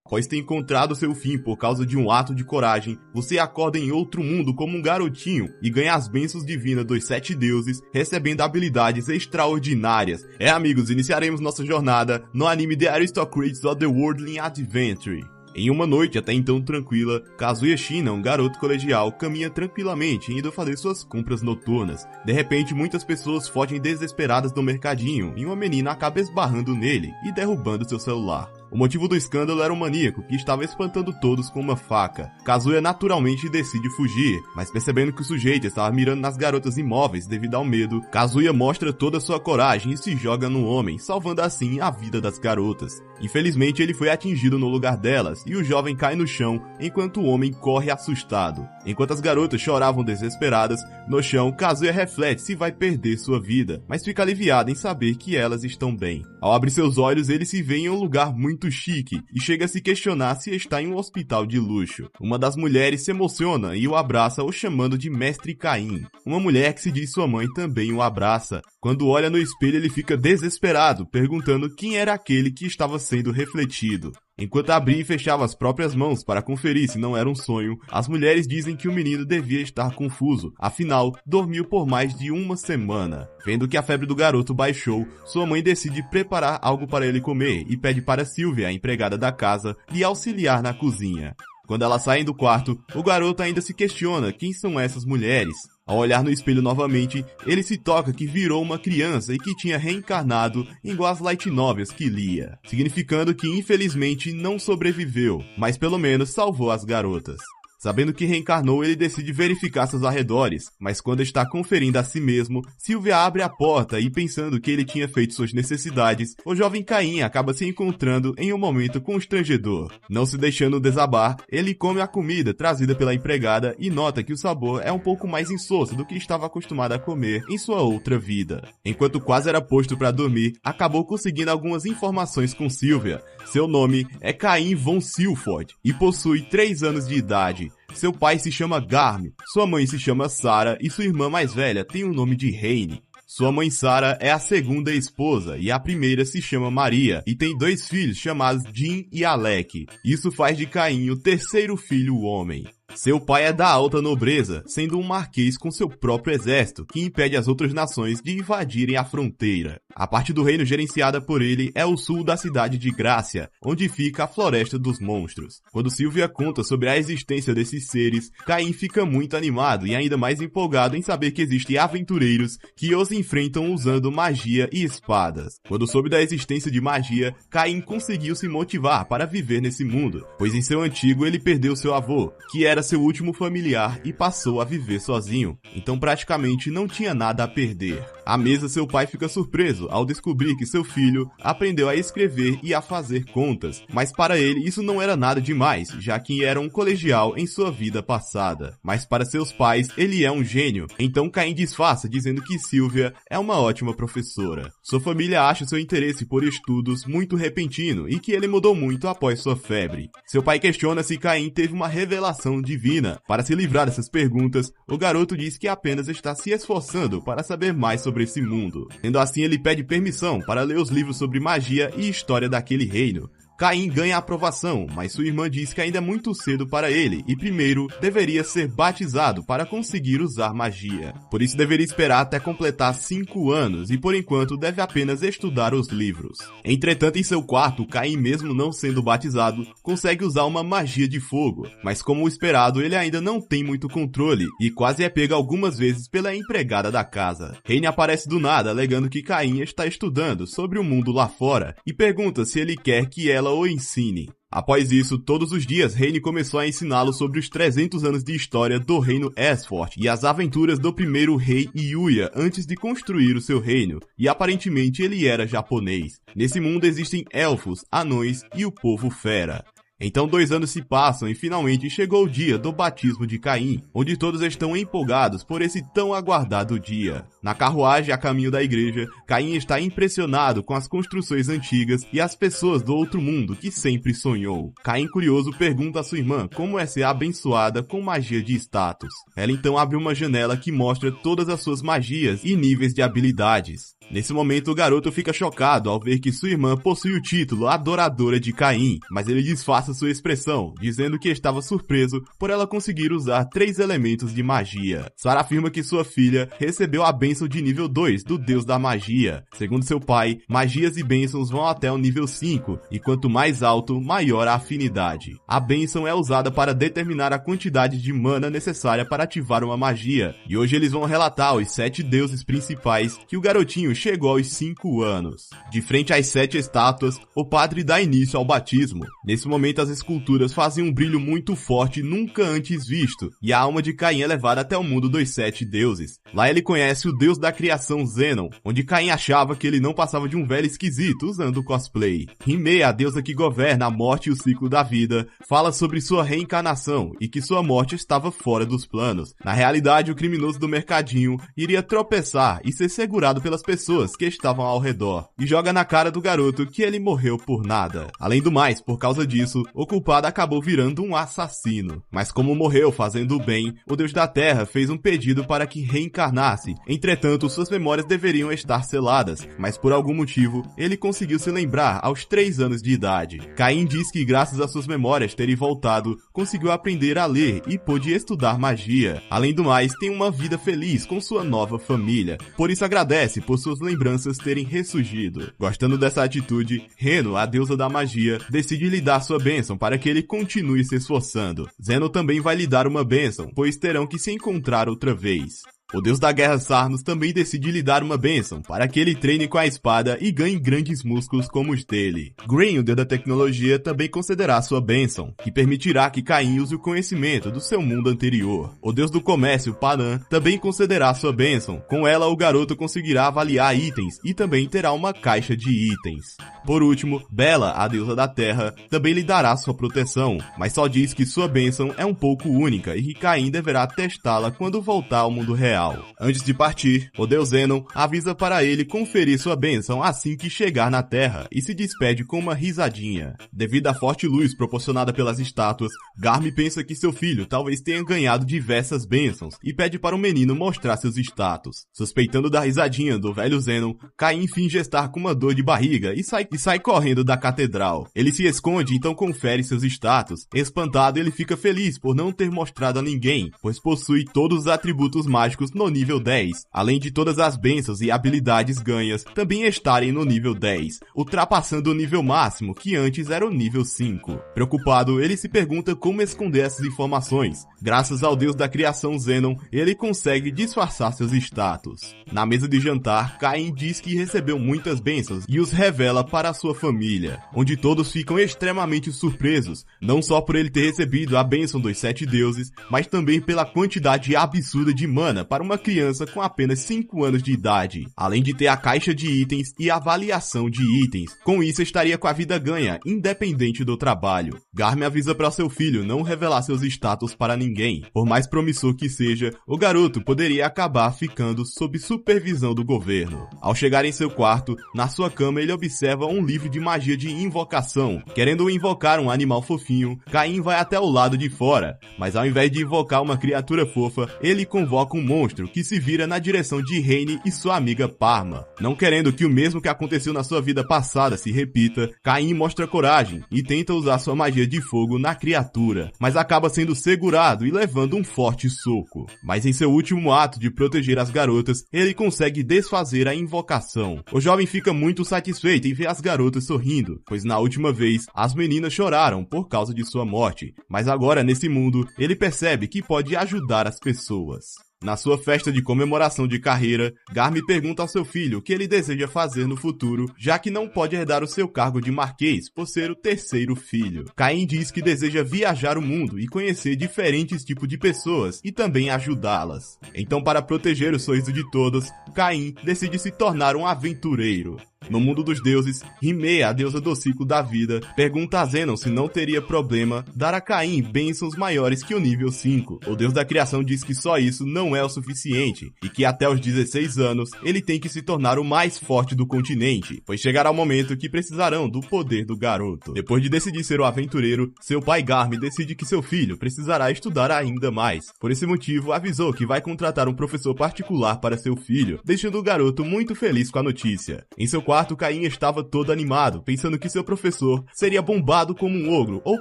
Após ter encontrado seu fim por causa de um ato de coragem, você acorda em outro mundo como um garotinho e ganha as bênçãos divinas dos 7 deuses, recebendo habilidades extraordinárias. Amigos, iniciaremos nossa jornada no anime The Aristocrats of the Worldling Adventure. Em uma noite até então tranquila, Kazuya Shina, um garoto colegial, caminha tranquilamente indo fazer suas compras noturnas. De repente, muitas pessoas fogem desesperadas do mercadinho e uma menina acaba esbarrando nele e derrubando seu celular. O motivo do escândalo era um maníaco que estava espantando todos com uma faca. Kazuya naturalmente decide fugir, mas percebendo que o sujeito estava mirando nas garotas imóveis devido ao medo, Kazuya mostra toda sua coragem e se joga no homem, salvando assim a vida das garotas. Infelizmente ele foi atingido no lugar delas e o jovem cai no chão enquanto o homem corre assustado. Enquanto as garotas choravam desesperadas, no chão Kazuya reflete se vai perder sua vida, mas fica aliviado em saber que elas estão bem. Ao abrir seus olhos, ele se vê em um lugar muito chique e chega a se questionar se está em um hospital de luxo. Uma das mulheres se emociona e o abraça, o chamando de Mestre Caim. Uma mulher que se diz sua mãe também o abraça. Quando olha no espelho, ele fica desesperado, perguntando quem era aquele que estava sendo refletido. Enquanto abria e fechava as próprias mãos para conferir se não era um sonho, as mulheres dizem que o menino devia estar confuso, afinal, dormiu por mais de uma semana. Vendo que a febre do garoto baixou, sua mãe decide preparar algo para ele comer e pede para Sylvia, a empregada da casa, lhe auxiliar na cozinha. Quando elas saem do quarto, o garoto ainda se questiona quem são essas mulheres. Ao olhar no espelho novamente, ele se toca que virou uma criança e que tinha reencarnado igual as light novels que lia, significando que infelizmente não sobreviveu, mas pelo menos salvou as garotas. Sabendo que reencarnou, ele decide verificar seus arredores, mas quando está conferindo a si mesmo, Sylvia abre a porta e pensando que ele tinha feito suas necessidades, o jovem Caim acaba se encontrando em um momento constrangedor. Não se deixando desabar, ele come a comida trazida pela empregada e nota que o sabor é um pouco mais insosso do que estava acostumado a comer em sua outra vida. Enquanto quase era posto para dormir, acabou conseguindo algumas informações com Sylvia. Seu nome é Caim von Silford e possui 3 anos de idade. Seu pai se chama Garm, sua mãe se chama Sarah e sua irmã mais velha tem o nome de Heine. Sua mãe Sarah é a segunda esposa e a primeira se chama Maria e tem 2 filhos chamados Jim e Alec. Isso faz de Caim o 3º filho homem. Seu pai é da alta nobreza, sendo um marquês com seu próprio exército, que impede as outras nações de invadirem a fronteira. A parte do reino gerenciada por ele é o sul da cidade de Grácia, onde fica a Floresta dos Monstros. Quando Sylvia conta sobre a existência desses seres, Caim fica muito animado e ainda mais empolgado em saber que existem aventureiros que os enfrentam usando magia e espadas. Quando soube da existência de magia, Caim conseguiu se motivar para viver nesse mundo, pois em seu antigo ele perdeu seu avô, que era seu último familiar e passou a viver sozinho, então praticamente não tinha nada a perder. À mesa, seu pai fica surpreso ao descobrir que seu filho aprendeu a escrever e a fazer contas, mas para ele isso não era nada demais, já que era um colegial em sua vida passada. Mas para seus pais, ele é um gênio, então Caim disfarça dizendo que Sylvia é uma ótima professora. Sua família acha seu interesse por estudos muito repentino e que ele mudou muito após sua febre. Seu pai questiona se Caim teve uma revelação divina. Para se livrar dessas perguntas, o garoto diz que apenas está se esforçando para saber mais sobre esse mundo. Sendo assim, ele pede permissão para ler os livros sobre magia e história daquele reino. Caim ganha a aprovação, mas sua irmã diz que ainda é muito cedo para ele e primeiro deveria ser batizado para conseguir usar magia. Por isso deveria esperar até completar 5 anos e por enquanto deve apenas estudar os livros. Entretanto, em seu quarto, Caim, mesmo não sendo batizado, consegue usar uma magia de fogo, mas como o esperado, ele ainda não tem muito controle e quase é pego algumas vezes pela empregada da casa. Heine aparece do nada alegando que Caim está estudando sobre o mundo lá fora e pergunta se ele quer que ela o ensine. Após isso, todos os dias, Heine começou a ensiná-lo sobre os 300 anos de história do reino Esfort e as aventuras do primeiro rei Yuya antes de construir o seu reino, e aparentemente ele era japonês. Nesse mundo existem elfos, anões e o povo fera. Então 2 anos se passam e finalmente chegou o dia do batismo de Caim, onde todos estão empolgados por esse tão aguardado dia. Na carruagem a caminho da igreja, Caim está impressionado com as construções antigas e as pessoas do outro mundo que sempre sonhou. Caim, curioso, pergunta a sua irmã como é ser abençoada com magia de status. Ela então abre uma janela que mostra todas as suas magias e níveis de habilidades. Nesse momento, o garoto fica chocado ao ver que sua irmã possui o título Adoradora de Caim, mas ele disfarça sua expressão, dizendo que estava surpreso por ela conseguir usar 3 elementos de magia. Sarah afirma que sua filha recebeu a bênção de nível 2 do deus da magia. Segundo seu pai, magias e bênçãos vão até o nível 5, e quanto mais alto, maior a afinidade. A bênção é usada para determinar a quantidade de mana necessária para ativar uma magia, e hoje eles vão relatar aos 7 deuses principais que o garotinho chegou aos 5 anos. De frente às 7 estátuas, o padre dá início ao batismo. Nesse momento as esculturas fazem um brilho muito forte nunca antes visto, e a alma de Caim é levada até o mundo dos 7 deuses. Lá ele conhece o deus da criação Zenon, onde Caim achava que ele não passava de um velho esquisito usando o cosplay. Rimei, a deusa que governa a morte e o ciclo da vida, fala sobre sua reencarnação e que sua morte estava fora dos planos. Na realidade, o criminoso do mercadinho iria tropeçar e ser segurado pelas pessoas que estavam ao redor, e joga na cara do garoto que ele morreu por nada. Além do mais, por causa disso, o culpado acabou virando um assassino. Mas como morreu fazendo o bem, o deus da terra fez um pedido para que reencarnasse. Entretanto, suas memórias deveriam estar seladas, mas por algum motivo, ele conseguiu se lembrar aos 3 anos de idade. Caim diz que graças às suas memórias terem voltado, conseguiu aprender a ler e pôde estudar magia. Além do mais, tem uma vida feliz com sua nova família. Por isso agradece por suas lembranças terem ressurgido. Gostando dessa atitude, Reno, a deusa da magia, decide lhe dar sua bênção para que ele continue se esforçando. Zeno também vai lhe dar uma bênção, pois terão que se encontrar outra vez. O deus da guerra Sarnos também decide lhe dar uma bênção para que ele treine com a espada e ganhe grandes músculos como os dele. Green, o deus da tecnologia, também concederá sua bênção, que permitirá que Caim use o conhecimento do seu mundo anterior. O deus do comércio, Paran, também concederá sua bênção. Com ela, o garoto conseguirá avaliar itens e também terá uma caixa de itens. Por último, Bela, a deusa da terra, também lhe dará sua proteção, mas só diz que sua bênção é um pouco única e que Caim deverá testá-la quando voltar ao mundo real. Antes de partir, o deus Zenon avisa para ele conferir sua bênção assim que chegar na Terra e se despede com uma risadinha. Devido à forte luz proporcionada pelas estátuas, Garm pensa que seu filho talvez tenha ganhado diversas bênçãos e pede para o menino mostrar seus status. Suspeitando da risadinha do velho Zenon, Caim finge estar com uma dor de barriga e sai correndo da catedral. Ele se esconde e então confere seus status. Espantado, ele fica feliz por não ter mostrado a ninguém, pois possui todos os atributos mágicos no nível 10, além de todas as bênçãos e habilidades ganhas também estarem no nível 10, ultrapassando o nível máximo, que antes era o nível 5. Preocupado, ele se pergunta como esconder essas informações. Graças ao deus da criação Zenon, ele consegue disfarçar seus status. Na mesa de jantar, Caim diz que recebeu muitas bênçãos e os revela para a sua família, onde todos ficam extremamente surpresos, não só por ele ter recebido a bênção dos 7 deuses, mas também pela quantidade absurda de mana para uma criança com apenas 5 anos de idade, além de ter a caixa de itens e a avaliação de itens. Com isso, estaria com a vida ganha, independente do trabalho. Garm avisa para seu filho não revelar seus status para ninguém. Por mais promissor que seja, o garoto poderia acabar ficando sob supervisão do governo. Ao chegar em seu quarto, na sua cama ele observa um livro de magia de invocação. Querendo invocar um animal fofinho, Caim vai até o lado de fora, mas ao invés de invocar uma criatura fofa, ele convoca um monstro que se vira na direção de Reine e sua amiga Parma. Não querendo que o mesmo que aconteceu na sua vida passada se repita, Caim mostra coragem e tenta usar sua magia de fogo na criatura, mas acaba sendo segurado e levando um forte soco. Mas em seu último ato de proteger as garotas, ele consegue desfazer a invocação. O jovem fica muito satisfeito em ver as garotas sorrindo, pois na última vez as meninas choraram por causa de sua morte, mas agora nesse mundo ele percebe que pode ajudar as pessoas. Na sua festa de comemoração de carreira, Garm pergunta ao seu filho o que ele deseja fazer no futuro, já que não pode herdar o seu cargo de marquês por ser o terceiro filho. Caim diz que deseja viajar o mundo e conhecer diferentes tipos de pessoas e também ajudá-las. Então, para proteger o sorriso de todos, Caim decide se tornar um aventureiro. No mundo dos deuses, Rimea, a deusa do ciclo da vida, pergunta a Zenon se não teria problema dar a Caim bênçãos maiores que o nível 5. O deus da criação diz que só isso não é o suficiente e que até os 16 anos ele tem que se tornar o mais forte do continente, pois chegará o momento que precisarão do poder do garoto. Depois de decidir ser o aventureiro, seu pai Garm decide que seu filho precisará estudar ainda mais. Por esse motivo, avisou que vai contratar um professor particular para seu filho, deixando o garoto muito feliz com a notícia. Em seu quarto, quarto, Caim estava todo animado, pensando que seu professor seria bombado como um ogro ou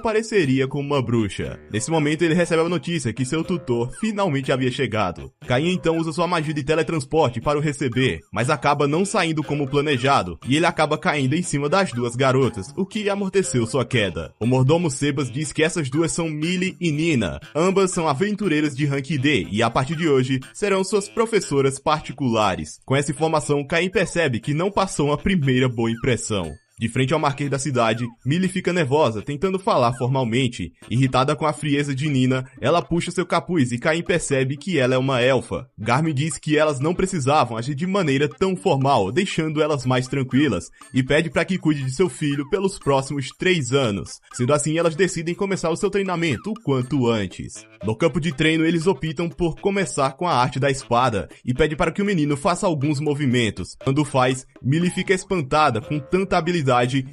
pareceria como uma bruxa. Nesse momento ele recebe a notícia que seu tutor finalmente havia chegado. Caim então usa sua magia de teletransporte para o receber, mas acaba não saindo como planejado, e ele acaba caindo em cima das duas garotas, o que amorteceu sua queda. O mordomo Sebas diz que essas duas são Millie e Nina. Ambas são aventureiras de rank D e a partir de hoje serão suas professoras particulares. Com essa informação, Caim percebe que não passou uma primeira boa impressão. De frente ao marquês da cidade, Millie fica nervosa, tentando falar formalmente. Irritada com a frieza de Nina, ela puxa seu capuz e Caim percebe que ela é uma elfa. Garm diz que elas não precisavam agir de maneira tão formal, deixando elas mais tranquilas, e pede para que cuide de seu filho pelos próximos 3 anos. Sendo assim, elas decidem começar o seu treinamento o quanto antes. No campo de treino, eles optam por começar com a arte da espada, e pede para que o menino faça alguns movimentos. Quando faz, Millie fica espantada com tanta habilidade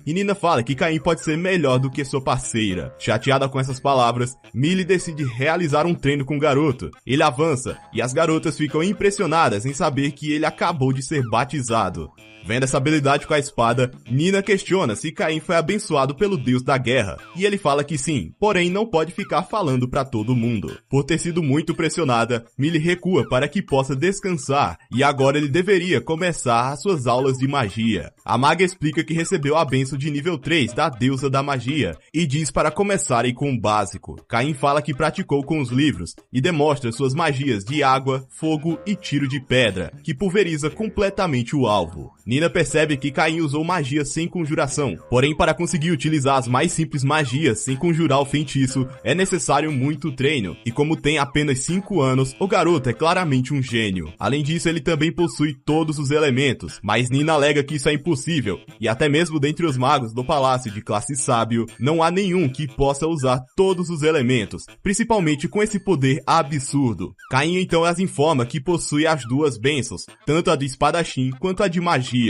e Nina fala que Caim pode ser melhor do que sua parceira. Chateada com essas palavras, Millie decide realizar um treino com o garoto. Ele avança e as garotas ficam impressionadas em saber que ele acabou de ser batizado. Vendo essa habilidade com a espada, Nina questiona se Caim foi abençoado pelo deus da guerra, e ele fala que sim, porém não pode ficar falando pra todo mundo. Por ter sido muito pressionada, Millie recua para que possa descansar, e agora ele deveria começar as suas aulas de magia. A maga explica que recebeu a bênção de nível 3 da deusa da magia, e diz para começarem com o básico. Caim fala que praticou com os livros, e demonstra suas magias de água, fogo e tiro de pedra, que pulveriza completamente o alvo. Nina percebe que Caim usou magia sem conjuração, porém para conseguir utilizar as mais simples magias sem conjurar o feitiço, é necessário muito treino, e como tem apenas 5 anos, o garoto é claramente um gênio. Além disso, ele também possui todos os elementos, mas Nina alega que isso é impossível, e até mesmo dentre os magos do palácio de classe sábio, não há nenhum que possa usar todos os elementos, principalmente com esse poder absurdo. Caim então as informa que possui as duas bênçãos, tanto a de espadachim quanto a de magia.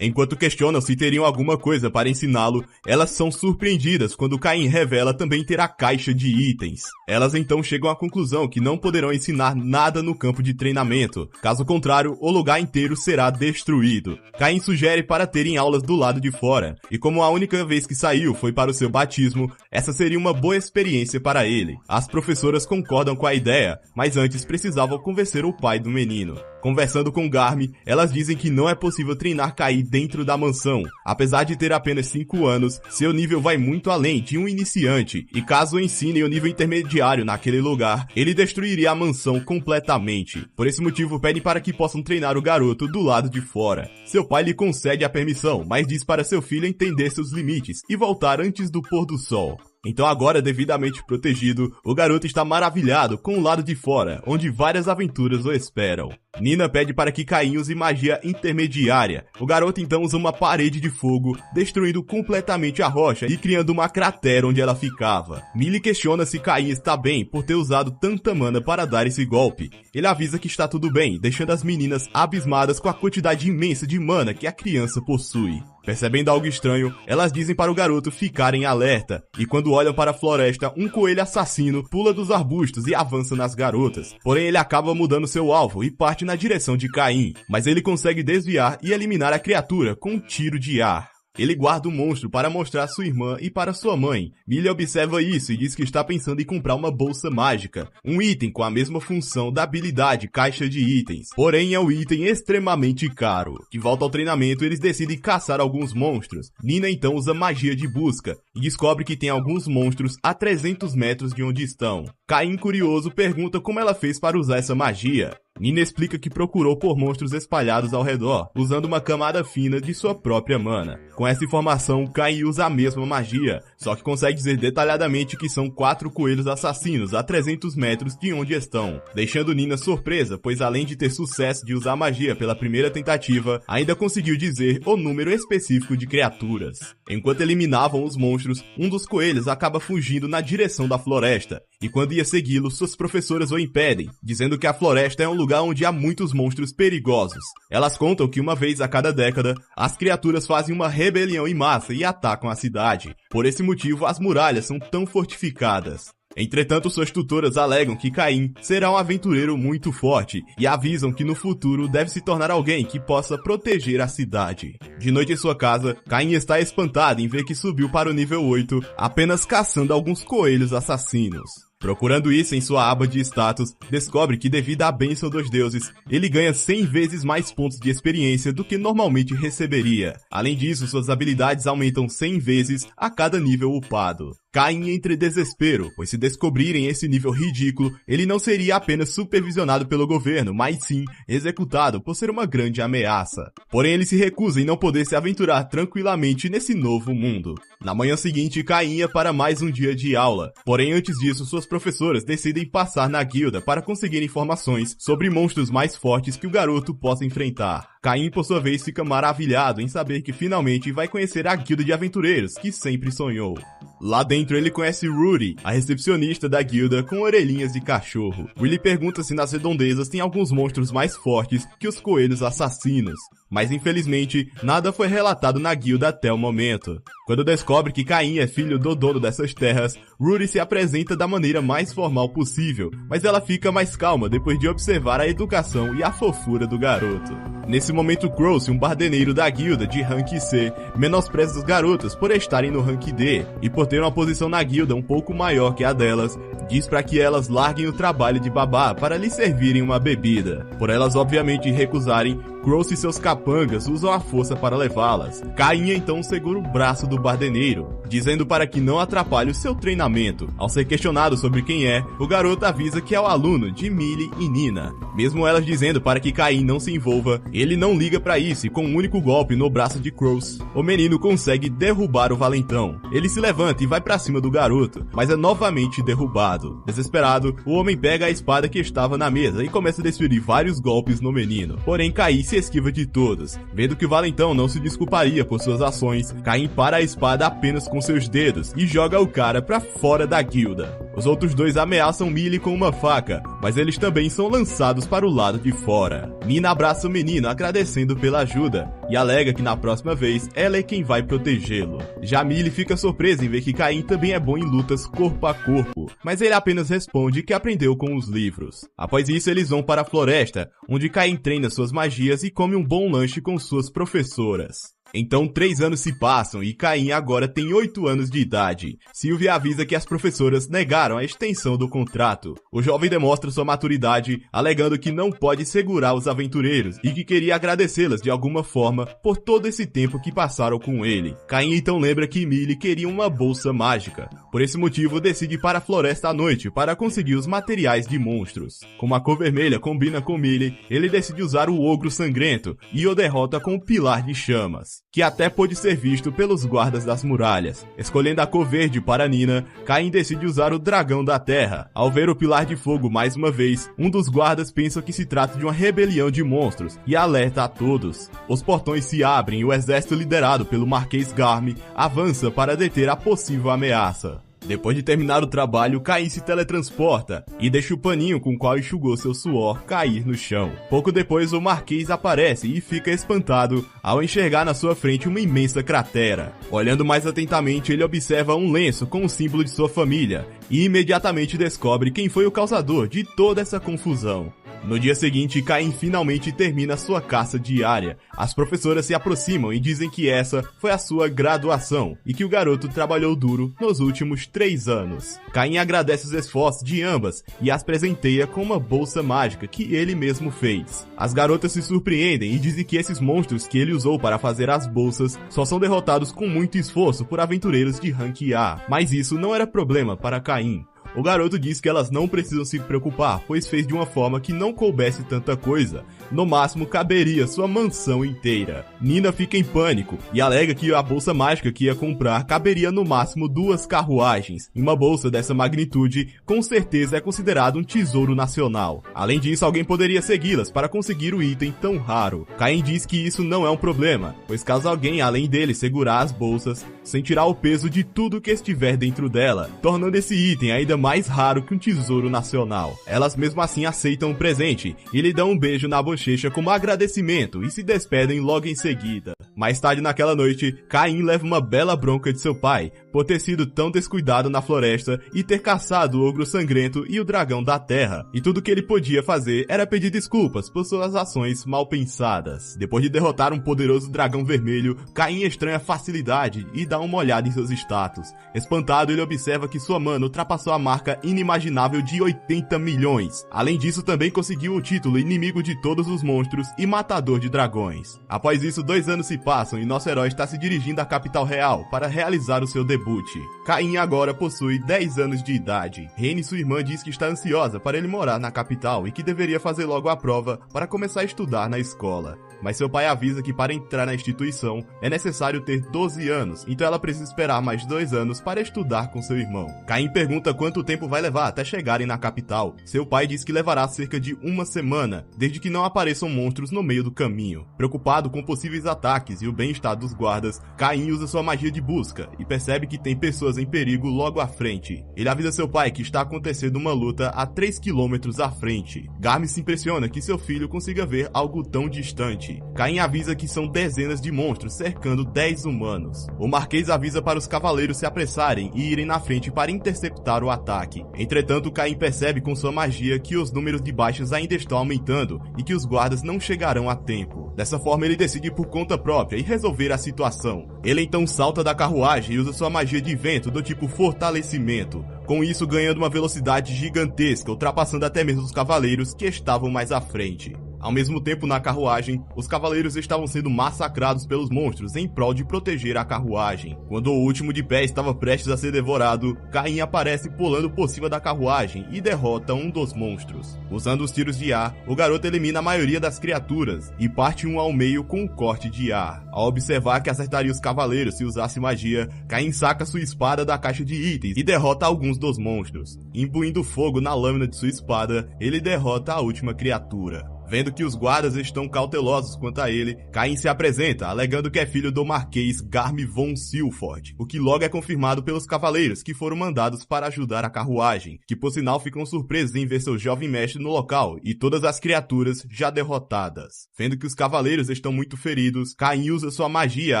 Enquanto questionam se teriam alguma coisa para ensiná-lo, elas são surpreendidas quando Caim revela também ter a caixa de itens. Elas então chegam à conclusão que não poderão ensinar nada no campo de treinamento, caso contrário, o lugar inteiro será destruído. Caim sugere para terem aulas do lado de fora, e como a única vez que saiu foi para o seu batismo, essa seria uma boa experiência para ele. As professoras concordam com a ideia, mas antes precisavam convencer o pai do menino. Conversando com Garm, elas dizem que não é possível treinar Caim dentro da mansão. Apesar de ter apenas 5 anos, seu nível vai muito além de um iniciante, e caso ensine o nível intermediário naquele lugar, ele destruiria a mansão completamente. Por esse motivo, pedem para que possam treinar o garoto do lado de fora. Seu pai lhe concede a permissão, mas diz para seu filho entender seus limites e voltar antes do pôr do sol. Então agora, devidamente protegido, o garoto está maravilhado com o lado de fora, onde várias aventuras o esperam. Nina pede para que Caim use magia intermediária. O garoto então usa uma parede de fogo, destruindo completamente a rocha e criando uma cratera onde ela ficava. Millie questiona se Caim está bem por ter usado tanta mana para dar esse golpe. Ele avisa que está tudo bem, deixando as meninas abismadas com a quantidade imensa de mana que a criança possui. Percebendo algo estranho, elas dizem para o garoto ficar em alerta, e quando olham para a floresta, um coelho assassino pula dos arbustos e avança nas garotas. Porém, ele acaba mudando seu alvo e parte na direção de Caim, mas ele consegue desviar e eliminar a criatura com um tiro de ar. Ele guarda o monstro para mostrar a sua irmã e para sua mãe. Millie observa isso e diz que está pensando em comprar uma bolsa mágica, um item com a mesma função da habilidade caixa de itens. Porém, é um item extremamente caro. De volta ao treinamento, eles decidem caçar alguns monstros. Nina então usa magia de busca e descobre que tem alguns monstros a 300 metros de onde estão. Caim, curioso, pergunta como ela fez para usar essa magia. Nina explica que procurou por monstros espalhados ao redor, usando uma camada fina de sua própria mana. Com essa informação, Caim usa a mesma magia, só que consegue dizer detalhadamente que são 4 coelhos assassinos a 300 metros de onde estão, deixando Nina surpresa, pois além de ter sucesso de usar magia pela primeira tentativa, ainda conseguiu dizer o número específico de criaturas. Enquanto eliminavam os monstros, um dos coelhos acaba fugindo na direção da floresta, e quando ia segui-lo, suas professoras o impedem, dizendo que a floresta é um lugar onde há muitos monstros perigosos. Elas contam que uma vez a cada década, as criaturas fazem uma rebelião em massa e atacam a cidade. Por esse motivo, as muralhas são tão fortificadas. Entretanto, suas tutoras alegam que Caim será um aventureiro muito forte e avisam que no futuro deve se tornar alguém que possa proteger a cidade. De noite em sua casa, Caim está espantado em ver que subiu para o nível 8 apenas caçando alguns coelhos assassinos. Procurando isso em sua aba de status, descobre que devido à bênção dos deuses, ele ganha 100 vezes mais pontos de experiência do que normalmente receberia. Além disso, suas habilidades aumentam 100 vezes a cada nível upado. Caim entra em desespero, pois se descobrirem esse nível ridículo, ele não seria apenas supervisionado pelo governo, mas sim executado por ser uma grande ameaça. Porém, ele se recusa em não poder se aventurar tranquilamente nesse novo mundo. Na manhã seguinte, Caim ia para mais um dia de aula, porém antes disso, suas professoras decidem passar na guilda para conseguir informações sobre monstros mais fortes que o garoto possa enfrentar. Caim, por sua vez, fica maravilhado em saber que finalmente vai conhecer a guilda de aventureiros que sempre sonhou. Lá dentro ele conhece Rudy, a recepcionista da guilda com orelhinhas de cachorro. Willy pergunta se nas redondezas tem alguns monstros mais fortes que os coelhos assassinos, mas infelizmente nada foi relatado na guilda até o momento. Quando descobre que Caim é filho do dono dessas terras, Rudy se apresenta da maneira mais formal possível, mas ela fica mais calma depois de observar a educação e a fofura do garoto. Nesse momento, Croce, um bardeneiro da guilda de rank C, menospreza os garotos por estarem no rank D e por ter uma posição na guilda um pouco maior que a delas, diz para que elas larguem o trabalho de babá para lhe servirem uma bebida. Por elas obviamente recusarem, Croce e seus capangas usam a força para levá-las. Caim então segura o braço do bardeneiro, dizendo para que não atrapalhe o seu treinamento. Ao ser questionado sobre quem é, o garoto avisa que é o aluno de Millie e Nina. Mesmo elas dizendo para que Caim não se envolva, ele não liga para isso e com um único golpe no braço de Croce, o menino consegue derrubar o valentão. Ele se levanta e vai para cima do garoto, mas é novamente derrubado. Desesperado, o homem pega a espada que estava na mesa e começa a desferir vários golpes no menino. Porém, Caim se esquiva de todos. Vendo que o valentão não se desculparia por suas ações, Caim para a espada apenas com seus dedos e joga o cara pra fora da guilda. Os outros dois ameaçam Millie com uma faca, mas eles também são lançados para o lado de fora. Nina abraça o menino agradecendo pela ajuda e alega que na próxima vez ela é quem vai protegê-lo. Já Millie fica surpresa em ver que Caim também é bom em lutas corpo a corpo, mas ele apenas responde que aprendeu com os livros. Após isso, eles vão para a floresta, onde Caim treina suas magias e come um bom lanche com suas professoras. Então 3 anos se passam e Caim agora tem 8 anos de idade. Sylvia avisa que as professoras negaram a extensão do contrato. O jovem demonstra sua maturidade, alegando que não pode segurar os aventureiros e que queria agradecê-las de alguma forma por todo esse tempo que passaram com ele. Caim então lembra que Millie queria uma bolsa mágica. Por esse motivo decide ir para a floresta à noite para conseguir os materiais de monstros. Como a cor vermelha combina com Millie, ele decide usar o ogro sangrento e o derrota com o pilar de chamas, que até pôde ser visto pelos guardas das muralhas. Escolhendo a cor verde para Nina, Caim decide usar o dragão da terra. Ao ver o pilar de fogo mais uma vez, um dos guardas pensa que se trata de uma rebelião de monstros e alerta a todos. Os portões se abrem e o exército liderado pelo Marquês Garm avança para deter a possível ameaça. Depois de terminar o trabalho, Caim se teletransporta e deixa o paninho com o qual enxugou seu suor cair no chão. Pouco depois, o Marquês aparece e fica espantado ao enxergar na sua frente uma imensa cratera. Olhando mais atentamente, ele observa um lenço com o símbolo de sua família e imediatamente descobre quem foi o causador de toda essa confusão. No dia seguinte, Caim finalmente termina sua caça diária. As professoras se aproximam e dizem que essa foi a sua graduação e que o garoto trabalhou duro nos últimos 3 anos. Caim agradece os esforços de ambas e as presenteia com uma bolsa mágica que ele mesmo fez. As garotas se surpreendem e dizem que esses monstros que ele usou para fazer as bolsas só são derrotados com muito esforço por aventureiros de rank A, mas isso não era problema para Caim. O garoto diz que elas não precisam se preocupar, pois fez de uma forma que não coubesse tanta coisa. No máximo, caberia sua mansão inteira. Nina fica em pânico e alega que a bolsa mágica que ia comprar caberia no máximo 2 carruagens. E uma bolsa dessa magnitude, com certeza é considerado um tesouro nacional. Além disso, alguém poderia segui-las para conseguir o item tão raro. Caim diz que isso não é um problema, pois caso alguém além dele segurar as bolsas, sentirá o peso de tudo que estiver dentro dela, tornando esse item ainda mais raro que um tesouro nacional. Elas mesmo assim aceitam o presente e lhe dão um beijo na bochecha como agradecimento e se despedem logo em seguida. Mais tarde naquela noite, Caim leva uma bela bronca de seu pai por ter sido tão descuidado na floresta e ter caçado o ogro sangrento e o dragão da terra, e tudo que ele podia fazer era pedir desculpas por suas ações mal pensadas. Depois de derrotar um poderoso dragão vermelho, Caim estranha a facilidade e dá uma olhada em seus status. Espantado, ele observa que sua mana ultrapassou a marca inimaginável de 80 milhões. Além disso, também conseguiu o título Inimigo de Todos os Monstros e Matador de Dragões. Após isso, 2 anos se passam e nosso herói está se dirigindo à capital real para realizar o seu debut. Caim agora possui 10 anos de idade. Rene, sua irmã, diz que está ansiosa para ele morar na capital e que deveria fazer logo a prova para começar a estudar na escola. Mas seu pai avisa que para entrar na instituição é necessário ter 12 anos, então ela precisa esperar mais 2 anos para estudar com seu irmão. Caim pergunta quanto tempo vai levar até chegarem na capital. Seu pai diz que levará cerca de 1 semana, desde que não apareçam monstros no meio do caminho. Preocupado com possíveis ataques e o bem-estar dos guardas, Caim usa sua magia de busca e percebe que tem pessoas em perigo logo à frente. Ele avisa seu pai que está acontecendo uma luta a 3 quilômetros à frente. Garm se impressiona que seu filho consiga ver algo tão distante. Caim avisa que são dezenas de monstros cercando 10 humanos. O Marquês avisa para os cavaleiros se apressarem e irem na frente para interceptar o ataque. Entretanto, Caim percebe com sua magia que os números de baixas ainda estão aumentando e que os guardas não chegarão a tempo. Dessa forma, ele decide por conta própria e resolver a situação. Ele então salta da carruagem e usa sua magia de vento do tipo fortalecimento, com isso ganhando uma velocidade gigantesca, ultrapassando até mesmo os cavaleiros que estavam mais à frente. Ao mesmo tempo, na carruagem, os cavaleiros estavam sendo massacrados pelos monstros em prol de proteger a carruagem. Quando o último de pé estava prestes a ser devorado, Caim aparece pulando por cima da carruagem e derrota um dos monstros. Usando os tiros de ar, o garoto elimina a maioria das criaturas e parte um ao meio com um corte de ar. Ao observar que acertaria os cavaleiros se usasse magia, Caim saca sua espada da caixa de itens e derrota alguns dos monstros. Imbuindo fogo na lâmina de sua espada, ele derrota a última criatura. Vendo que os guardas estão cautelosos quanto a ele, Caim se apresenta, alegando que é filho do Marquês Garm von Silford, o que logo é confirmado pelos cavaleiros que foram mandados para ajudar a carruagem, que por sinal ficam surpresos em ver seu jovem mestre no local e todas as criaturas já derrotadas. Vendo que os cavaleiros estão muito feridos, Caim usa sua magia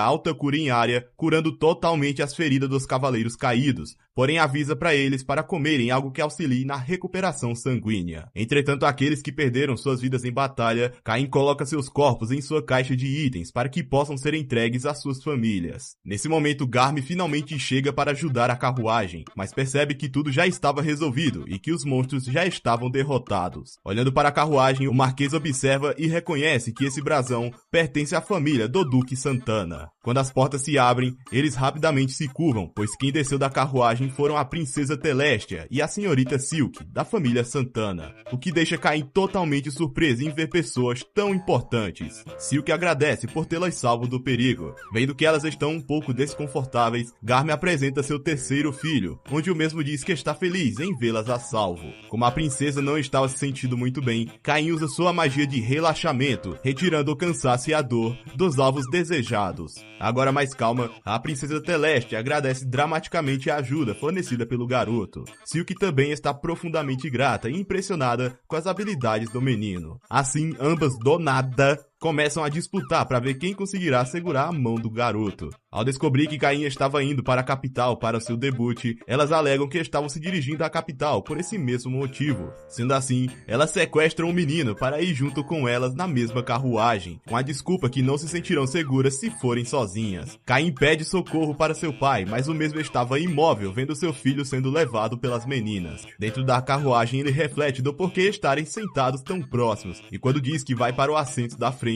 alta cura em área, curando totalmente as feridas dos cavaleiros caídos, porém avisa para eles para comerem algo que auxilie na recuperação sanguínea. Entretanto, aqueles que perderam suas vidas em batalha, Caim coloca seus corpos em sua caixa de itens para que possam ser entregues às suas famílias. Nesse momento, Garm finalmente chega para ajudar a carruagem, mas percebe que tudo já estava resolvido e que os monstros já estavam derrotados. Olhando para a carruagem, o Marquês observa e reconhece que esse brasão pertence à família do Duque Santana. Quando as portas se abrem, eles rapidamente se curvam, pois quem desceu da carruagem foram a Princesa Telestia e a Senhorita Silk, da família Santana, o que deixa Caim totalmente surpreso em ver pessoas tão importantes. Silk agradece por tê-las salvo do perigo. Vendo que elas estão um pouco desconfortáveis, Garm apresenta seu terceiro filho, onde o mesmo diz que está feliz em vê-las a salvo. Como a princesa não estava se sentindo muito bem, Caim usa sua magia de relaxamento, retirando o cansaço e a dor dos alvos desejados. Agora mais calma, a Princesa Telestia agradece dramaticamente a ajuda fornecida pelo garoto. Silk também está profundamente grata e impressionada com as habilidades do menino. Assim, ambas do nada começam a disputar para ver quem conseguirá segurar a mão do garoto. Ao descobrir que Caim estava indo para a capital para o seu debut, elas alegam que estavam se dirigindo à capital por esse mesmo motivo. Sendo assim, elas sequestram o menino para ir junto com elas na mesma carruagem, com a desculpa que não se sentirão seguras se forem sozinhas. Caim pede socorro para seu pai, mas o mesmo estava imóvel vendo seu filho sendo levado pelas meninas. Dentro da carruagem, ele reflete do porquê estarem sentados tão próximos, e quando diz que vai para o assento da frente,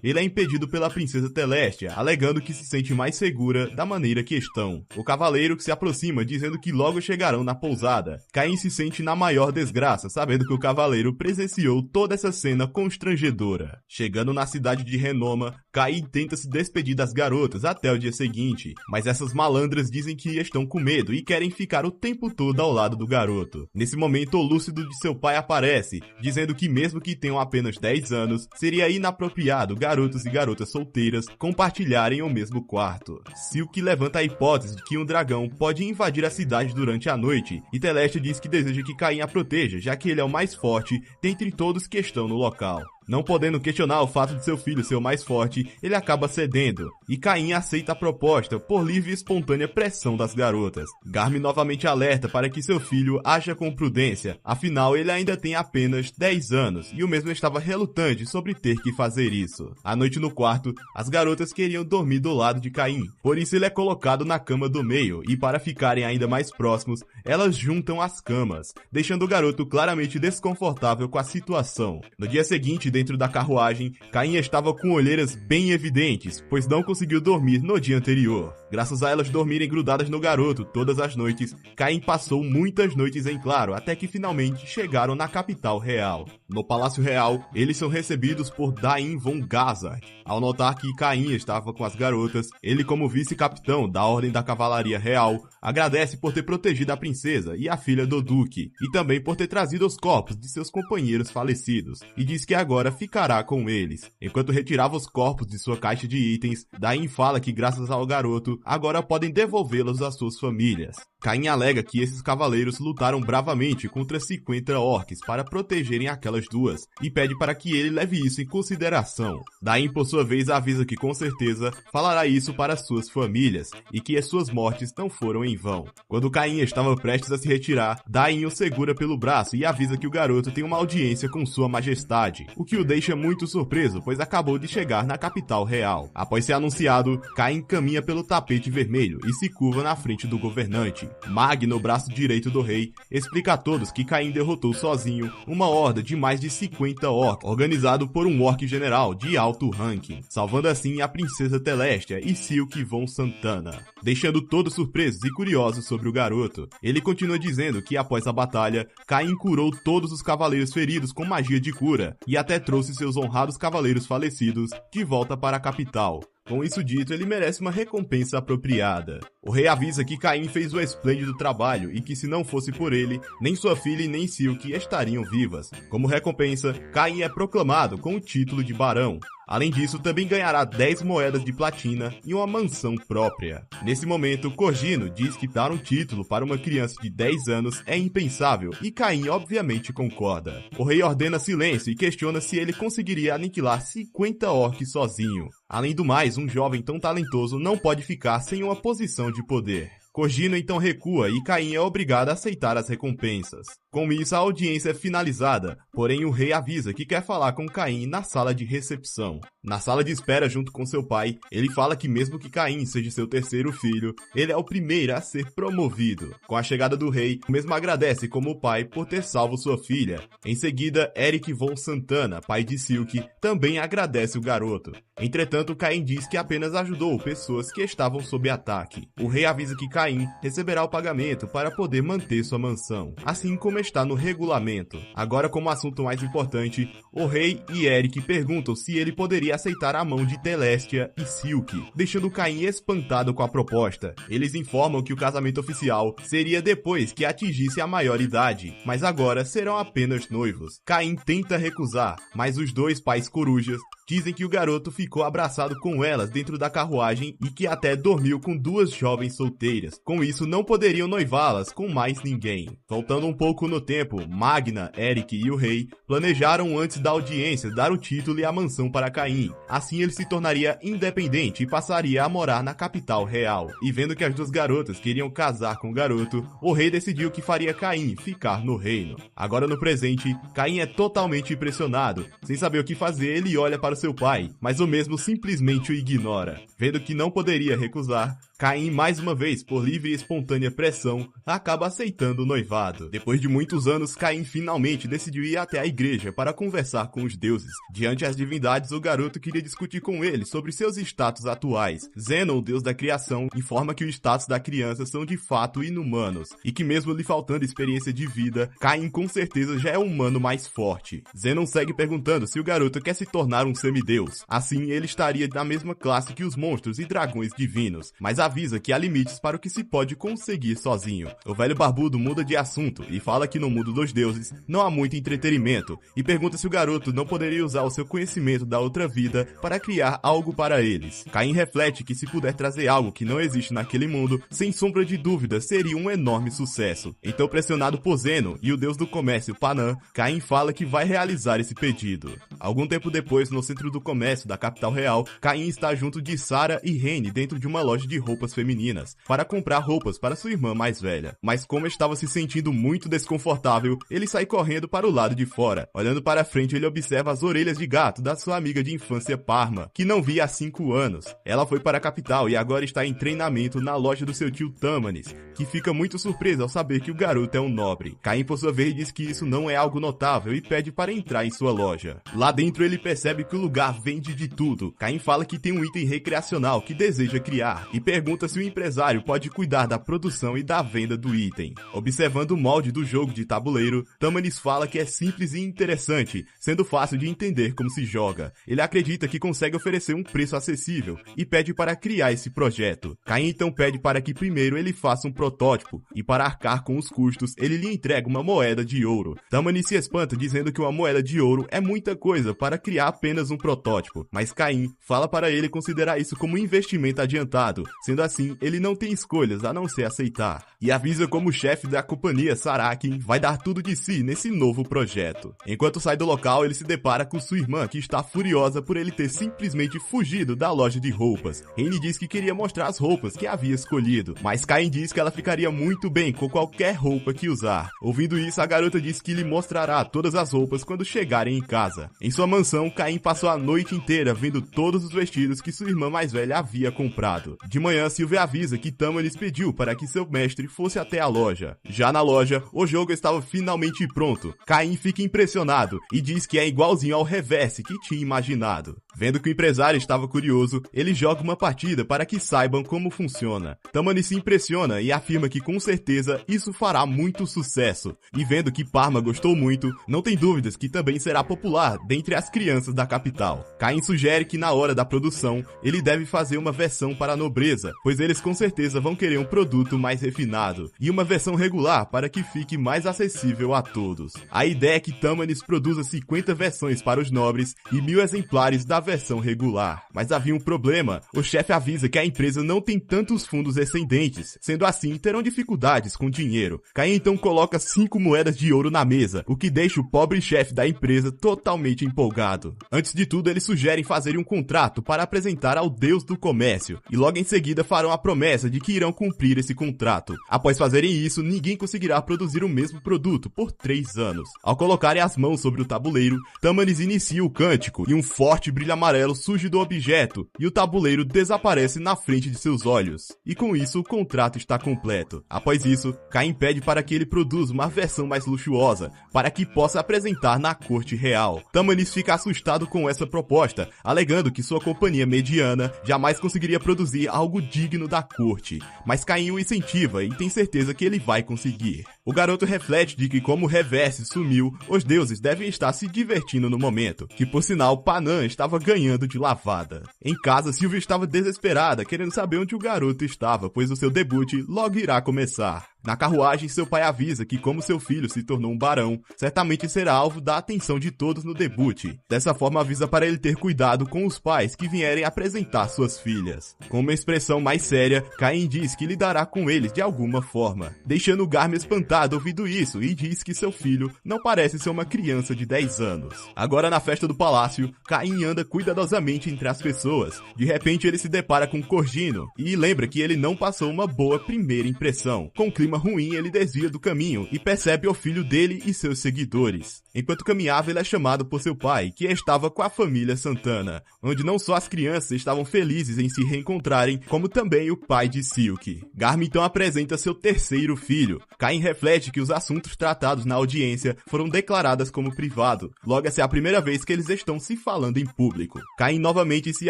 ele é impedido pela Princesa Telestia, alegando que se sente mais segura da maneira que estão. O cavaleiro que se aproxima dizendo que logo chegarão na pousada. Caim se sente na maior desgraça, sabendo que o cavaleiro presenciou toda essa cena constrangedora. Chegando na cidade de Renoma, Caim tenta se despedir das garotas até o dia seguinte, mas essas malandras dizem que estão com medo e querem ficar o tempo todo ao lado do garoto. Nesse momento, o lúcido de seu pai aparece, dizendo que mesmo que tenham apenas 10 anos, seria inapropriado garotos e garotas solteiras compartilharem o mesmo quarto. Silk levanta a hipótese de que um dragão pode invadir a cidade durante a noite, e Telestia diz que deseja que Caim a proteja, já que ele é o mais forte dentre todos que estão no local. Não podendo questionar o fato de seu filho ser o mais forte, ele acaba cedendo, e Caim aceita a proposta por livre e espontânea pressão das garotas. Garm novamente alerta para que seu filho haja com prudência, afinal ele ainda tem apenas 10 anos, e o mesmo estava relutante sobre ter que fazer isso. À noite no quarto, as garotas queriam dormir do lado de Caim, por isso ele é colocado na cama do meio, e para ficarem ainda mais próximos, elas juntam as camas, deixando o garoto claramente desconfortável com a situação. No dia seguinte, dentro da carruagem, Caim estava com olheiras bem evidentes, pois não conseguiu dormir no dia anterior. Graças a elas dormirem grudadas no garoto todas as noites, Caim passou muitas noites em claro, até que finalmente chegaram na capital real. No Palácio Real, eles são recebidos por Dain von Gazard. Ao notar que Caim estava com as garotas, ele, como vice-capitão da Ordem da Cavalaria Real, agradece por ter protegido a princesa e a filha do duque, e também por ter trazido os corpos de seus companheiros falecidos, e diz que agora ficará com eles. Enquanto retirava os corpos de sua caixa de itens, Dain fala que graças ao garoto, agora podem devolvê-los às suas famílias. Caim alega que esses cavaleiros lutaram bravamente contra 50 orcs para protegerem aquelas duas, e pede para que ele leve isso em consideração. Dain, por sua vez, avisa que com certeza falará isso para suas famílias, e que as suas mortes não foram em vão. Quando Caim estava prestes a se retirar, Dain o segura pelo braço e avisa que o garoto tem uma audiência com sua majestade, o que o deixa muito surpreso, pois acabou de chegar na capital real. Após ser anunciado, Caim caminha pelo tapete vermelho e se curva na frente do governante. Mag, no braço direito do rei, explica a todos que Caim derrotou sozinho uma horda de mais de 50 orcs, organizado por um orc general de alto ranking, salvando assim a princesa Telestia e Silk von Santana, deixando todos surpresos e curiosos sobre o garoto. Ele continua dizendo que após a batalha, Caim curou todos os cavaleiros feridos com magia de cura, e até trouxe seus honrados cavaleiros falecidos de volta para a capital. Com isso dito, ele merece uma recompensa apropriada. O rei avisa que Caim fez o esplêndido trabalho e que se não fosse por ele, nem sua filha e nem Silk estariam vivas. Como recompensa, Caim é proclamado com o título de barão. Além disso, também ganhará 10 moedas de platina e uma mansão própria. Nesse momento, Corgino diz que dar um título para uma criança de 10 anos é impensável, e Caim obviamente concorda. O rei ordena silêncio e questiona se ele conseguiria aniquilar 50 orcs sozinho. Além do mais, um jovem tão talentoso não pode ficar sem uma posição de poder. Corgino então recua e Caim é obrigado a aceitar as recompensas. Com isso, a audiência é finalizada, porém o rei avisa que quer falar com Caim na sala de recepção. Na sala de espera junto com seu pai, ele fala que mesmo que Caim seja seu terceiro filho, ele é o primeiro a ser promovido. Com a chegada do rei, o mesmo agradece como pai por ter salvo sua filha. Em seguida, Eric von Santana, pai de Silk, também agradece o garoto. Entretanto, Caim diz que apenas ajudou pessoas que estavam sob ataque. O rei avisa que Caim receberá o pagamento para poder manter sua mansão, assim como está no regulamento. Agora, como assunto mais importante, o rei e Eric perguntam se ele poderia aceitar a mão de Telestia e Silk, deixando Caim espantado com a proposta. Eles informam que o casamento oficial seria depois que atingisse a maioridade, mas agora serão apenas noivos. Caim tenta recusar, mas os dois pais corujas dizem que o garoto ficou abraçado com elas dentro da carruagem e que até dormiu com duas jovens solteiras. Com isso, não poderiam noivá-las com mais ninguém. Voltando um pouco no tempo, Magna, Eric e o rei planejaram antes da audiência dar o título e a mansão para Caim. Assim ele se tornaria independente e passaria a morar na capital real. E vendo que as duas garotas queriam casar com o garoto, o rei decidiu que faria Caim ficar no reino. Agora no presente, Caim é totalmente impressionado. Sem saber o que fazer, ele olha para seu pai, mas o mesmo simplesmente o ignora. Vendo que não poderia recusar, Caim, mais uma vez, por livre e espontânea pressão, acaba aceitando o noivado. Depois de muitos anos, Caim finalmente decidiu ir até a igreja para conversar com os deuses. Diante as divindades, o garoto queria discutir com eles sobre seus status atuais. Zenon, o deus da criação, informa que o status da criança são de fato inumanos, e que mesmo lhe faltando experiência de vida, Caim com certeza já é um humano mais forte. Zenon segue perguntando se o garoto quer se tornar um semideus. Assim, ele estaria na mesma classe que os monstros e dragões divinos, mas avisa que há limites para o que se pode conseguir sozinho. O velho barbudo muda de assunto e fala que no mundo dos deuses não há muito entretenimento, e pergunta se o garoto não poderia usar o seu conhecimento da outra vida para criar algo para eles. Caim reflete que se puder trazer algo que não existe naquele mundo, sem sombra de dúvida seria um enorme sucesso. Então, pressionado por Zenon e o deus do comércio Panã, Caim fala que vai realizar esse pedido. Algum tempo depois, no centro do comércio da capital real, Caim está junto de Sarah e Rene dentro de uma loja de roupas femininas, para comprar roupas para sua irmã mais velha. Mas como estava se sentindo muito desconfortável, ele sai correndo para o lado de fora. Olhando para frente, ele observa as orelhas de gato da sua amiga de infância Parma, que não via há 5 anos. Ela foi para a capital e agora está em treinamento na loja do seu tio Tamanis, que fica muito surpreso ao saber que o garoto é um nobre. Caim, por sua vez, diz que isso não é algo notável e pede para entrar em sua loja. Lá dentro, ele percebe que o lugar vende de tudo. Caim fala que tem um item recreacional que deseja criar e pergunta se o empresário pode cuidar da produção e da venda do item. Observando o molde do jogo de tabuleiro, Tamanis fala que é simples e interessante, sendo fácil de entender como se joga. Ele acredita que consegue oferecer um preço acessível e pede para criar esse projeto. Caim então pede para que primeiro ele faça um protótipo e, para arcar com os custos, ele lhe entrega uma moeda de ouro. Tamanis se espanta dizendo que uma moeda de ouro é muita coisa para criar apenas um protótipo, mas Caim fala para ele considerar isso como um investimento adiantado. Sendo assim, ele não tem escolhas a não ser aceitar, e avisa como o chefe da companhia, Sarakin, vai dar tudo de si nesse novo projeto. Enquanto sai do local, ele se depara com sua irmã, que está furiosa por ele ter simplesmente fugido da loja de roupas. Rene diz que queria mostrar as roupas que havia escolhido, mas Caim diz que ela ficaria muito bem com qualquer roupa que usar. Ouvindo isso, a garota diz que lhe mostrará todas as roupas quando chegarem em casa. Em sua mansão, Caim passou a noite inteira vendo todos os vestidos que sua irmã mais velha havia comprado. De manhã, Sylvia avisa que Tamanis pediu para que seu mestre fosse até a loja. Já na loja, o jogo estava finalmente pronto. Caim fica impressionado e diz que é igualzinho ao reverse que tinha imaginado. Vendo que o empresário estava curioso, ele joga uma partida para que saibam como funciona. Tamanis se impressiona e afirma que com certeza isso fará muito sucesso. E vendo que Parma gostou muito, não tem dúvidas que também será popular dentre as crianças da capital. Caim sugere que na hora da produção, ele deve fazer uma versão para a nobreza, pois eles com certeza vão querer um produto mais refinado, e uma versão regular para que fique mais acessível a todos. A ideia é que Tamanis produza 50 versões para os nobres e 1000 exemplares da versão regular. Mas havia um problema. O chefe avisa que a empresa não tem tantos fundos excedentes, sendo assim, terão dificuldades com dinheiro. Caim então coloca 5 moedas de ouro na mesa, o que deixa o pobre chefe da empresa totalmente empolgado. Antes de tudo, eles sugerem fazerem um contrato para apresentar ao deus do comércio, e logo em seguida farão a promessa de que irão cumprir esse contrato. Após fazerem isso, ninguém conseguirá produzir o mesmo produto por 3 anos. Ao colocarem as mãos sobre o tabuleiro, Tamanis inicia o cântico, e um forte brilho amarelo surge do objeto, e o tabuleiro desaparece na frente de seus olhos. E com isso, o contrato está completo. Após isso, Caim pede para que ele produza uma versão mais luxuosa, para que possa apresentar na corte real. Tamanis fica assustado com essa proposta, alegando que sua companhia mediana jamais conseguiria produzir algo digno da corte. Mas Caim o incentiva e tem certeza que ele vai conseguir. O garoto reflete de que como o reverse sumiu, os deuses devem estar se divertindo no momento, que por sinal Panã estava ganhando de lavada. Em casa, Sylvia estava desesperada, querendo saber onde o garoto estava, pois o seu debut logo irá começar. Na carruagem, seu pai avisa que como seu filho se tornou um barão, certamente será alvo da atenção de todos no debut. Dessa forma, avisa para ele ter cuidado com os pais que vierem apresentar suas filhas. Com uma expressão mais séria, Caim diz que lidará com eles de alguma forma, deixando Garm espantado ouvindo isso e diz que seu filho não parece ser uma criança de 10 anos. Agora na festa do palácio, Caim anda cuidadosamente entre as pessoas. De repente ele se depara com Corgino e lembra que ele não passou uma boa primeira impressão. Com o clima clima ruim, ele desvia do caminho e percebe o filho dele e seus seguidores. Enquanto caminhava, ele é chamado por seu pai, que estava com a família Santana, onde não só as crianças estavam felizes em se reencontrarem, como também o pai de Silk. Garm então apresenta seu terceiro filho. Cain reflete que os assuntos tratados na audiência foram declarados como privado, logo essa é a primeira vez que eles estão se falando em público. Cain novamente se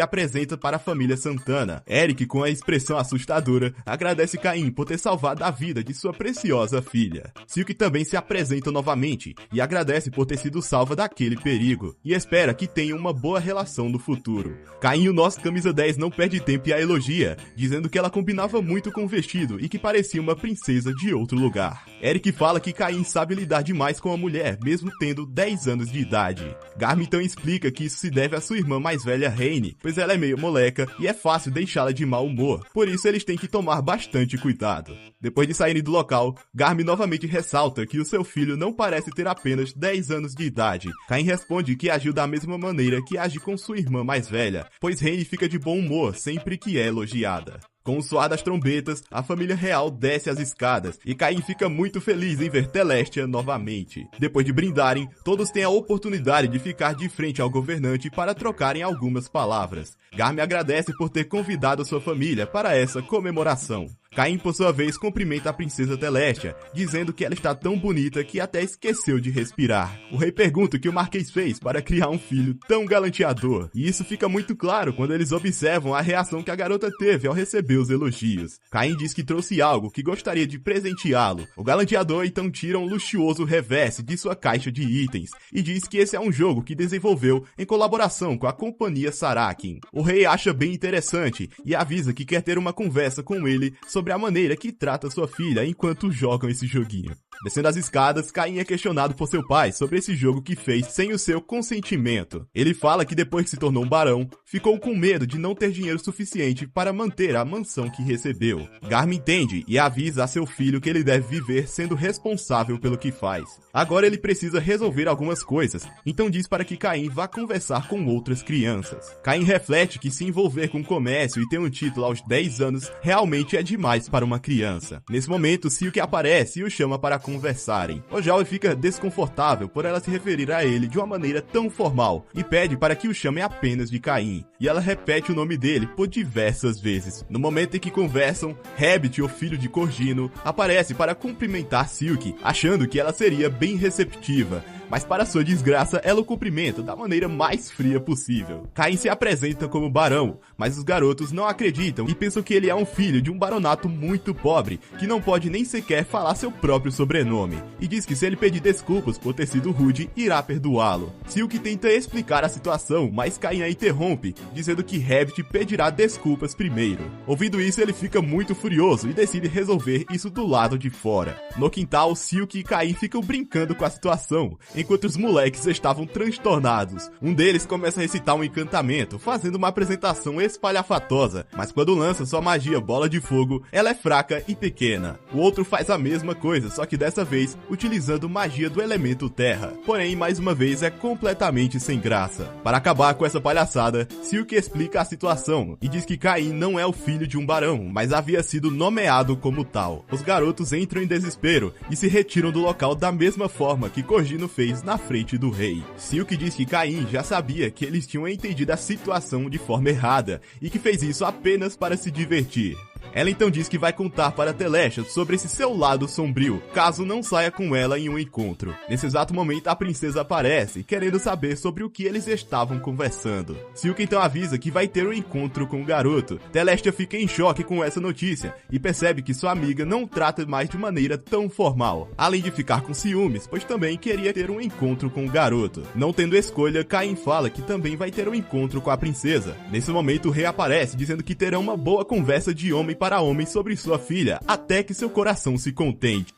apresenta para a família Santana. Eric, com a expressão assustadora, agradece Cain por ter salvado a vida de sua preciosa filha. Silk também se apresenta novamente e agradece por ter sido salva daquele perigo, e espera que tenham uma boa relação no futuro. Cain, o nosso camisa 10, não perde tempo e a elogia, dizendo que ela combinava muito com o vestido e que parecia uma princesa de outro lugar. Eric fala que Cain sabe lidar demais com a mulher, mesmo tendo 10 anos de idade. Garm então explica que isso se deve à sua irmã mais velha, Raine, pois ela é meio moleca e é fácil deixá-la de mau humor, por isso eles têm que tomar bastante cuidado. Depois de saírem do local, Garm novamente ressalta que o seu filho não parece ter apenas 10 anos de idade. Cain responde que agiu da mesma maneira que age com sua irmã mais velha, pois Raine fica de bom humor sempre que é elogiada. Com o soar das trombetas, a família real desce as escadas e Cain fica muito feliz em ver Telestia novamente. Depois de brindarem, todos têm a oportunidade de ficar de frente ao governante para trocarem algumas palavras. Garm agradece por ter convidado sua família para essa comemoração. Cain, por sua vez, cumprimenta a princesa Telestia, dizendo que ela está tão bonita que até esqueceu de respirar. O rei pergunta o que o Marquês fez para criar um filho tão galanteador, e isso fica muito claro quando eles observam a reação que a garota teve ao receber os elogios. Cain diz que trouxe algo que gostaria de presenteá-lo. O galanteador então tira um luxuoso reverse de sua caixa de itens, e diz que esse é um jogo que desenvolveu em colaboração com a companhia Sarakin. O rei acha bem interessante e avisa que quer ter uma conversa com ele sobre a maneira que trata sua filha enquanto jogam esse joguinho. Descendo as escadas, Cain é questionado por seu pai sobre esse jogo que fez sem o seu consentimento. Ele fala que depois que se tornou um barão, ficou com medo de não ter dinheiro suficiente para manter a mansão que recebeu. Garm entende e avisa a seu filho que ele deve viver sendo responsável pelo que faz. Agora ele precisa resolver algumas coisas, então diz para que Cain vá conversar com outras crianças. Cain reflete que se envolver com comércio e ter um título aos 10 anos realmente é demais para uma criança. Nesse momento, Silk aparece e o chama para conversarem. Ojal fica desconfortável por ela se referir a ele de uma maneira tão formal e pede para que o chamem apenas de Cain, e ela repete o nome dele por diversas vezes. No momento em que conversam, Rabbit, o filho de Corgino, aparece para cumprimentar Silk, achando que ela seria bem receptiva, mas para sua desgraça, ela o cumprimenta da maneira mais fria possível. Cain se apresenta como barão, mas os garotos não acreditam e pensam que ele é um filho de um baronato muito pobre, que não pode nem sequer falar seu próprio sobrenome, e diz que se ele pedir desculpas por ter sido rude, irá perdoá-lo. Silk tenta explicar a situação, mas Cain a interrompe, dizendo que Rabbit pedirá desculpas primeiro. Ouvindo isso, ele fica muito furioso e decide resolver isso do lado de fora. No quintal, Silk e Cain ficam brincando com a situação, enquanto os moleques estavam transtornados. Um deles começa a recitar um encantamento, fazendo uma apresentação espalhafatosa, mas quando lança sua magia Bola de Fogo, ela é fraca e pequena. O outro faz a mesma coisa, só que dessa vez utilizando magia do elemento terra. Porém, mais uma vez é completamente sem graça. Para acabar com essa palhaçada, Silk explica a situação e diz que Cain não é o filho de um barão, mas havia sido nomeado como tal. Os garotos entram em desespero e se retiram do local da mesma forma que Corgino fez na frente do rei. Silk diz que Cain já sabia que eles tinham entendido a situação de forma errada e que fez isso apenas para se divertir. Ela então diz que vai contar para Telestia sobre esse seu lado sombrio, caso não saia com ela em um encontro. Nesse exato momento, a princesa aparece, querendo saber sobre o que eles estavam conversando. Silk então avisa que vai ter um encontro com o garoto. Telestia fica em choque com essa notícia e percebe que sua amiga não trata mais de maneira tão formal, além de ficar com ciúmes, pois também queria ter um encontro com o garoto. Não tendo escolha, Cain fala que também vai ter um encontro com a princesa. Nesse momento, o rei aparece, dizendo que terão uma boa conversa de homem para homem sobre sua filha, até que seu coração se contente.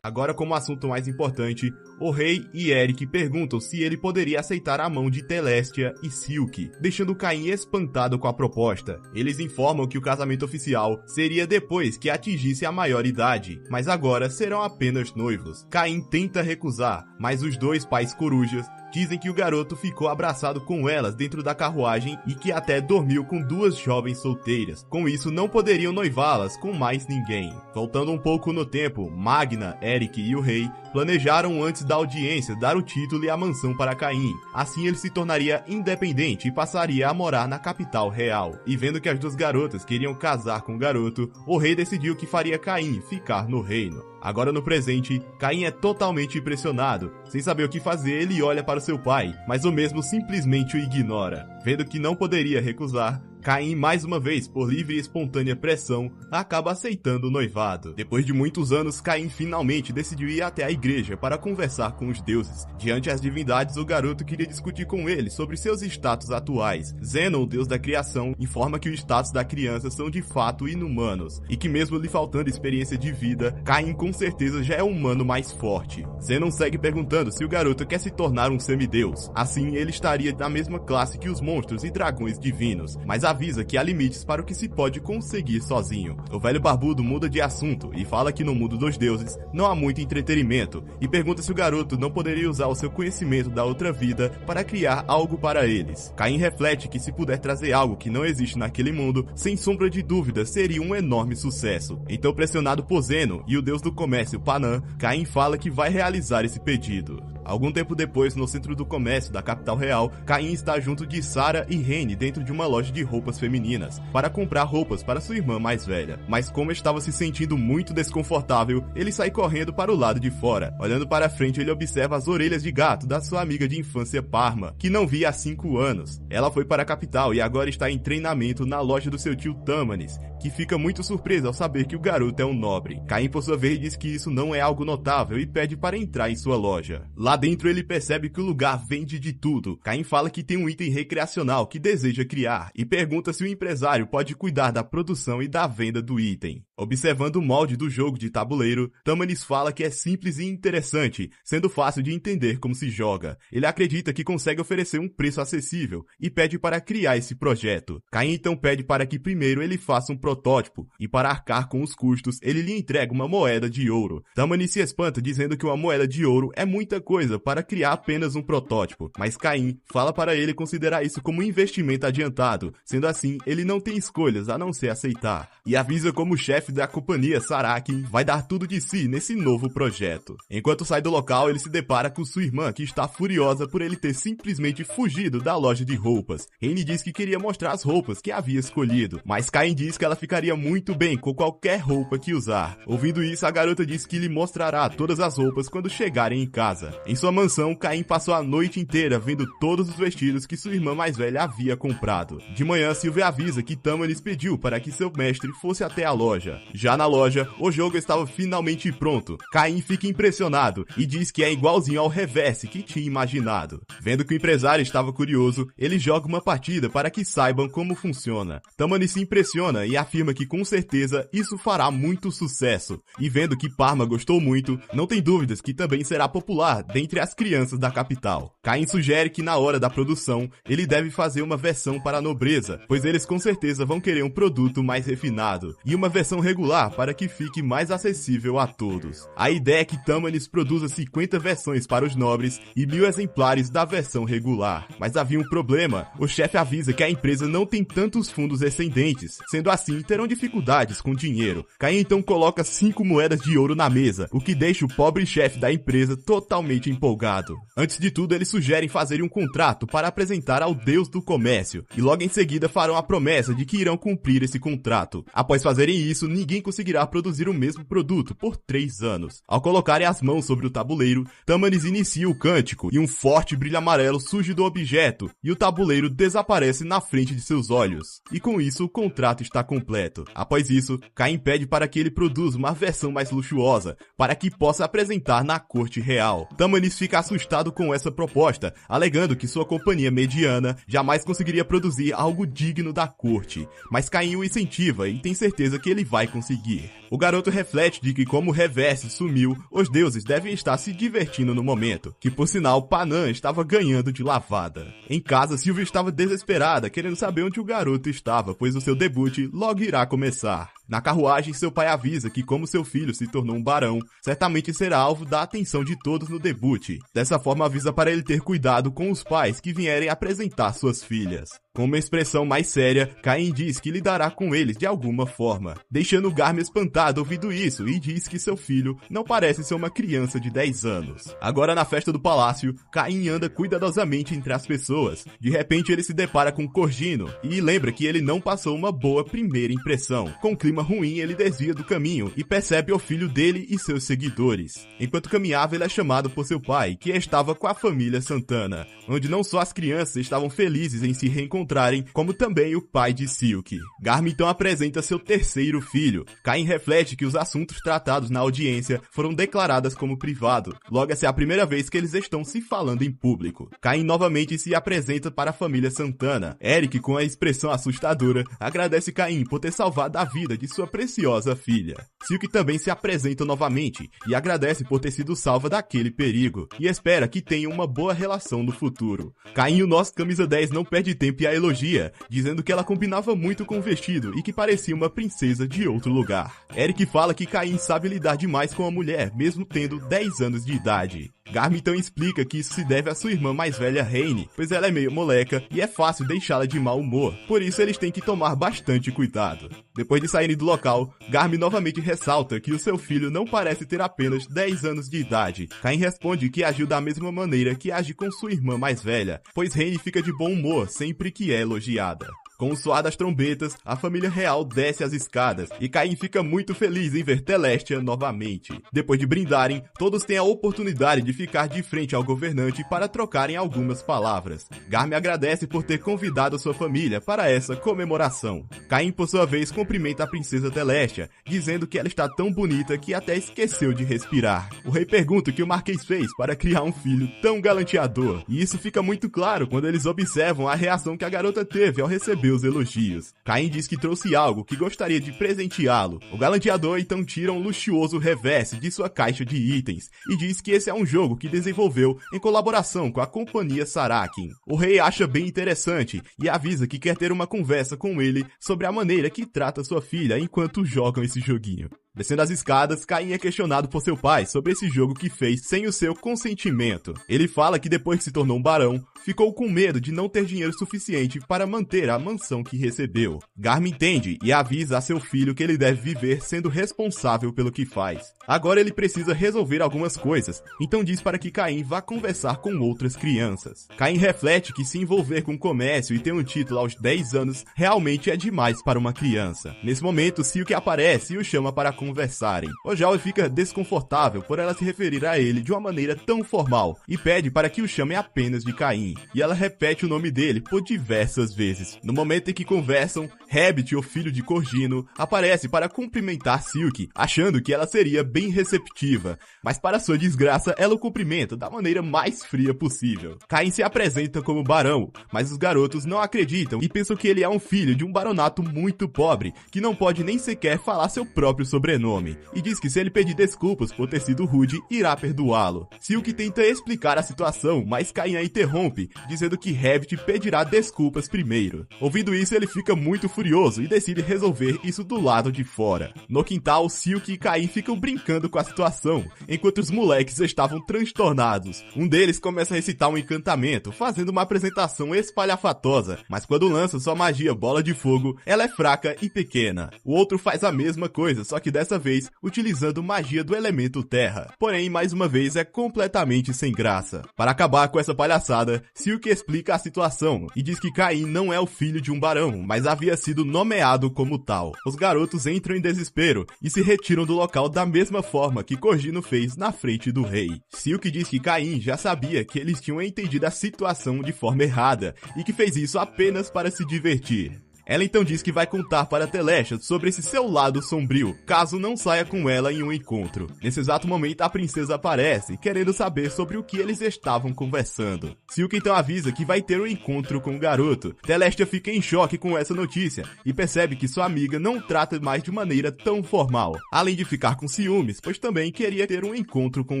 Agora, como assunto mais importante, o rei e Eric perguntam se ele poderia aceitar a mão de Telestia e Silk, deixando Caim espantado com a proposta. Eles informam que o casamento oficial seria depois que atingisse a maioridade, mas agora serão apenas noivos. Caim tenta recusar, mas os dois pais corujas dizem que o garoto ficou abraçado com elas dentro da carruagem e que até dormiu com duas jovens solteiras. Com isso, não poderiam noivá-las com mais ninguém. Voltando um pouco no tempo, Magna, Eric e o rei planejaram antes da audiência dar o título e a mansão para Caim. Assim ele se tornaria independente e passaria a morar na capital real. E vendo que as duas garotas queriam casar com o garoto, o rei decidiu que faria Caim ficar no reino. Agora no presente, Caim é totalmente impressionado. Sem saber o que fazer, ele olha para o seu pai, mas o mesmo simplesmente o ignora. Vendo que não poderia recusar, Caim, mais uma vez, por livre e espontânea pressão, acaba aceitando o noivado. Depois de muitos anos, Caim finalmente decidiu ir até a igreja para conversar com os deuses. Diante as divindades, o garoto queria discutir com eles sobre seus status atuais. Zenon, o deus da criação, informa que os status da criança são de fato inumanos, e que mesmo lhe faltando experiência de vida, Caim com certeza já é um humano mais forte. Zenon segue perguntando se o garoto quer se tornar um semideus. Assim, ele estaria na mesma classe que os monstros e dragões divinos, mas avisa que há limites para o que se pode conseguir sozinho. O velho barbudo muda de assunto e fala que no mundo dos deuses não há muito entretenimento e pergunta se o garoto não poderia usar o seu conhecimento da outra vida para criar algo para eles. Caim reflete que se puder trazer algo que não existe naquele mundo, sem sombra de dúvida seria um enorme sucesso. Então, pressionado por Zenon e o deus do comércio Panã, Caim fala que vai realizar esse pedido. Algum tempo depois, no centro do comércio da capital real, Caim está junto de Sarah e Rene dentro de uma loja de roupas femininas, para comprar roupas para sua irmã mais velha. Mas como estava se sentindo muito desconfortável, ele sai correndo para o lado de fora. Olhando para frente, ele observa as orelhas de gato da sua amiga de infância Parma, que não via há 5 anos. Ela foi para a capital e agora está em treinamento na loja do seu tio Tamanis, que fica muito surpreso ao saber que o garoto é um nobre. Caim, por sua vez, diz que isso não é algo notável e pede para entrar em sua loja. Lá dentro ele percebe que o lugar vende de tudo. Caim fala que tem um item recreacional que deseja criar e pergunta se o empresário pode cuidar da produção e da venda do item. Observando o molde do jogo de tabuleiro, Tamanis fala que é simples e interessante, sendo fácil de entender como se joga. Ele acredita que consegue oferecer um preço acessível e pede para criar esse projeto. Caim então pede para que primeiro ele faça um protótipo e para arcar com os custos ele lhe entrega uma moeda de ouro. Tamanis se espanta dizendo que uma moeda de ouro é muita coisa para criar apenas um protótipo, mas Caim fala para ele considerar isso como um investimento adiantado, sendo assim ele não tem escolhas a não ser aceitar, e avisa como o chefe da companhia Sarakin vai dar tudo de si nesse novo projeto. Enquanto sai do local, ele se depara com sua irmã que está furiosa por ele ter simplesmente fugido da loja de roupas. Rene diz que queria mostrar as roupas que havia escolhido, mas Caim diz que ela ficaria muito bem com qualquer roupa que usar. Ouvindo isso, a garota diz que lhe mostrará todas as roupas quando chegarem em casa. Em sua mansão, Caim passou a noite inteira vendo todos os vestidos que sua irmã mais velha havia comprado. De manhã, Sylvia avisa que Tamanis pediu para que seu mestre fosse até a loja. Já na loja, o jogo estava finalmente pronto. Caim fica impressionado e diz que é igualzinho ao reverse que tinha imaginado. Vendo que o empresário estava curioso, ele joga uma partida para que saibam como funciona. Tamanis se impressiona e afirma que com certeza isso fará muito sucesso. E vendo que Parma gostou muito, não tem dúvidas que também será popular dentre as crianças da capital. Caim sugere que na hora da produção, ele deve fazer uma versão para a nobreza, pois eles com certeza vão querer um produto mais refinado, e uma versão regular para que fique mais acessível a todos. A ideia é que Tamanis produza 50 versões para os nobres e 1000 exemplares da versão regular. Mas havia um problema, o chefe avisa que a empresa não tem tantos fundos excedentes, sendo assim terão dificuldades com dinheiro. Caim então coloca 5 moedas de ouro na mesa, o que deixa o pobre chefe da empresa totalmente empolgado. Antes de tudo, eles sugerem fazerem um contrato para apresentar ao deus do comércio, e logo em seguida farão a promessa de que irão cumprir esse contrato. Após fazerem isso, ninguém conseguirá produzir o mesmo produto por 3 anos. Ao colocarem as mãos sobre o tabuleiro, Tamanis inicia o cântico e um forte brilho amarelo surge do objeto e o tabuleiro desaparece na frente de seus olhos. E com isso o contrato está completo. completo. Após isso, Caim pede para que ele produza uma versão mais luxuosa, para que possa apresentar na corte real. Tâmanis fica assustado com essa proposta, alegando que sua companhia mediana jamais conseguiria produzir algo digno da corte, mas Caim o incentiva e tem certeza que ele vai conseguir. O garoto reflete de que como o Reverse sumiu, os deuses devem estar se divertindo no momento, que por sinal Panam estava ganhando de lavada. Em casa, Sylvia estava desesperada, querendo saber onde o garoto estava, pois o seu debut logo irá começar. Na carruagem, seu pai avisa que como seu filho se tornou um barão, certamente será alvo da atenção de todos no debut. Dessa forma, avisa para ele ter cuidado com os pais que vierem apresentar suas filhas. Com uma expressão mais séria, Caim diz que lidará com eles de alguma forma, deixando Garm espantado ouvindo isso e diz que seu filho não parece ser uma criança de 10 anos. Agora na festa do palácio, Caim anda cuidadosamente entre as pessoas. De repente ele se depara com Corgino e lembra que ele não passou uma boa primeira impressão. Com clima ruim, ele desvia do caminho e percebe o filho dele e seus seguidores. Enquanto caminhava, ele é chamado por seu pai, que estava com a família Santana, onde não só as crianças estavam felizes em se reencontrarem, como também o pai de Silk. Garm então apresenta seu terceiro filho. Caim reflete que os assuntos tratados na audiência foram declarados como privado. Logo, essa é a primeira vez que eles estão se falando em público. Caim novamente se apresenta para a família Santana. Eric, com a expressão assustadora, agradece Caim por ter salvado a vida de sua preciosa filha. Silk também se apresenta novamente e agradece por ter sido salva daquele perigo e espera que tenham uma boa relação no futuro. Caim, o nosso camisa 10, não perde tempo e a elogia, dizendo que ela combinava muito com o vestido e que parecia uma princesa de outro lugar. Eric fala que Caim sabe lidar demais com a mulher, mesmo tendo 10 anos de idade. Garm então explica que isso se deve à sua irmã mais velha, Raine, pois ela é meio moleca e é fácil deixá-la de mau humor, por isso eles têm que tomar bastante cuidado. Depois de saírem do local, Garm novamente ressalta que o seu filho não parece ter apenas 10 anos de idade. Caim responde que agiu da mesma maneira que age com sua irmã mais velha, pois Raine fica de bom humor sempre que é elogiada. Com o soar das trombetas, a família real desce as escadas e Caim fica muito feliz em ver Telestia novamente. Depois de brindarem, todos têm a oportunidade de ficar de frente ao governante para trocarem algumas palavras. Garm agradece por ter convidado sua família para essa comemoração. Caim, por sua vez, cumprimenta a princesa Telestia, dizendo que ela está tão bonita que até esqueceu de respirar. O rei pergunta o que o Marquês fez para criar um filho tão galanteador, e isso fica muito claro quando eles observam a reação que a garota teve ao receber os elogios. Caim diz que trouxe algo que gostaria de presenteá-lo. O galanteador então tira um luxuoso reverse de sua caixa de itens e diz que esse é um jogo que desenvolveu em colaboração com a companhia Sarakin. O rei acha bem interessante e avisa que quer ter uma conversa com ele sobre a maneira que trata sua filha enquanto jogam esse joguinho. Descendo as escadas, Caim é questionado por seu pai sobre esse jogo que fez sem o seu consentimento. Ele fala que depois que se tornou um barão, ficou com medo de não ter dinheiro suficiente para manter a mansão que recebeu. Garm entende e avisa a seu filho que ele deve viver sendo responsável pelo que faz. Agora ele precisa resolver algumas coisas, então diz para que Caim vá conversar com outras crianças. Caim reflete que se envolver com comércio e ter um título aos 10 anos realmente é demais para uma criança. Nesse momento, Silk aparece e o chama para conversarem. Ojal fica desconfortável por ela se referir a ele de uma maneira tão formal e pede para que o chame apenas de Caim, e ela repete o nome dele por diversas vezes. No momento em que conversam, Rabbit, o filho de Corgino, aparece para cumprimentar Silk, achando que ela seria bem receptiva, mas para sua desgraça, ela o cumprimenta da maneira mais fria possível. Caim se apresenta como barão, mas os garotos não acreditam e pensam que ele é um filho de um baronato muito pobre, que não pode nem sequer falar seu próprio sobrenome, e diz que se ele pedir desculpas por ter sido rude, irá perdoá-lo. Silk tenta explicar a situação, mas Caim a interrompe, dizendo que Rabbit pedirá desculpas primeiro. Ouvindo isso, ele fica muito furioso e decide resolver isso do lado de fora. No quintal, Silk e Caim ficam brincando com a situação, enquanto os moleques estavam transtornados. Um deles começa a recitar um encantamento, fazendo uma apresentação espalhafatosa, mas quando lança sua magia bola de fogo, ela é fraca e pequena. O outro faz a mesma coisa, só que dessa vez utilizando magia do elemento terra. Porém, mais uma vez, é completamente sem graça. Para acabar com essa palhaçada, Silk explica a situação e diz que Caim não é o filho de um barão, mas havia sido nomeado como tal. Os garotos entram em desespero e se retiram do local da mesma forma que Corgino fez na frente do rei. Silk diz que Caim já sabia que eles tinham entendido a situação de forma errada e que fez isso apenas para se divertir. Ela então diz que vai contar para Telesha sobre esse seu lado sombrio, caso não saia com ela em um encontro. Nesse exato momento, a princesa aparece, querendo saber sobre o que eles estavam conversando. Silka então avisa que vai ter um encontro com o garoto. Telesha fica em choque com essa notícia e percebe que sua amiga não trata mais de maneira tão formal, além de ficar com ciúmes, pois também queria ter um encontro com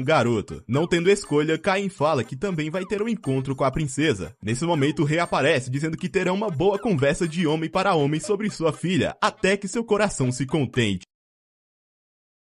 o garoto. Não tendo escolha, Caim fala que também vai ter um encontro com a princesa. Nesse momento, o rei aparece dizendo que terão uma boa conversa de homem para homem sobre sua filha, até que seu coração se contente.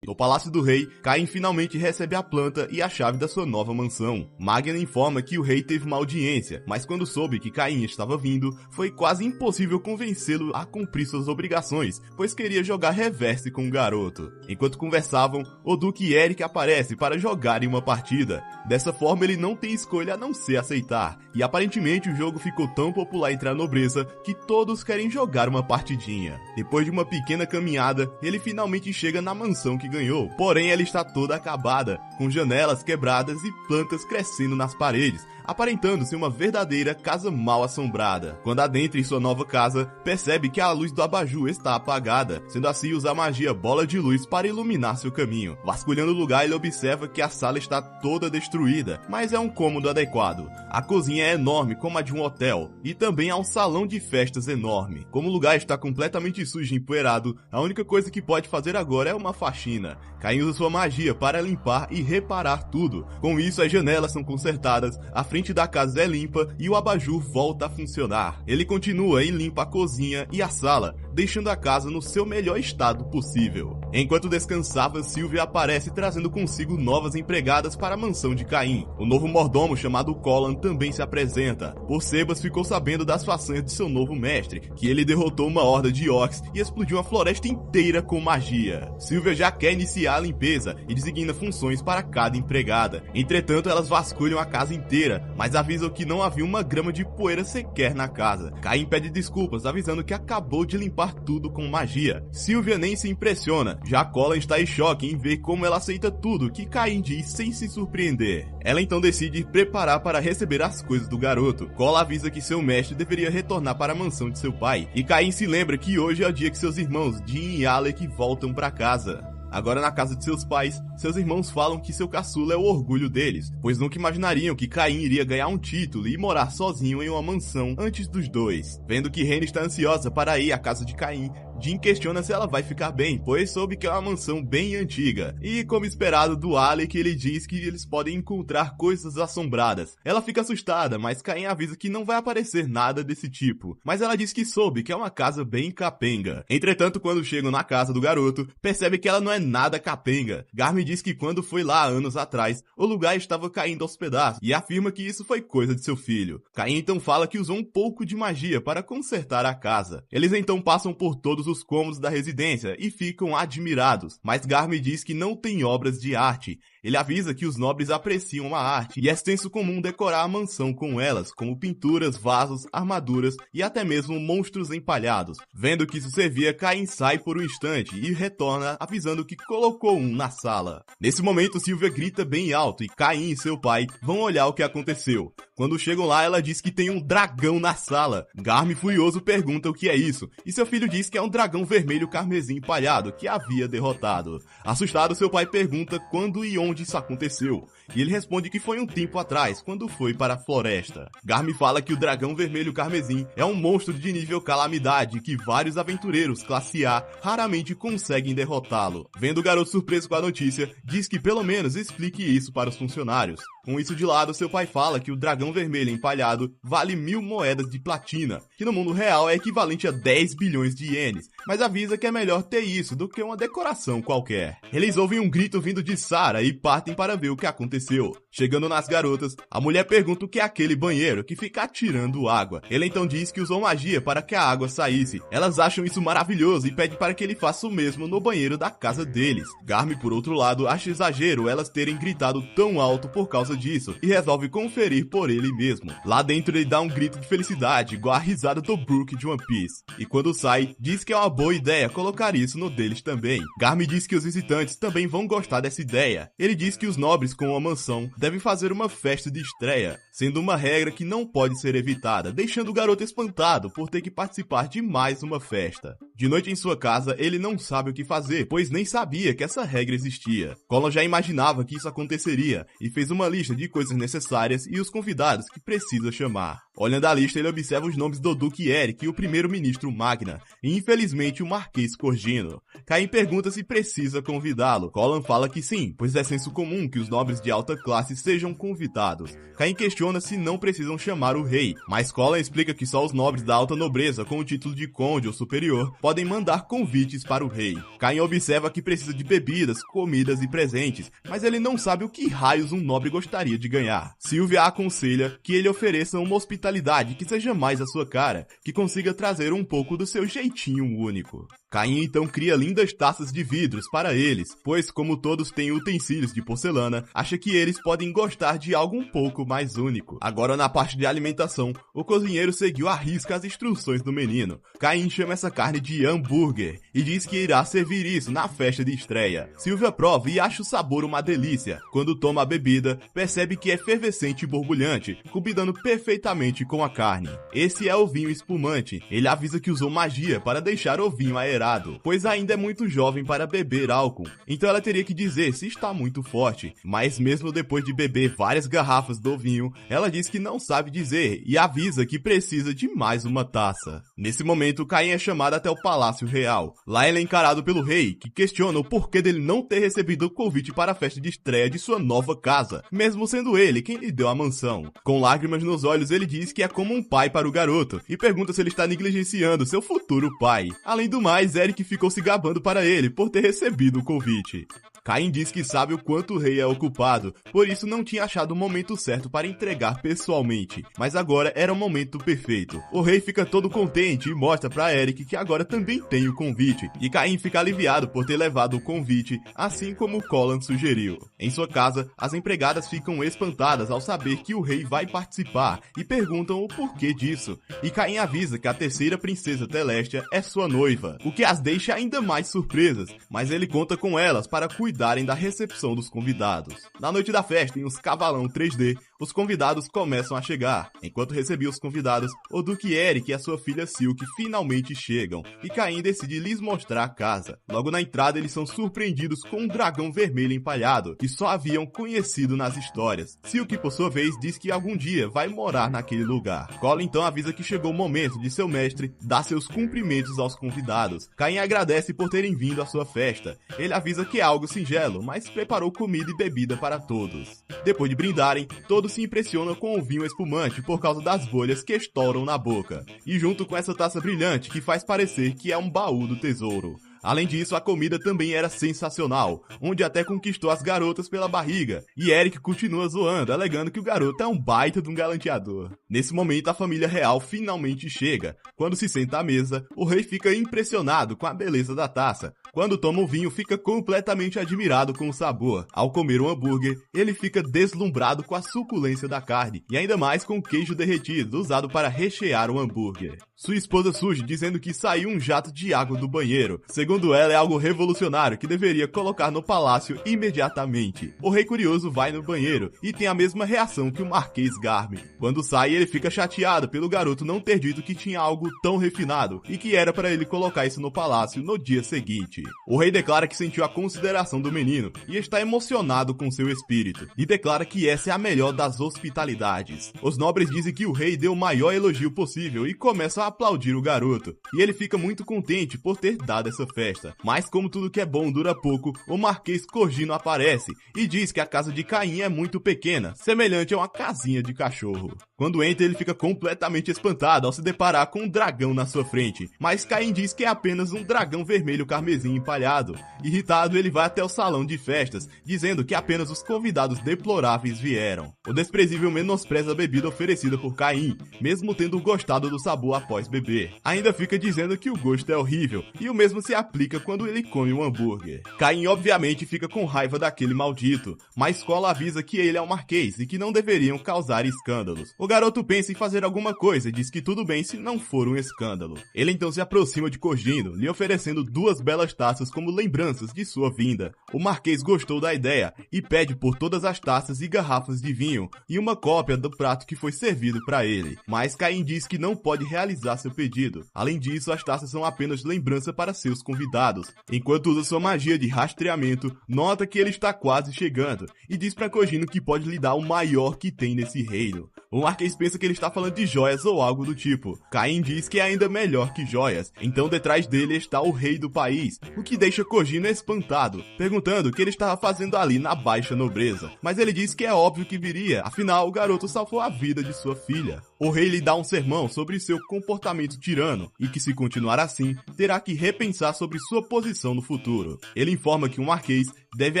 No Palácio do Rei, Caim finalmente recebe a planta e a chave da sua nova mansão. Magna informa que o rei teve uma audiência, mas quando soube que Caim estava vindo, foi quase impossível convencê-lo a cumprir suas obrigações, pois queria jogar reverse com o garoto. Enquanto conversavam, o Duque Eric aparece para jogarem uma partida. Dessa forma, ele não tem escolha a não ser aceitar, e aparentemente o jogo ficou tão popular entre a nobreza que todos querem jogar uma partidinha. Depois de uma pequena caminhada, ele finalmente chega na mansão que ganhou, porém ela está toda acabada, com janelas quebradas e plantas crescendo nas paredes, aparentando ser uma verdadeira casa mal assombrada. Quando adentra em sua nova casa, percebe que a luz do abajur está apagada, sendo assim usa a magia bola de luz para iluminar seu caminho. Vasculhando o lugar, ele observa que a sala está toda destruída, mas é um cômodo adequado. A cozinha é enorme como a de um hotel, e também há um salão de festas enorme. Como o lugar está completamente sujo e empoeirado, a única coisa que pode fazer agora é uma faxina. Caim usa sua magia para limpar e reparar tudo. Com isso, as janelas são consertadas, a frente da casa é limpa e o abajur volta a funcionar. Ele continua e limpa a cozinha e a sala, deixando a casa no seu melhor estado possível. Enquanto descansava, Sylvia aparece trazendo consigo novas empregadas para a mansão de Caim. O novo mordomo chamado Colin também se apresenta. Sebas ficou sabendo das façanhas de seu novo mestre, que ele derrotou uma horda de orcs e explodiu uma floresta inteira com magia. Sylvia já quer iniciar a limpeza e designa funções para cada empregada. Entretanto, elas vasculham a casa inteira, mas avisam que não havia uma grama de poeira sequer na casa. Caim pede desculpas, avisando que acabou de limpar tudo com magia. Sylvia nem se impressiona, já Colin está em choque em ver como ela aceita tudo que Caim diz sem se surpreender. Ela então decide preparar para receber as coisas do garoto. Colin avisa que seu mestre deveria retornar para a mansão de seu pai, e Caim se lembra que hoje é o dia que seus irmãos Jin e Alec voltam para casa. Agora na casa de seus pais, seus irmãos falam que seu caçula é o orgulho deles, pois nunca imaginariam que Caim iria ganhar um título e morar sozinho em uma mansão antes dos dois. Vendo que Rene está ansiosa para ir à casa de Caim, Jin questiona se ela vai ficar bem, pois soube que é uma mansão bem antiga. E como esperado do Alec, ele diz que eles podem encontrar coisas assombradas. Ela fica assustada, mas Caim avisa que não vai aparecer nada desse tipo. Mas ela diz que soube que é uma casa bem capenga. Entretanto, quando chegam na casa do garoto, percebe que ela não é nada capenga. Garmin diz que quando foi lá anos atrás, o lugar estava caindo aos pedaços e afirma que isso foi coisa de seu filho. Caim então fala que usou um pouco de magia para consertar a casa. Eles então passam por todos os cômodos da residência e ficam admirados, mas Garmin diz que não tem obras de arte. Ele avisa que os nobres apreciam a arte e é senso comum decorar a mansão com elas, como pinturas, vasos, armaduras e até mesmo monstros empalhados. Vendo que isso servia, Caim sai por um instante e retorna avisando que colocou um na sala. Nesse momento, Sylvia grita bem alto e Caim e seu pai vão olhar o que aconteceu. Quando chegam lá, ela diz que tem um dragão na sala. Garmin, furioso, pergunta o que é isso, e seu filho diz que é um dragão vermelho carmesim empalhado que havia derrotado. Assustado, seu pai pergunta quando e onde isso aconteceu, e ele responde que foi um tempo atrás, quando foi para a floresta. Garmin fala que o dragão vermelho carmesim é um monstro de nível calamidade que vários aventureiros classe A raramente conseguem derrotá-lo. Vendo o garoto surpreso com a notícia, diz que pelo menos explique isso para os funcionários. Com isso de lado, seu pai fala que o dragão vermelho empalhado vale 1000 moedas de platina, que no mundo real é equivalente a 10 bilhões de ienes, mas avisa que é melhor ter isso do que uma decoração qualquer. Eles ouvem um grito vindo de Sarah e partem para ver o que aconteceu. Chegando nas garotas, a mulher pergunta o que é aquele banheiro que fica atirando água. Ele então diz que usou magia para que a água saísse. Elas acham isso maravilhoso e pedem para que ele faça o mesmo no banheiro da casa deles. Garmin, por outro lado, acha exagero elas terem gritado tão alto por causa disso e resolve conferir por ele mesmo. Lá dentro ele dá um grito de felicidade, igual a risada do Brook de One Piece. E quando sai, diz que é uma boa ideia colocar isso no deles também. Garmin diz que os visitantes também vão gostar dessa ideia. Ele Ele diz que os nobres com uma mansão devem fazer uma festa de estreia, sendo uma regra que não pode ser evitada, deixando o garoto espantado por ter que participar de mais uma festa. De noite em sua casa, ele não sabe o que fazer, pois nem sabia que essa regra existia. Colin já imaginava que isso aconteceria e fez uma lista de coisas necessárias e os convidados que precisa chamar. Olhando a lista, ele observa os nomes do Duque Eric e o primeiro-ministro Magna, e infelizmente o Marquês Corgino. Caim pergunta se precisa convidá-lo. Colin fala que sim, pois é senso comum que os nobres de alta classe sejam convidados. Caim questiona se não precisam chamar o rei, mas Colin explica que só os nobres da alta nobreza com o título de conde ou superior podem mandar convites para o rei. Caim observa que precisa de bebidas, comidas e presentes, mas ele não sabe o que raios um nobre gostaria de ganhar. Sylvia aconselha que ele ofereça uma hospitalidade que seja mais a sua cara, que consiga trazer um pouco do seu jeitinho único. Caim então cria lindas taças de vidros para eles, pois como todos têm utensílios de porcelana, acha que eles podem gostar de algo um pouco mais único. Agora na parte de alimentação, o cozinheiro seguiu à risca as instruções do menino. Caim chama essa carne de hambúrguer e diz que irá servir isso na festa de estreia. Sylvia prova e acha o sabor uma delícia. Quando toma a bebida, percebe que é efervescente e borbulhante, combinando perfeitamente com a carne. Esse é o vinho espumante. Ele avisa que usou magia para deixar o vinho aerado, pois ainda é muito jovem para beber álcool, então ela teria que dizer se está muito forte. Mas mesmo depois de beber várias garrafas do vinho, ela diz que não sabe dizer e avisa que precisa de mais uma taça. Nesse momento, Caim é chamado até o Palácio Real. Lá ele é encarado pelo rei, que questiona o porquê dele não ter recebido o convite para a festa de estreia de sua nova casa, mesmo sendo ele quem lhe deu a mansão. Com lágrimas nos olhos, ele diz que é como um pai para o garoto e pergunta se ele está negligenciando seu futuro pai. Além do mais, Eric ficou se gabando para ele por ter recebido o convite. Caim diz que sabe o quanto o rei é ocupado, por isso não tinha achado o momento certo para entregar pessoalmente, mas agora era o momento perfeito. O rei fica todo contente e mostra para Eric que agora também tem o convite, e Caim fica aliviado por ter levado o convite, assim como Colin sugeriu. Em sua casa, as empregadas ficam espantadas ao saber que o rei vai participar e perguntam o porquê disso, e Caim avisa que a terceira princesa Telestia é sua noiva, o que as deixa ainda mais surpresas, mas ele conta com elas para cuidarem da recepção dos convidados. Na noite da festa, em uns cavalão 3D, os convidados começam a chegar. Enquanto recebia os convidados, o Duque Eric e a sua filha Silk finalmente chegam, e Caim decide lhes mostrar a casa. Logo na entrada, eles são surpreendidos com um dragão vermelho empalhado, que só haviam conhecido nas histórias. Silk, por sua vez, diz que algum dia vai morar naquele lugar. Colin então avisa que chegou o momento de seu mestre dar seus cumprimentos aos convidados. Caim agradece por terem vindo à sua festa. Ele avisa que é algo singelo, mas preparou comida e bebida para todos. Depois de brindarem, todos se impressionam com o vinho espumante por causa das bolhas que estouram na boca, e junto com essa taça brilhante que faz parecer que é um baú do tesouro. Além disso, a comida também era sensacional, onde até conquistou as garotas pela barriga, e Eric continua zoando, alegando que o garoto é um baita de um galanteador. Nesse momento, a família real finalmente chega. Quando se senta à mesa, o rei fica impressionado com a beleza da taça. Quando toma o vinho, fica completamente admirado com o sabor. Ao comer um hambúrguer, ele fica deslumbrado com a suculência da carne, e ainda mais com o queijo derretido, usado para rechear o hambúrguer. Sua esposa surge dizendo que saiu um jato de água do banheiro. Segundo ela, é algo revolucionário que deveria colocar no palácio imediatamente. O rei curioso vai no banheiro e tem a mesma reação que o Marquês Garmin. Quando sai, ele fica chateado pelo garoto não ter dito que tinha algo tão refinado e que era para ele colocar isso no palácio no dia seguinte. O rei declara que sentiu a consideração do menino e está emocionado com seu espírito, e declara que essa é a melhor das hospitalidades. Os nobres dizem que o rei deu o maior elogio possível e começam a aplaudir o garoto, e ele fica muito contente por ter dado essa festa. Mas como tudo que é bom dura pouco, o Marquês Corgino aparece e diz que a casa de Caim é muito pequena, semelhante a uma casinha de cachorro. Quando entra, ele fica completamente espantado ao se deparar com um dragão na sua frente, mas Caim diz que é apenas um dragão vermelho carmesim empalhado. Irritado, ele vai até o salão de festas, dizendo que apenas os convidados deploráveis vieram. O desprezível menospreza a bebida oferecida por Caim, mesmo tendo gostado do sabor após beber. Ainda fica dizendo que o gosto é horrível, e o mesmo se aplica aplica quando ele come um hambúrguer. Caim obviamente fica com raiva daquele maldito, mas Cola avisa que ele é o Marquês e que não deveriam causar escândalos. O garoto pensa em fazer alguma coisa e diz que tudo bem se não for um escândalo. Ele então se aproxima de Kojino, lhe oferecendo 2 belas taças como lembranças de sua vinda. O Marquês gostou da ideia e pede por todas as taças e garrafas de vinho e uma cópia do prato que foi servido para ele. Mas Caim diz que não pode realizar seu pedido. Além disso, as taças são apenas lembrança para seus convidados. Enquanto usa sua magia de rastreamento, nota que ele está quase chegando e diz para Kojino que pode lhe dar o maior que tem nesse reino. O Marquês pensa que ele está falando de joias ou algo do tipo. Caim diz que é ainda melhor que joias, então detrás dele está o rei do país, o que deixa Kojino espantado, perguntando o que ele estava fazendo ali na baixa nobreza. Mas ele diz que é óbvio que viria, afinal o garoto salvou a vida de sua filha. O rei lhe dá um sermão sobre seu comportamento tirano e que se continuar assim, terá que repensar sobre sua posição no futuro. Ele informa que o Marquês deve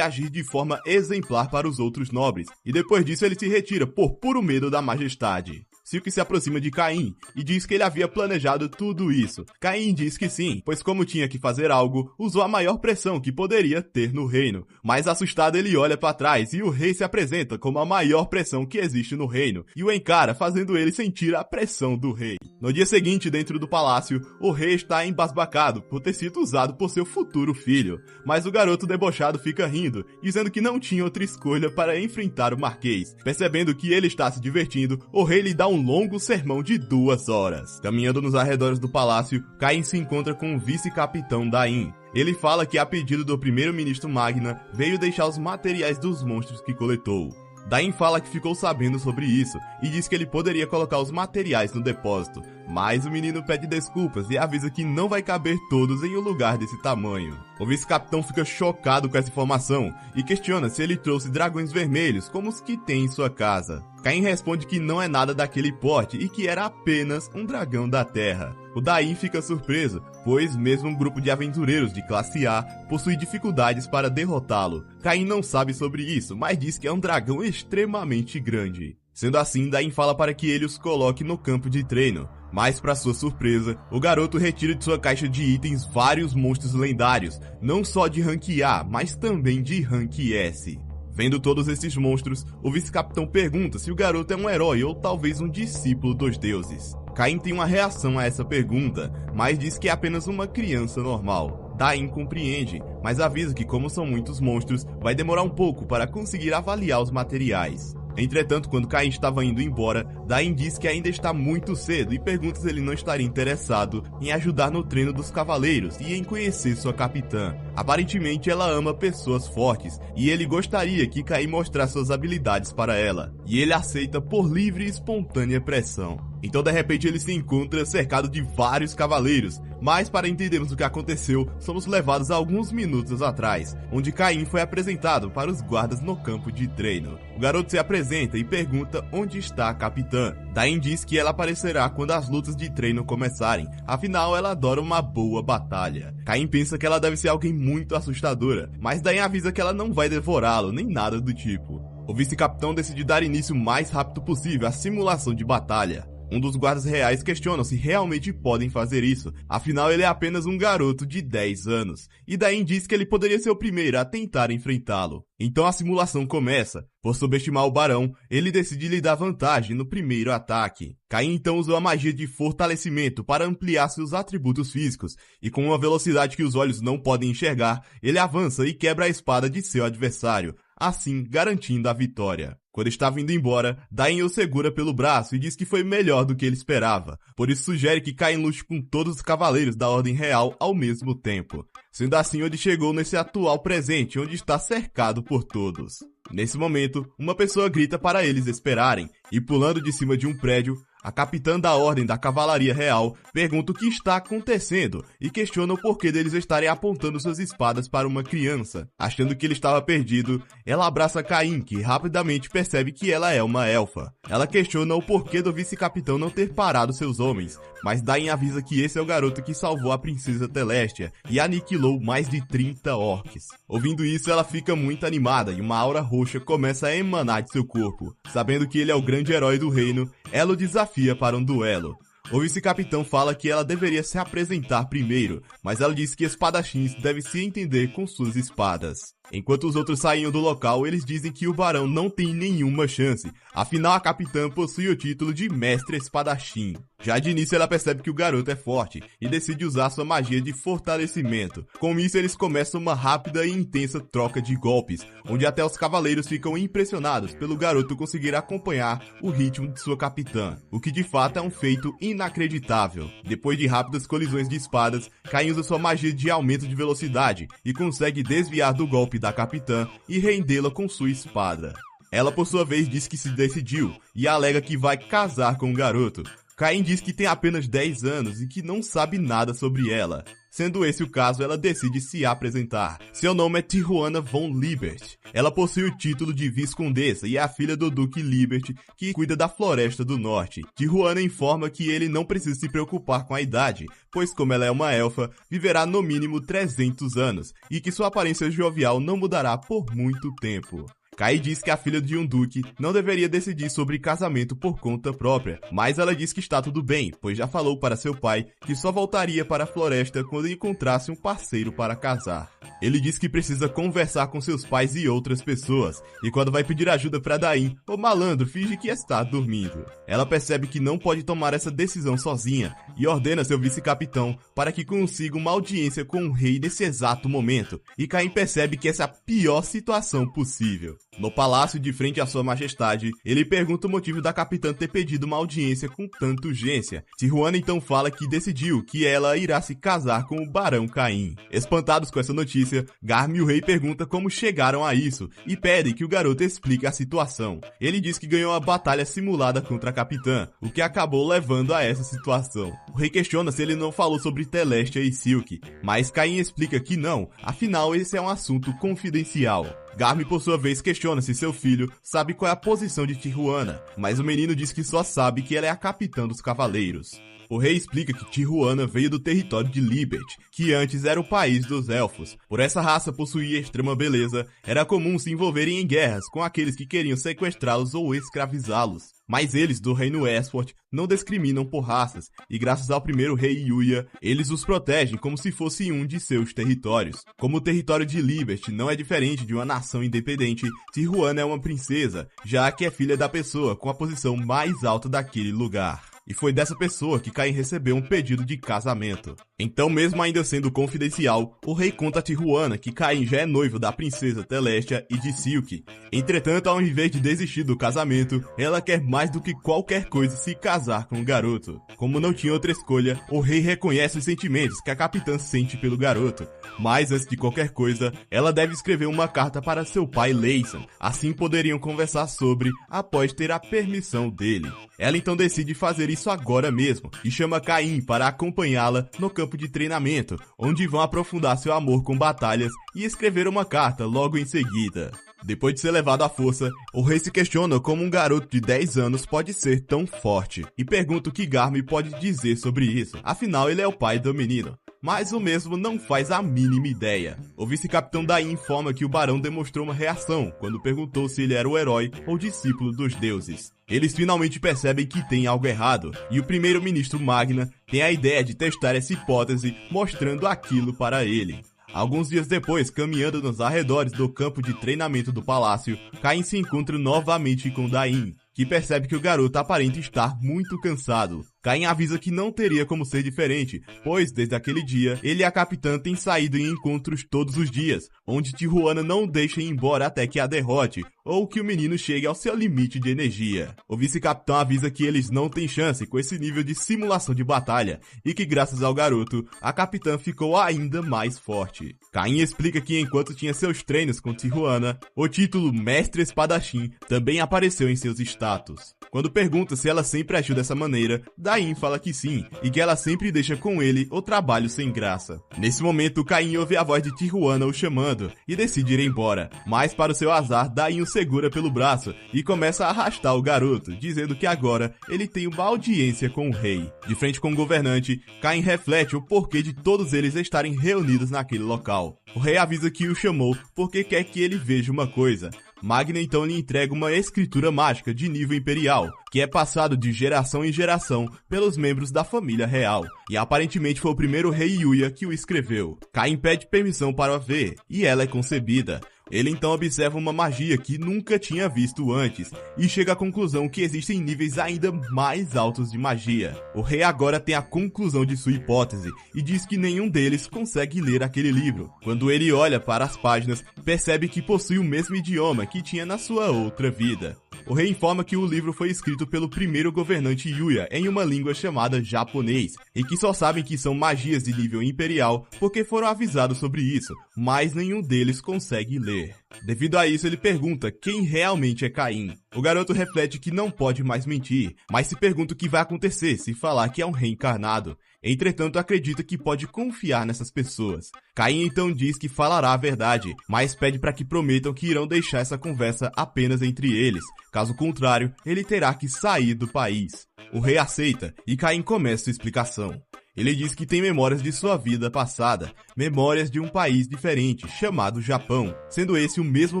agir de forma exemplar para os outros nobres, e depois disso ele se retira por puro medo da majestade. Silk se aproxima de Caim e diz que ele havia planejado tudo isso. Caim diz que sim, pois como tinha que fazer algo, usou a maior pressão que poderia ter no reino. Mas assustado ele olha para trás e o rei se apresenta como a maior pressão que existe no reino e o encara, fazendo ele sentir a pressão do rei. No dia seguinte, dentro do palácio, o rei está embasbacado por ter sido usado por seu futuro filho. Mas o garoto debochado fica rindo, dizendo que não tinha outra escolha para enfrentar o Marquês. Percebendo que ele está se divertindo, o rei lhe dá um longo sermão de 2 horas. Caminhando nos arredores do palácio, Caim se encontra com o vice-capitão Dain. Ele fala que a pedido do primeiro-ministro Magna, veio deixar os materiais dos monstros que coletou. Dain fala que ficou sabendo sobre isso e diz que ele poderia colocar os materiais no depósito, mas o menino pede desculpas e avisa que não vai caber todos em um lugar desse tamanho. O vice-capitão fica chocado com essa informação e questiona se ele trouxe dragões vermelhos como os que tem em sua casa. Caim responde que não é nada daquele porte e que era apenas um dragão da terra. O Dain fica surpreso, pois mesmo um grupo de aventureiros de classe A possui dificuldades para derrotá-lo. Caim não sabe sobre isso, mas diz que é um dragão extremamente grande. Sendo assim, Dain fala para que ele os coloque no campo de treino. Mas, para sua surpresa, o garoto retira de sua caixa de itens vários monstros lendários, não só de rank A, mas também de rank S. Vendo todos esses monstros, o vice-capitão pergunta se o garoto é um herói ou talvez um discípulo dos deuses. Caim tem uma reação a essa pergunta, mas diz que é apenas uma criança normal. Dain compreende, mas avisa que como são muitos monstros, vai demorar um pouco para conseguir avaliar os materiais. Entretanto, quando Caim estava indo embora, Dain diz que ainda está muito cedo e pergunta se ele não estaria interessado em ajudar no treino dos cavaleiros e em conhecer sua capitã. Aparentemente, ela ama pessoas fortes e ele gostaria que Caim mostrasse suas habilidades para ela, e ele aceita por livre e espontânea pressão. Então, de repente, ele se encontra cercado de vários cavaleiros, mas para entendermos o que aconteceu, somos levados a alguns minutos atrás, onde Caim foi apresentado para os guardas no campo de treino. O garoto se apresenta e pergunta onde está a capitã. Dain diz que ela aparecerá quando as lutas de treino começarem, afinal ela adora uma boa batalha. Caim pensa que ela deve ser alguém muito assustadora, mas Dain avisa que ela não vai devorá-lo, nem nada do tipo. O vice-capitão decide dar início o mais rápido possível à simulação de batalha. Um dos guardas reais questiona se realmente podem fazer isso, afinal ele é apenas um garoto de 10 anos, e Dain diz que ele poderia ser o primeiro a tentar enfrentá-lo. Então a simulação começa. Por subestimar o barão, ele decide lhe dar vantagem no primeiro ataque. Caim então usou a magia de fortalecimento para ampliar seus atributos físicos, e com uma velocidade que os olhos não podem enxergar, ele avança e quebra a espada de seu adversário, assim garantindo a vitória. Quando estava indo embora, Dain o segura pelo braço e diz que foi melhor do que ele esperava, por isso sugere que Caim lute com todos os cavaleiros da Ordem Real ao mesmo tempo. Sendo assim, ele chegou nesse atual presente, onde está cercado por todos. Nesse momento, uma pessoa grita para eles esperarem, e pulando de cima de um prédio, a capitã da Ordem da Cavalaria Real pergunta o que está acontecendo e questiona o porquê deles estarem apontando suas espadas para uma criança. Achando que ele estava perdido, ela abraça Caim, que rapidamente percebe que ela é uma elfa. Ela questiona o porquê do vice-capitão não ter parado seus homens, mas Dain avisa que esse é o garoto que salvou a princesa Telestia e aniquilou mais de 30 orcs. Ouvindo isso, ela fica muito animada e uma aura roxa começa a emanar de seu corpo. Sabendo que ele é o grande herói do reino, ela o desafia para um duelo. O vice-capitão fala que ela deveria se apresentar primeiro, mas ela diz que espadachins devem se entender com suas espadas. Enquanto os outros saíam do local, eles dizem que o barão não tem nenhuma chance, afinal a capitã possui o título de mestre espadachim. Já de início ela percebe que o garoto é forte e decide usar sua magia de fortalecimento. Com isso eles começam uma rápida e intensa troca de golpes, onde até os cavaleiros ficam impressionados pelo garoto conseguir acompanhar o ritmo de sua capitã, o que de fato é um feito inacreditável. Depois de rápidas colisões de espadas, Caim usa sua magia de aumento de velocidade e consegue desviar do golpe da capitã e rendê-la com sua espada. Ela por sua vez diz que se decidiu e alega que vai casar com o garoto. Caim diz que tem apenas 10 anos e que não sabe nada sobre ela. Sendo esse o caso, ela decide se apresentar. Seu nome é Tijuana von Libert. Ela possui o título de viscondessa e é a filha do Duque Libert, que cuida da Floresta do Norte. Tijuana informa que ele não precisa se preocupar com a idade, pois como ela é uma elfa, viverá no mínimo 300 anos, e que sua aparência jovial não mudará por muito tempo. Kai diz que a filha de um duque não deveria decidir sobre casamento por conta própria, mas ela diz que está tudo bem, pois já falou para seu pai que só voltaria para a floresta quando encontrasse um parceiro para casar. Ele diz que precisa conversar com seus pais e outras pessoas, e quando vai pedir ajuda para Dain, o malandro finge que está dormindo. Ela percebe que não pode tomar essa decisão sozinha e ordena seu vice-capitão para que consiga uma audiência com o rei nesse exato momento, e Caim percebe que essa é a pior situação possível. No palácio de frente à sua majestade, ele pergunta o motivo da capitã ter pedido uma audiência com tanta urgência. Tijuana então fala que decidiu que ela irá se casar com o Barão Caim. Espantados com essa notícia, Garm e o rei perguntam como chegaram a isso e pedem que o garoto explique a situação. Ele diz que ganhou uma batalha simulada contra a capitã, o que acabou levando a essa situação. O rei questiona se ele não falou sobre Telestia e Silk, mas Caim explica que não, afinal esse é um assunto confidencial. Garm, por sua vez, questiona se seu filho sabe qual é a posição de Tijuana, mas o menino diz que só sabe que ela é a capitã dos cavaleiros. O rei explica que Tijuana veio do território de Libert, que antes era o país dos elfos. Por essa raça possuir extrema beleza, era comum se envolverem em guerras com aqueles que queriam sequestrá-los ou escravizá-los. Mas eles, do reino Westford, não discriminam por raças, e graças ao primeiro rei Yuya, eles os protegem como se fosse um de seus territórios. Como o território de Libert não é diferente de uma nação independente, Tijuana é uma princesa, já que é filha da pessoa com a posição mais alta daquele lugar. E foi dessa pessoa que Caim recebeu um pedido de casamento. Então, mesmo ainda sendo confidencial, o rei conta a Tijuana que Caim já é noivo da princesa Telestia e de Silk. Entretanto, ao invés de desistir do casamento, ela quer mais do que qualquer coisa se casar com o garoto. Como não tinha outra escolha, o rei reconhece os sentimentos que a capitã sente pelo garoto. Mas, antes de qualquer coisa, ela deve escrever uma carta para seu pai Leison. Assim poderiam conversar sobre, após ter a permissão dele. Ela então decide fazer isso agora mesmo, e chama Caim para acompanhá-la no campo de treinamento, onde vão aprofundar seu amor com batalhas e escrever uma carta logo em seguida. Depois de ser levado à força, o rei se questiona como um garoto de 10 anos pode ser tão forte, e pergunta o que Garm pode dizer sobre isso, afinal ele é o pai do menino. Mas o mesmo não faz a mínima ideia. O vice-capitão Dain informa que o barão demonstrou uma reação quando perguntou se ele era o herói ou discípulo dos deuses. Eles finalmente percebem que tem algo errado, e o primeiro-ministro Magna tem a ideia de testar essa hipótese, mostrando aquilo para ele. Alguns dias depois, caminhando nos arredores do campo de treinamento do palácio, Caim se encontra novamente com Dain, que percebe que o garoto aparenta estar muito cansado. Caim avisa que não teria como ser diferente, pois desde aquele dia, ele e a capitã têm saído em encontros todos os dias, onde Tijuana não deixa ir embora até que a derrote, ou que o menino chegue ao seu limite de energia. O vice-capitão avisa que eles não têm chance com esse nível de simulação de batalha, e que graças ao garoto, a capitã ficou ainda mais forte. Caim explica que enquanto tinha seus treinos com Tijuana, o título Mestre Espadachim também apareceu em seus status. Quando pergunta se ela sempre agiu dessa maneira, Dain fala que sim, e que ela sempre deixa com ele o trabalho sem graça. Nesse momento, Caim ouve a voz de Tijuana o chamando, e decide ir embora. Mas para o seu azar, Dain o segura pelo braço, e começa a arrastar o garoto, dizendo que agora ele tem uma audiência com o rei. De frente com o governante, Caim reflete o porquê de todos eles estarem reunidos naquele local. O rei avisa que o chamou porque quer que ele veja uma coisa. Magna então lhe entrega uma escritura mágica de nível imperial, que é passado de geração em geração pelos membros da família real, e aparentemente foi o primeiro rei Yuya que o escreveu. Caim pede permissão para a ver, e ela é concebida. Ele então observa uma magia que nunca tinha visto antes, e chega à conclusão que existem níveis ainda mais altos de magia. O rei agora tem a conclusão de sua hipótese, e diz que nenhum deles consegue ler aquele livro. Quando ele olha para as páginas, percebe que possui o mesmo idioma que tinha na sua outra vida. O rei informa que o livro foi escrito pelo primeiro governante Yuya em uma língua chamada japonês, e que só sabem que são magias de nível imperial porque foram avisados sobre isso, mas nenhum deles consegue ler. Devido a isso, ele pergunta quem realmente é Caim. O garoto reflete que não pode mais mentir, mas se pergunta o que vai acontecer se falar que é um reencarnado. Entretanto, acredita que pode confiar nessas pessoas. Caim então diz que falará a verdade, mas pede para que prometam que irão deixar essa conversa apenas entre eles. Caso contrário, ele terá que sair do país. O rei aceita e Caim começa sua explicação. Ele diz que tem memórias de sua vida passada, memórias de um país diferente, chamado Japão, sendo esse o mesmo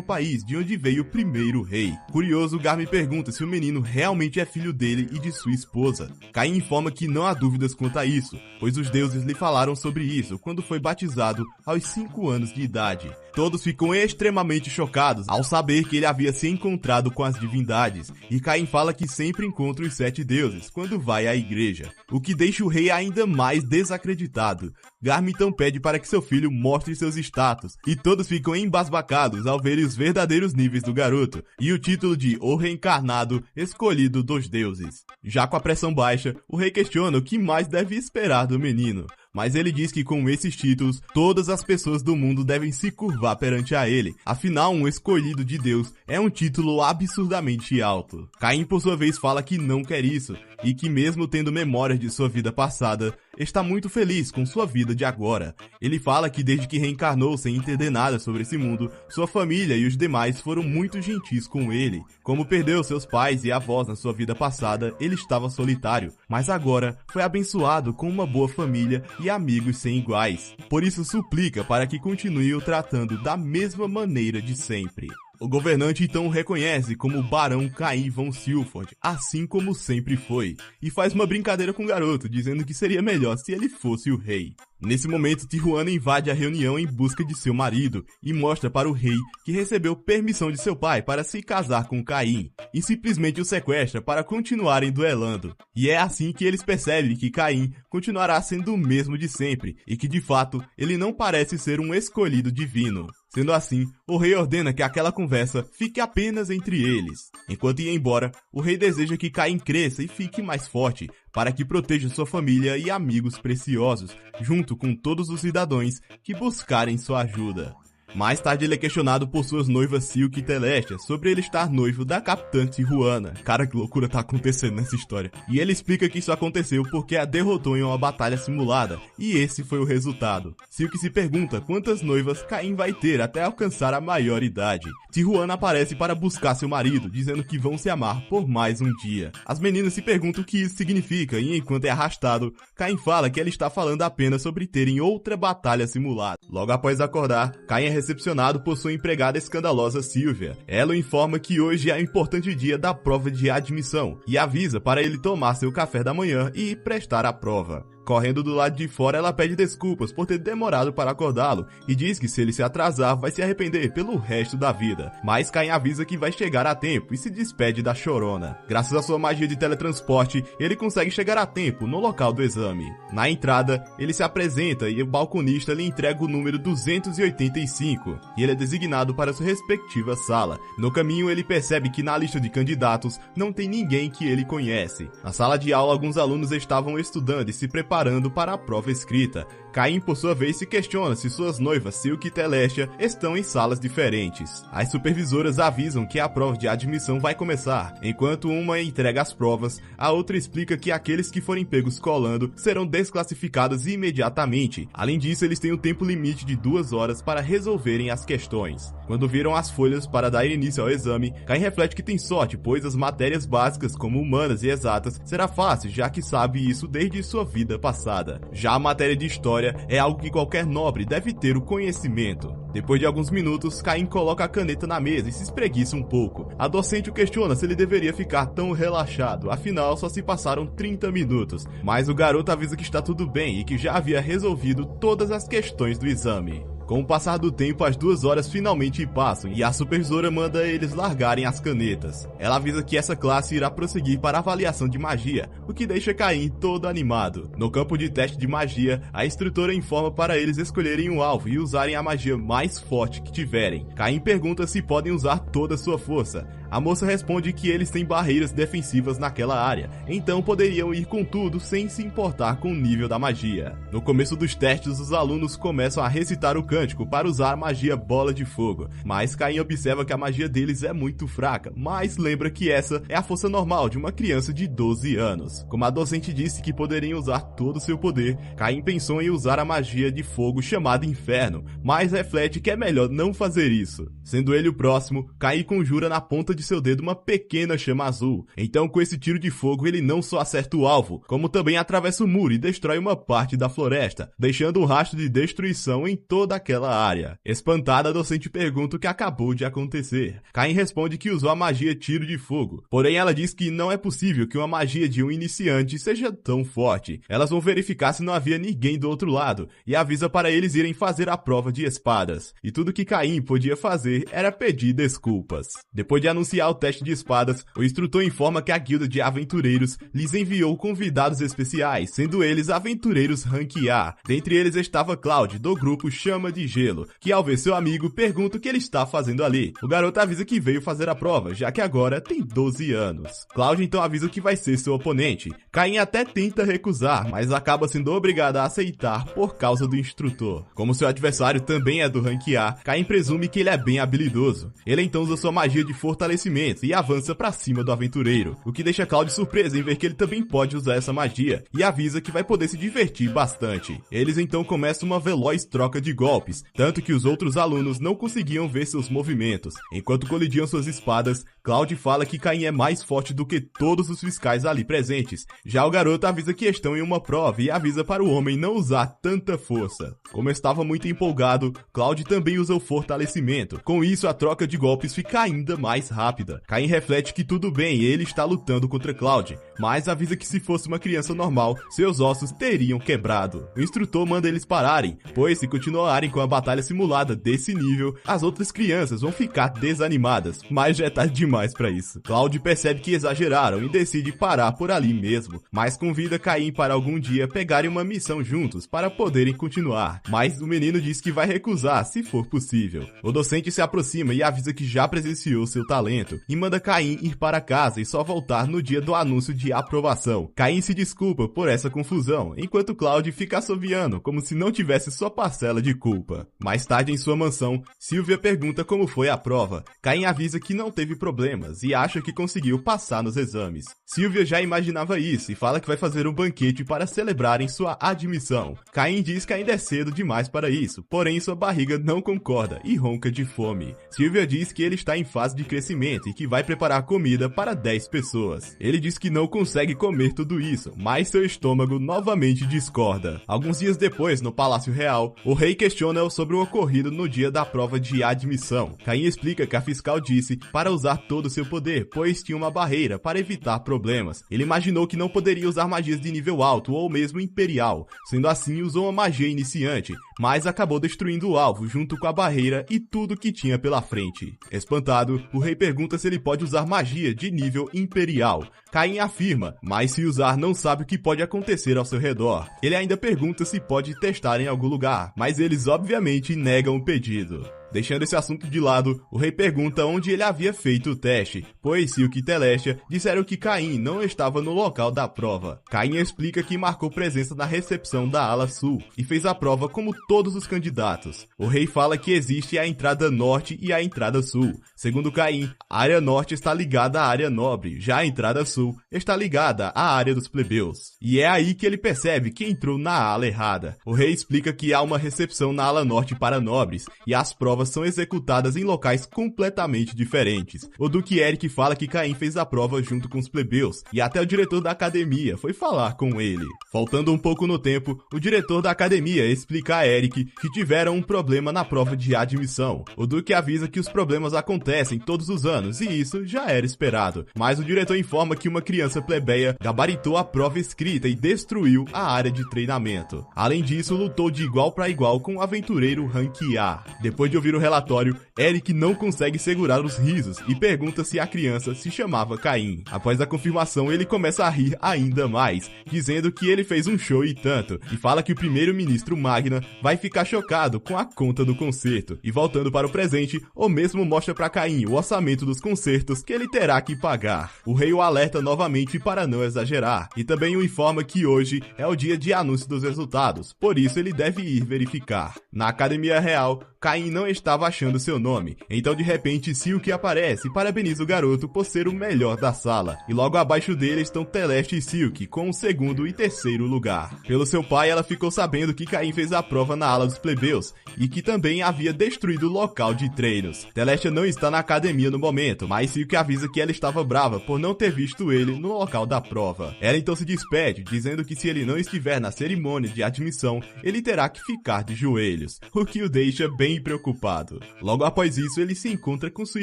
país de onde veio o primeiro rei. Curioso, Garmin pergunta se o menino realmente é filho dele e de sua esposa. Caim informa que não há dúvidas quanto a isso, pois os deuses lhe falaram sobre isso quando foi batizado aos 5 anos de idade. Todos ficam extremamente chocados ao saber que ele havia se encontrado com as divindades, e Caim fala que sempre encontra os 7 deuses quando vai à igreja, o que deixa o rei ainda mais desacreditado. Garmin então pede para que seu filho mostre seus status, e todos ficam embasbacados ao verem os verdadeiros níveis do garoto, e o título de O Reencarnado Escolhido dos Deuses. Já com a pressão baixa, o rei questiona o que mais deve esperar do menino. Mas ele diz que com esses títulos, todas as pessoas do mundo devem se curvar perante a ele. Afinal, um escolhido de Deus é um título absurdamente alto. Caim, por sua vez, fala que não quer isso, e que mesmo tendo memórias de sua vida passada, está muito feliz com sua vida de agora. Ele fala que desde que reencarnou sem entender nada sobre esse mundo, sua família e os demais foram muito gentis com ele. Como perdeu seus pais e avós na sua vida passada, ele estava solitário, mas agora foi abençoado com uma boa família e amigos sem iguais. Por isso suplica para que continue o tratando da mesma maneira de sempre. O governante então o reconhece como Barão Caim von Silford, assim como sempre foi, e faz uma brincadeira com o garoto, dizendo que seria melhor se ele fosse o rei. Nesse momento, Tijuana invade a reunião em busca de seu marido e mostra para o rei que recebeu permissão de seu pai para se casar com Caim, e simplesmente o sequestra para continuarem duelando. E é assim que eles percebem que Caim continuará sendo o mesmo de sempre, e que de fato ele não parece ser um escolhido divino. Sendo assim, o rei ordena que aquela conversa fique apenas entre eles. Enquanto ia embora, o rei deseja que Caim cresça e fique mais forte, para que proteja sua família e amigos preciosos, junto com todos os cidadãos que buscarem sua ajuda. Mais tarde ele é questionado por suas noivas Silk e Telestia sobre ele estar noivo da Capitã Tijuana. Cara, que loucura tá acontecendo nessa história. E ele explica que isso aconteceu porque a derrotou em uma batalha simulada, e esse foi o resultado. Silk se pergunta quantas noivas Caim vai ter até alcançar a maior idade. Tijuana aparece para buscar seu marido, dizendo que vão se amar por mais um dia. As meninas se perguntam o que isso significa, e enquanto é arrastado, Caim fala que ela está falando apenas sobre terem outra batalha simulada. Logo após acordar, Caim é recepcionado por sua empregada escandalosa Sylvia. Ela o informa que hoje é o importante dia da prova de admissão e avisa para ele tomar seu café da manhã e prestar a prova. Correndo do lado de fora, ela pede desculpas por ter demorado para acordá-lo e diz que se ele se atrasar, vai se arrepender pelo resto da vida. Mas Caim avisa que vai chegar a tempo e se despede da chorona. Graças à sua magia de teletransporte, ele consegue chegar a tempo no local do exame. Na entrada, ele se apresenta e o balconista lhe entrega o número 285 e ele é designado para sua respectiva sala. No caminho, ele percebe que na lista de candidatos não tem ninguém que ele conhece. Na sala de aula, alguns alunos estavam estudando e se preparando para a prova escrita. Caim, por sua vez, se questiona se suas noivas Silk e Telestia estão em salas diferentes. As supervisoras avisam que a prova de admissão vai começar. Enquanto uma entrega as provas, a outra explica que aqueles que forem pegos colando serão desclassificados imediatamente. Além disso, eles têm um tempo limite de 2 horas para resolverem as questões. Quando viram as folhas para dar início ao exame, Caim reflete que tem sorte, pois as matérias básicas, como humanas e exatas, será fácil, já que sabe isso desde sua vida passada. Já a matéria de história história é algo que qualquer nobre deve ter o conhecimento. Depois de alguns minutos, Caim coloca a caneta na mesa e se espreguiça um pouco. A docente o questiona se ele deveria ficar tão relaxado, afinal só se passaram 30 minutos. Mas o garoto avisa que está tudo bem e que já havia resolvido todas as questões do exame. Com o passar do tempo, as 2 horas finalmente passam e a supervisora manda eles largarem as canetas. Ela avisa que essa classe irá prosseguir para a avaliação de magia, o que deixa Caim todo animado. No campo de teste de magia, a instrutora informa para eles escolherem um alvo e usarem a magia mais forte que tiverem. Caim pergunta se podem usar toda a sua força. A moça responde que eles têm barreiras defensivas naquela área, então poderiam ir com tudo sem se importar com o nível da magia. No começo dos testes, os alunos começam a recitar o cântico para usar a magia Bola de Fogo, mas Caim observa que a magia deles é muito fraca, mas lembra que essa é a força normal de uma criança de 12 anos. Como a docente disse que poderiam usar todo o seu poder, Caim pensou em usar a magia de fogo chamada Inferno, mas reflete que é melhor não fazer isso. Sendo ele o próximo, Caim conjura na ponta de seu dedo uma pequena chama azul. Então, com esse tiro de fogo, ele não só acerta o alvo, como também atravessa o muro e destrói uma parte da floresta, deixando um rastro de destruição em toda aquela área. Espantada, a docente pergunta o que acabou de acontecer. Caim responde que usou a magia tiro de fogo, porém ela diz que não é possível que uma magia de um iniciante seja tão forte. Elas vão verificar se não havia ninguém do outro lado, e avisa para eles irem fazer a prova de espadas. E tudo que Caim podia fazer era pedir desculpas. Depois de anunciar o teste de espadas, o instrutor informa que a guilda de aventureiros lhes enviou convidados especiais, sendo eles aventureiros Rank A. Dentre eles estava Cloud, do grupo Chama de Gelo, que ao ver seu amigo pergunta o que ele está fazendo ali. O garoto avisa que veio fazer a prova, já que agora tem 12 anos. Cloud então avisa que vai ser seu oponente. Caim até tenta recusar, mas acaba sendo obrigado a aceitar por causa do instrutor. Como seu adversário também é do Rank A, Caim presume que ele é bem habilidoso. Ele então usa sua magia de fortalecimento e avança pra cima do aventureiro, o que deixa Cloud surpreso em ver que ele também pode usar essa magia, e avisa que vai poder se divertir bastante. Eles então começam uma veloz troca de golpes, tanto que os outros alunos não conseguiam ver seus movimentos. Enquanto colidiam suas espadas, Cloud fala que Caim é mais forte do que todos os fiscais ali presentes. Já o garoto avisa que estão em uma prova e avisa para o homem não usar tanta força. Como estava muito empolgado, Cloud também usa o fortalecimento. Com isso, a troca de golpes fica ainda mais rápida. Caim reflete que tudo bem, ele está lutando contra Cloud, mas avisa que se fosse uma criança normal, seus ossos teriam quebrado. O instrutor manda eles pararem, pois se continuarem com a batalha simulada desse nível, as outras crianças vão ficar desanimadas, mas já é tarde demais pra isso. Cloud percebe que exageraram e decide parar por ali mesmo, mas convida Caim para algum dia pegarem uma missão juntos para poderem continuar, mas o menino diz que vai recusar se for possível. O docente se aproxima e avisa que já presenciou seu talento e manda Caim ir para casa e só voltar no dia do anúncio de aprovação. Caim se desculpa por essa confusão, enquanto Cloud fica assoviando como se não tivesse sua parcela de culpa. Mais tarde em sua mansão, Sylvia pergunta como foi a prova. Caim avisa que não teve problemas e acha que conseguiu passar nos exames. Sylvia já imaginava isso e fala que vai fazer um banquete para celebrarem sua admissão. Caim diz que ainda é cedo demais para isso, porém sua barriga não concorda e ronca de fome. Sylvia diz que ele está em fase de crescimento e que vai preparar comida para 10 pessoas. Ele diz que não consegue comer tudo isso, mas seu estômago novamente discorda. Alguns dias depois, no Palácio Real, o rei questiona-o sobre o ocorrido no dia da prova de admissão. Caim explica que a fiscal disse para usar todo o seu poder, pois tinha uma barreira para evitar problemas. Ele imaginou que não poderia usar magias de nível alto ou mesmo imperial, sendo assim usou uma magia iniciante, mas acabou destruindo o alvo junto com a barreira e tudo que tinha pela frente. Espantado, o rei pergunta se ele pode usar magia de nível imperial. Caim afirma, mas se usar não sabe o que pode acontecer ao seu redor. Ele ainda pergunta se pode testar em algum lugar, mas eles obviamente negam o pedido. Deixando esse assunto de lado, o rei pergunta onde ele havia feito o teste, pois Silk e Telestia disseram que Caim não estava no local da prova. Caim explica que marcou presença na recepção da ala sul e fez a prova como todos os candidatos. O rei fala que existe a entrada norte e a entrada sul. Segundo Caim, a área norte está ligada à área nobre, já a entrada sul está ligada à área dos plebeus. E é aí que ele percebe que entrou na ala errada. O rei explica que há uma recepção na ala norte para nobres e as provas provas são executadas em locais completamente diferentes. O Duque Eric fala que Caim fez a prova junto com os plebeus, e até o diretor da academia foi falar com ele. Faltando um pouco no tempo, o diretor da academia explica a Eric que tiveram um problema na prova de admissão. O Duque avisa que os problemas acontecem todos os anos, e isso já era esperado. Mas o diretor informa que uma criança plebeia gabaritou a prova escrita e destruiu a área de treinamento. Além disso, lutou de igual para igual com o aventureiro Rank A. Depois de ouvir o relatório, Eric não consegue segurar os risos e pergunta se a criança se chamava Caim. Após a confirmação, ele começa a rir ainda mais, dizendo que ele fez um show e tanto, e fala que o primeiro-ministro Magna vai ficar chocado com a conta do concerto. E voltando para o presente, o mesmo mostra para Caim o orçamento dos concertos que ele terá que pagar. O rei o alerta novamente para não exagerar, e também o informa que hoje é o dia de anúncio dos resultados, por isso ele deve ir verificar. Na Academia Real, Caim não estava achando seu nome, então de repente Silk aparece e parabeniza o garoto por ser o melhor da sala, e logo abaixo dele estão Teleste e Silk com o segundo e terceiro lugar. Pelo seu pai, ela ficou sabendo que Caim fez a prova na ala dos plebeus, e que também havia destruído o local de treinos. Teleste não está na academia no momento, mas Silk avisa que ela estava brava por não ter visto ele no local da prova. Ela então se despede, dizendo que se ele não estiver na cerimônia de admissão, ele terá que ficar de joelhos, o que o deixa bem preocupado. Logo após isso, ele se encontra com sua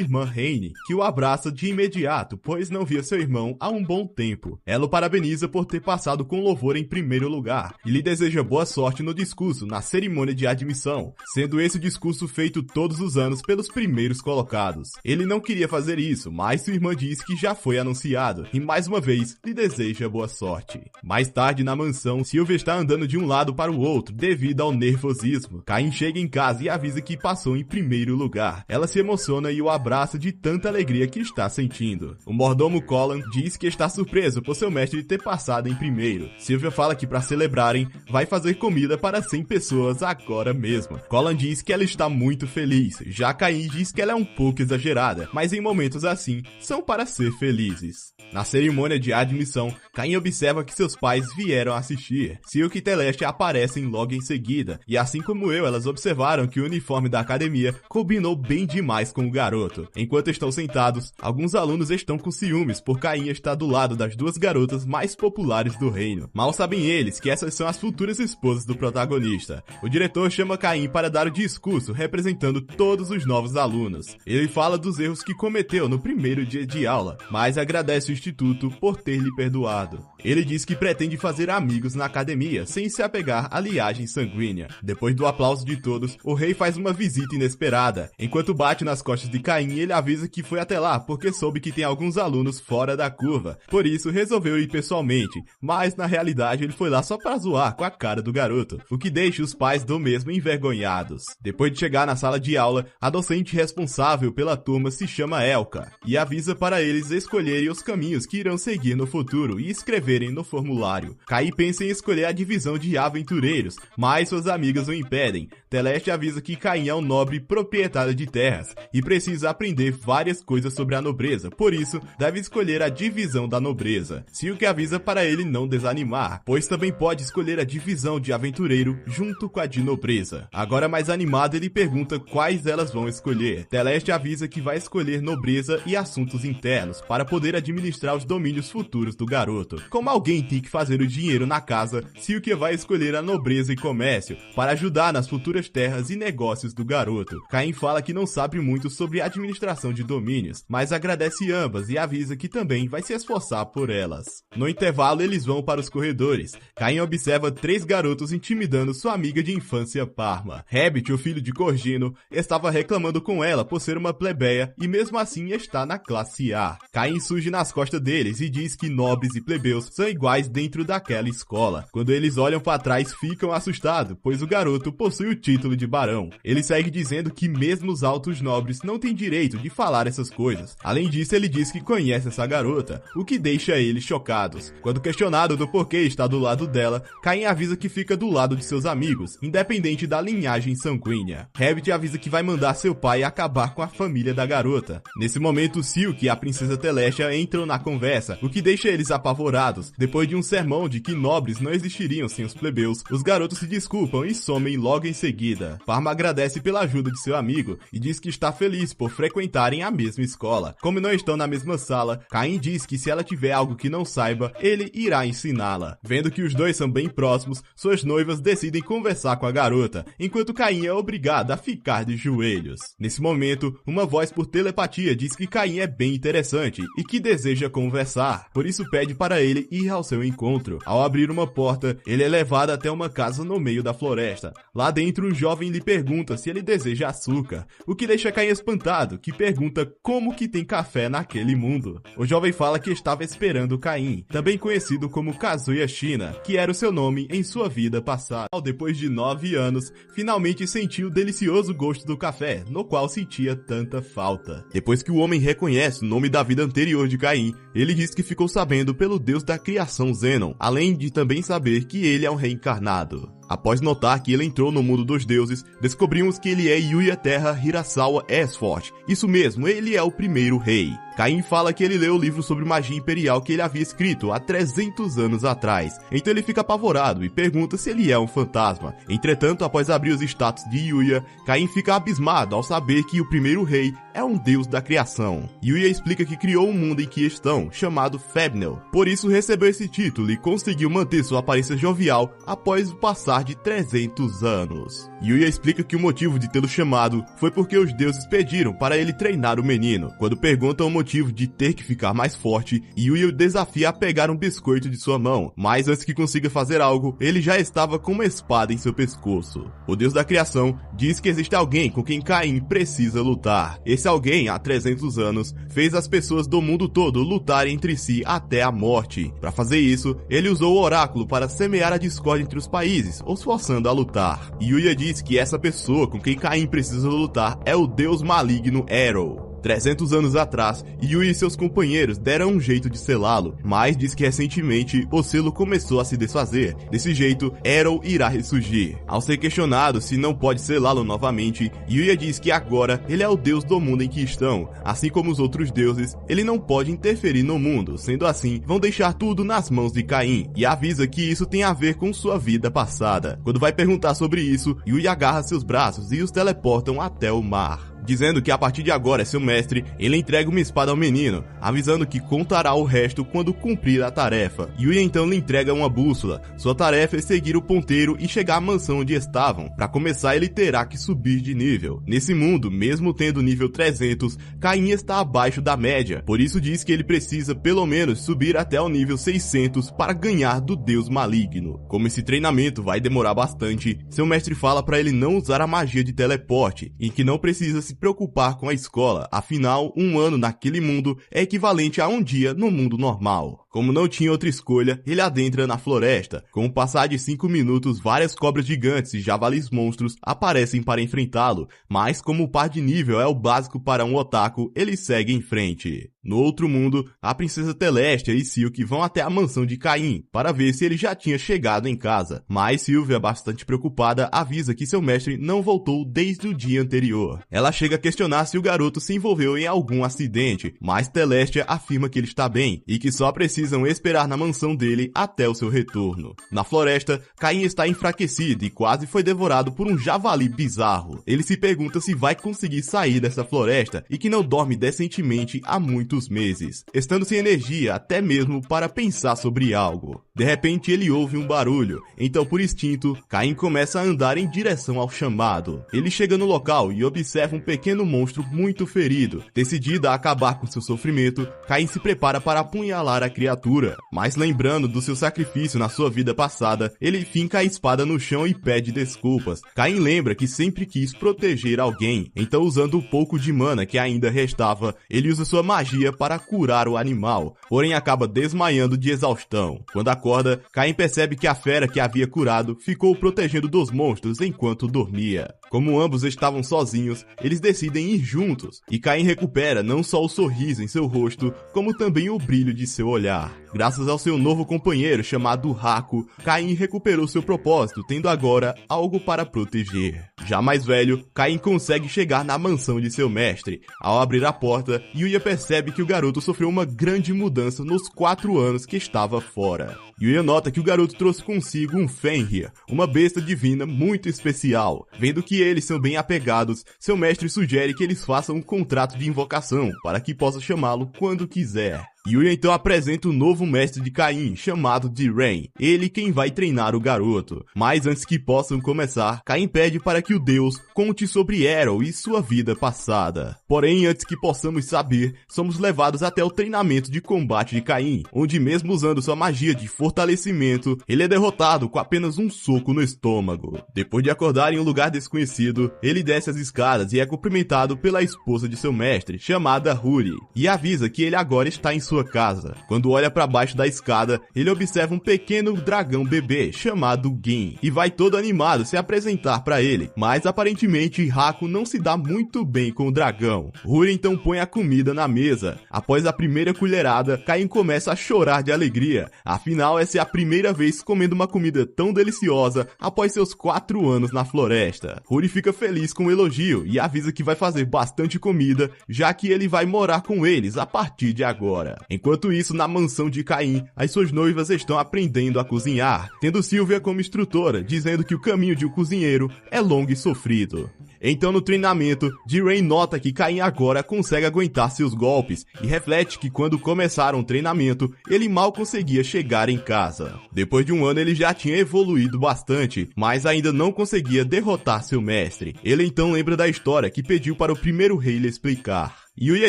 irmã Raine, que o abraça de imediato, pois não via seu irmão há um bom tempo. Ela o parabeniza por ter passado com louvor em primeiro lugar, e lhe deseja boa sorte no discurso na cerimônia de admissão, sendo esse o discurso feito todos os anos pelos primeiros colocados. Ele não queria fazer isso, mas sua irmã diz que já foi anunciado, e mais uma vez lhe deseja boa sorte. Mais tarde, na mansão, Sylvia está andando de um lado para o outro devido ao nervosismo. Caim chega em casa e avisa que passou em primeiro lugar. Ela se emociona e o abraça de tanta alegria que está sentindo. O mordomo Colin diz que está surpreso por seu mestre ter passado em primeiro. Sylvia fala que para celebrarem, vai fazer comida para 100 pessoas agora mesmo. Colin diz que ela está muito feliz, já Caim diz que ela é um pouco exagerada, mas em momentos assim, são para ser felizes. Na cerimônia de admissão, Caim observa que seus pais vieram assistir. Silk e Teleste aparecem logo em seguida, e assim como eu, elas observaram que o uniforme da academia combinou bem demais com o garoto. Enquanto estão sentados, alguns alunos estão com ciúmes por Caim estar do lado das duas garotas mais populares do reino. Mal sabem eles que essas são as futuras esposas do protagonista. O diretor chama Caim para dar o discurso representando todos os novos alunos. Ele fala dos erros que cometeu no primeiro dia de aula, mas agradece o instituto por ter lhe perdoado. Ele diz que pretende fazer amigos na academia sem se apegar à linhagem sanguínea. Depois do aplauso de todos, o rei faz uma visita inesperada. Enquanto bate nas costas de Caim, ele avisa que foi até lá porque soube que tem alguns alunos fora da curva. Por isso, resolveu ir pessoalmente, mas na realidade ele foi lá só para zoar com a cara do garoto, o que deixa os pais do mesmo envergonhados. Depois de chegar na sala de aula, a docente responsável pela turma se chama Elka e avisa para eles escolherem os caminhos que irão seguir no futuro e escreverem no formulário. Caim pensa em escolher a divisão de aventureiros, mas suas amigas o impedem. Teleste avisa que Caim é um nobre proprietário de terras e precisa aprender várias coisas sobre a nobreza, por isso deve escolher a divisão da nobreza. Silk avisa para ele não desanimar, pois também pode escolher a divisão de aventureiro junto com a de nobreza. Agora mais animado, ele pergunta quais elas vão escolher. Teleste avisa que vai escolher nobreza e assuntos internos para poder administrar os domínios futuros do garoto. Como alguém tem que fazer o dinheiro na casa, Silk vai escolher a nobreza e comércio para ajudar nas futuras terras e negócios do garoto. Caim fala que não sabe muito sobre a administração de domínios, mas agradece ambas e avisa que também vai se esforçar por elas. No intervalo, eles vão para os corredores. Caim observa 3 garotos intimidando sua amiga de infância Parma. Rabbit, o filho de Corgino, estava reclamando com ela por ser uma plebeia e mesmo assim está na classe A. Caim surge nas costas deles e diz que nobres e plebeus são iguais dentro daquela escola. Quando eles olham para trás, ficam assustados, pois o garoto possui o título de barão. Ele segue dizendo que mesmo os altos nobres não têm direito de falar essas coisas. Além disso, ele diz que conhece essa garota, o que deixa eles chocados. Quando questionado do porquê está do lado dela, Caim avisa que fica do lado de seus amigos, independente da linhagem sanguínea. Rabbit avisa que vai mandar seu pai acabar com a família da garota. Nesse momento, Silk e a princesa Telestia entram na conversa, o que deixa eles apavorados. Depois de um sermão de que nobres não existiriam sem os plebeus, os garotos se desculpam e somem logo em seguida. Parma agradece pela ajuda de seu amigo e diz que está feliz por frequentarem a mesma escola. Como não estão na mesma sala, Caim diz que se ela tiver algo que não saiba, ele irá ensiná-la. Vendo que os dois são bem próximos, suas noivas decidem conversar com a garota, enquanto Caim é obrigado a ficar de joelhos. Nesse momento, uma voz por telepatia diz que Caim é bem interessante e que deseja conversar, por isso pede para ele ir ao seu encontro. Ao abrir uma porta, ele é levado até uma casa no meio da floresta. Lá dentro, o jovem lhe pergunta se ele deseja açúcar, o que deixa Caim espantado, que pergunta como que tem café naquele mundo. O jovem fala que estava esperando Caim, também conhecido como Kazuya Shina, que era o seu nome em sua vida passada. Depois de 9 anos, finalmente sentiu o delicioso gosto do café, no qual sentia tanta falta. Depois que o homem reconhece o nome da vida anterior de Caim, ele diz que ficou sabendo pelo deus da criação Zenon, além de também saber que ele é um reencarnado. Após notar que ele entrou no mundo dos deuses, descobrimos que ele é Yuya Terra Hirasawa Esfort. Isso mesmo, ele é o primeiro rei. Caim fala que ele leu o livro sobre magia imperial que ele havia escrito há 300 anos atrás. Então ele fica apavorado e pergunta se ele é um fantasma. Entretanto, após abrir os status de Yuya, Caim fica abismado ao saber que o primeiro rei é um deus da criação. Yuya explica que criou um mundo em que estão, chamado Febnel. Por isso recebeu esse título e conseguiu manter sua aparência jovial após o passar de 300 anos. Yuya explica que o motivo de tê-lo chamado foi porque os deuses pediram para ele treinar o menino. Quando perguntam o motivo de ter que ficar mais forte, Yuya o desafia a pegar um biscoito de sua mão, mas antes que consiga fazer algo, ele já estava com uma espada em seu pescoço. O deus da criação diz que existe alguém com quem Caim precisa lutar. Esse alguém, há 300 anos, fez as pessoas do mundo todo lutarem entre si até a morte. Para fazer isso, ele usou o oráculo para semear a discórdia entre os países, os forçando a lutar. Yuya diz que essa pessoa com quem Caim precisa lutar é o deus maligno Ero. 300 anos atrás, Yuya e seus companheiros deram um jeito de selá-lo, mas diz que recentemente o selo começou a se desfazer. Desse jeito, Ero irá ressurgir. Ao ser questionado se não pode selá-lo novamente, Yuya diz que agora ele é o deus do mundo em que estão. Assim como os outros deuses, ele não pode interferir no mundo, sendo assim, vão deixar tudo nas mãos de Caim, e avisa que isso tem a ver com sua vida passada. Quando vai perguntar sobre isso, Yuya agarra seus braços e os teleportam até o mar. Dizendo que a partir de agora é seu mestre, ele entrega uma espada ao menino, avisando que contará o resto quando cumprir a tarefa. Yuya então lhe entrega uma bússola. Sua tarefa é seguir o ponteiro e chegar à mansão onde estavam. Para começar, ele terá que subir de nível. Nesse mundo, mesmo tendo nível 300, Caim está abaixo da média. Por isso diz que ele precisa pelo menos subir até o nível 600 para ganhar do deus maligno. Como esse treinamento vai demorar bastante, seu mestre fala para ele não usar a magia de teleporte, e que não precisa se preocupar com a escola, afinal, um ano naquele mundo é equivalente a um dia no mundo normal. Como não tinha outra escolha, ele adentra na floresta. Com o passar de 5 minutos, várias cobras gigantes e javalis monstros aparecem para enfrentá-lo, mas como o par de nível é o básico para um otaku, ele segue em frente. No outro mundo, a princesa Telestia e Silk vão até a mansão de Caim para ver se ele já tinha chegado em casa, mas Sylvia, bastante preocupada, avisa que seu mestre não voltou desde o dia anterior. Ela chega a questionar se o garoto se envolveu em algum acidente, mas Telestia afirma que ele está bem e que só precisam esperar na mansão dele até o seu retorno. Na floresta, Caim está enfraquecido e quase foi devorado por um javali bizarro. Ele se pergunta se vai conseguir sair dessa floresta e que não dorme decentemente há muitos meses, estando sem energia até mesmo para pensar sobre algo. De repente ele ouve um barulho, então por instinto, Caim começa a andar em direção ao chamado. Ele chega no local e observa um pequeno monstro muito ferido. Decidida a acabar com seu sofrimento, Caim se prepara para apunhalar a criatura, mas lembrando do seu sacrifício na sua vida passada, ele finca a espada no chão e pede desculpas. Caim lembra que sempre quis proteger alguém, então usando o pouco de mana que ainda restava, ele usa sua magia para curar o animal, porém acaba desmaiando de exaustão. Quando acorda, Caim percebe que a fera que havia curado ficou protegendo dos monstros enquanto dormia. Como ambos estavam sozinhos, eles decidem ir juntos, e Caim recupera não só o sorriso em seu rosto, como também o brilho de seu olhar. cozinhar. Graças ao seu novo companheiro chamado Haku, Caim recuperou seu propósito, tendo agora algo para proteger. Já mais velho, Caim consegue chegar na mansão de seu mestre. Ao abrir a porta, Yuya percebe que o garoto sofreu uma grande mudança nos 4 anos que estava fora. Yuya nota que o garoto trouxe consigo um Fenrir, uma besta divina muito especial. Vendo que eles são bem apegados, seu mestre sugere que eles façam um contrato de invocação, para que possa chamá-lo quando quiser. Yuya então apresenta o novo mestre de Caim, chamado de Rain, ele quem vai treinar o garoto. Mas antes que possam começar, Caim pede para que o deus conte sobre Errol e sua vida passada. Porém, antes que possamos saber, somos levados até o treinamento de combate de Caim, onde mesmo usando sua magia de fortalecimento, ele é derrotado com apenas um soco no estômago. Depois de acordar em um lugar desconhecido, ele desce as escadas e é cumprimentado pela esposa de seu mestre, chamada Huri, e avisa que ele agora está em sua casa. Quando olha para baixo da escada, ele observa um pequeno dragão bebê chamado Gin e vai todo animado se apresentar para ele, mas aparentemente Haku não se dá muito bem com o dragão. Huri então põe a comida na mesa. Após a primeira colherada, Caim começa a chorar de alegria, afinal essa é a primeira vez comendo uma comida tão deliciosa após seus 4 anos na floresta. Huri fica feliz com o elogio e avisa que vai fazer bastante comida, já que ele vai morar com eles a partir de agora. Enquanto isso, na mansão de Caim, as suas noivas estão aprendendo a cozinhar, tendo Sylvia como instrutora, dizendo que o caminho de um cozinheiro é longo e sofrido. Então no treinamento, Jiren nota que Caim agora consegue aguentar seus golpes e reflete que quando começaram o treinamento, ele mal conseguia chegar em casa. Depois de um ano ele já tinha evoluído bastante, mas ainda não conseguia derrotar seu mestre. Ele então lembra da história que pediu para o primeiro rei lhe explicar. Yuya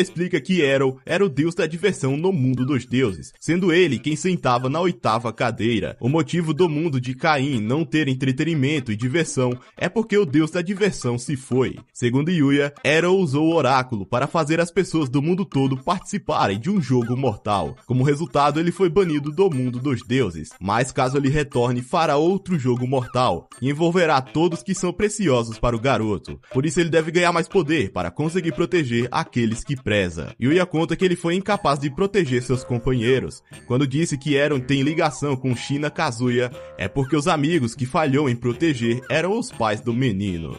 explica que Errol era o deus da diversão no mundo dos deuses, sendo ele quem sentava na 8ª cadeira. O motivo do mundo de Caim não ter entretenimento e diversão é porque o deus da diversão se foi. Segundo Yuya, Errol usou o oráculo para fazer as pessoas do mundo todo participarem de um jogo mortal. Como resultado, ele foi banido do mundo dos deuses, mas caso ele retorne, fará outro jogo mortal e envolverá todos que são preciosos para o garoto. Por isso ele deve ganhar mais poder para conseguir proteger aqueles que preza. Yuya conta que ele foi incapaz de proteger seus companheiros. Quando disse que Eren tem ligação com Shina Kazuya, é porque os amigos que falhou em proteger eram os pais do menino.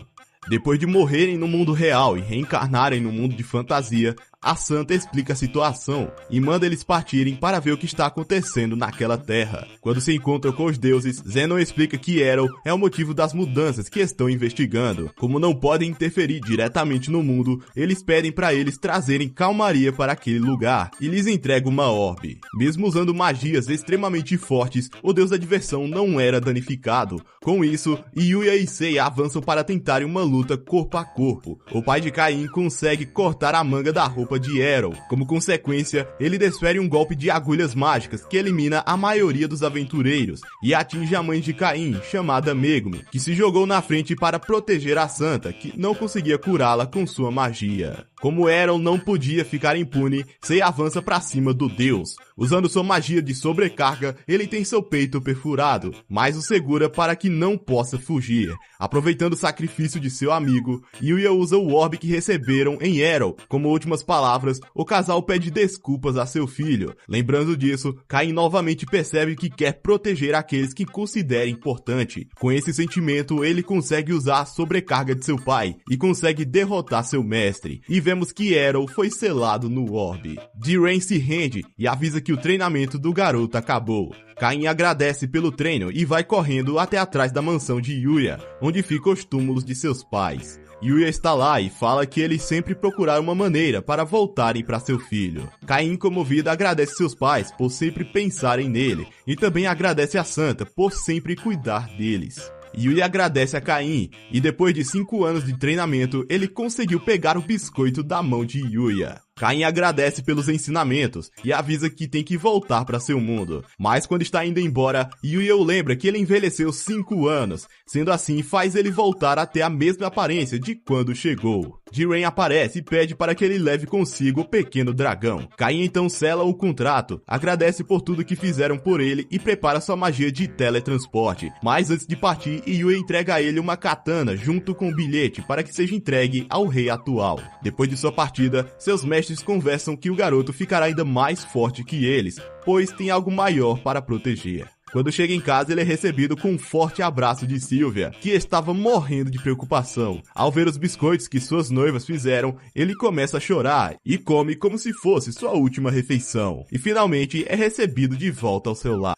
Depois de morrerem no mundo real e reencarnarem no mundo de fantasia, a Santa explica a situação e manda eles partirem para ver o que está acontecendo naquela terra. Quando se encontram com os deuses, Zenon explica que Errol é o motivo das mudanças que estão investigando. Como não podem interferir diretamente no mundo, eles pedem para eles trazerem calmaria para aquele lugar e lhes entregam uma orbe. Mesmo usando magias extremamente fortes, o deus da diversão não era danificado. Com isso, Yuya e Seiya avançam para tentarem uma luta corpo a corpo. O pai de Caim consegue cortar a manga da roupa de Errol. Como consequência, ele desfere um golpe de agulhas mágicas que elimina a maioria dos aventureiros e atinge a mãe de Caim, chamada Megumi, que se jogou na frente para proteger a Santa, que não conseguia curá-la com sua magia. Como Errol não podia ficar impune, Seiya avança para cima do deus. Usando sua magia de sobrecarga, ele tem seu peito perfurado, mas o segura para que não possa fugir. Aproveitando o sacrifício de seu amigo, Yuya usa o orbe que receberam em Errol. Como últimas palavras, o casal pede desculpas a seu filho. Lembrando disso, Caim novamente percebe que quer proteger aqueles que considera importante. Com esse sentimento, ele consegue usar a sobrecarga de seu pai e consegue derrotar seu mestre. E vemos que Errol foi selado no orbe. Jiren se rende e avisa que o treinamento do garoto acabou. Caim agradece pelo treino e vai correndo até atrás da mansão de Yuya, onde ficam os túmulos de seus pais. Yuya está lá e fala que eles sempre procuraram uma maneira para voltarem para seu filho. Caim, comovido, agradece seus pais por sempre pensarem nele e também agradece a Santa por sempre cuidar deles. Yuya agradece a Caim e depois de 5 anos de treinamento, ele conseguiu pegar o biscoito da mão de Yuya. Caim agradece pelos ensinamentos e avisa que tem que voltar para seu mundo. Mas quando está indo embora, Yuya o lembra que ele envelheceu 5 anos. Sendo assim, faz ele voltar a ter a mesma aparência de quando chegou. Jiren aparece e pede para que ele leve consigo o pequeno dragão. Caim então sela o contrato, agradece por tudo que fizeram por ele e prepara sua magia de teletransporte. Mas antes de partir, Yuya entrega a ele uma katana junto com um bilhete para que seja entregue ao rei atual. Depois de sua partida, seus mestres mestres conversam que o garoto ficará ainda mais forte que eles, pois tem algo maior para proteger. Quando chega em casa, ele é recebido com um forte abraço de Sylvia, que estava morrendo de preocupação. Ao ver os biscoitos que suas noivas fizeram, ele começa a chorar e come como se fosse sua última refeição. E finalmente é recebido de volta ao seu lar.